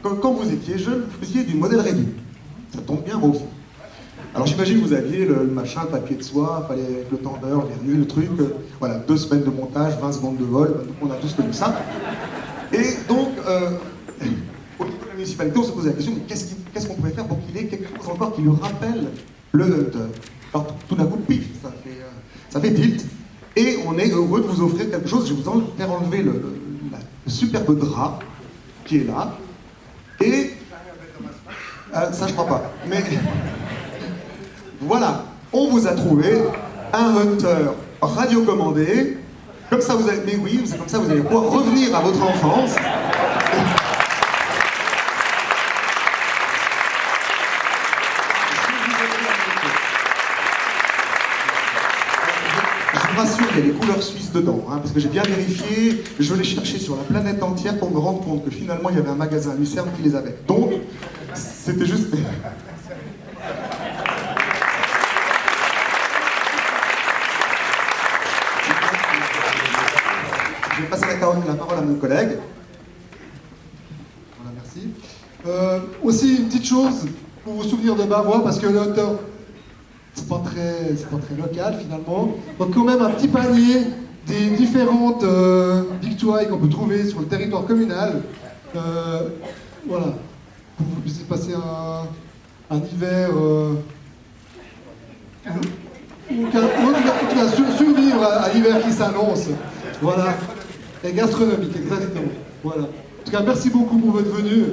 que quand vous étiez jeune, vous faisiez du modèle réduit. Ça tombe bien, moi aussi. Alors j'imagine que vous aviez le machin, le papier de soie, fallait avec le tendeur, vernis, le truc, voilà, 2 semaines de montage, 20 secondes de vol, donc on a tous connu ça. Et donc, au niveau de la municipalité, on se posait la question, mais qu'est-ce qu'on pourrait faire pour qu'il ait quelque chose encore qui lui rappelle le Hunter? Alors tout d'un coup, pif, ça fait tilt, et on est heureux de vous offrir quelque chose. Je vais vous faire enlever le superbe drap qui est là, et ça je crois pas, mais voilà, on vous a trouvé un Hunter radiocommandé, comme ça vous allez, mais oui, c'est comme ça vous allez pouvoir revenir à votre enfance. Je vous rassure, il y a les couleurs suisses tous dedans, hein, parce que j'ai bien vérifié, je l'ai cherché sur la planète entière pour me rendre compte que finalement il y avait un magasin Lucerne qui les avait. Donc, c'était juste... Je vais passer la parole à mon collègue. Voilà, merci. Aussi, une petite chose pour vous souvenir de Bavois, parce que l'auteur, c'est pas très local finalement. Donc quand même un petit panier des différentes victoires qu'on peut trouver sur le territoire communal. Voilà, pour que vous puissiez passer un hiver... ou survivre à l'hiver qui s'annonce. Voilà. Et gastronomique, exactement. Voilà. En tout cas, merci beaucoup pour votre venue.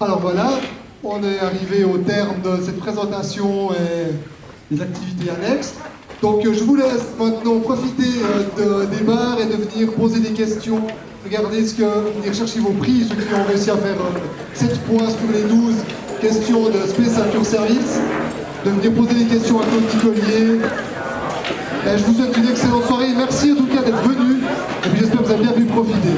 Alors voilà, on est arrivé au terme de cette présentation et des activités annexes. Donc je vous laisse maintenant profiter des bars et de venir poser des questions. Regardez venir chercher vos prix, ceux qui ont réussi à faire 7 points sur les 12 questions de Spécial Tour Service. De venir poser des questions à Claude Ticolier. Et je vous souhaite une excellente soirée. Merci en tout cas d'être venus. Et puis j'espère que vous avez bien pu profiter.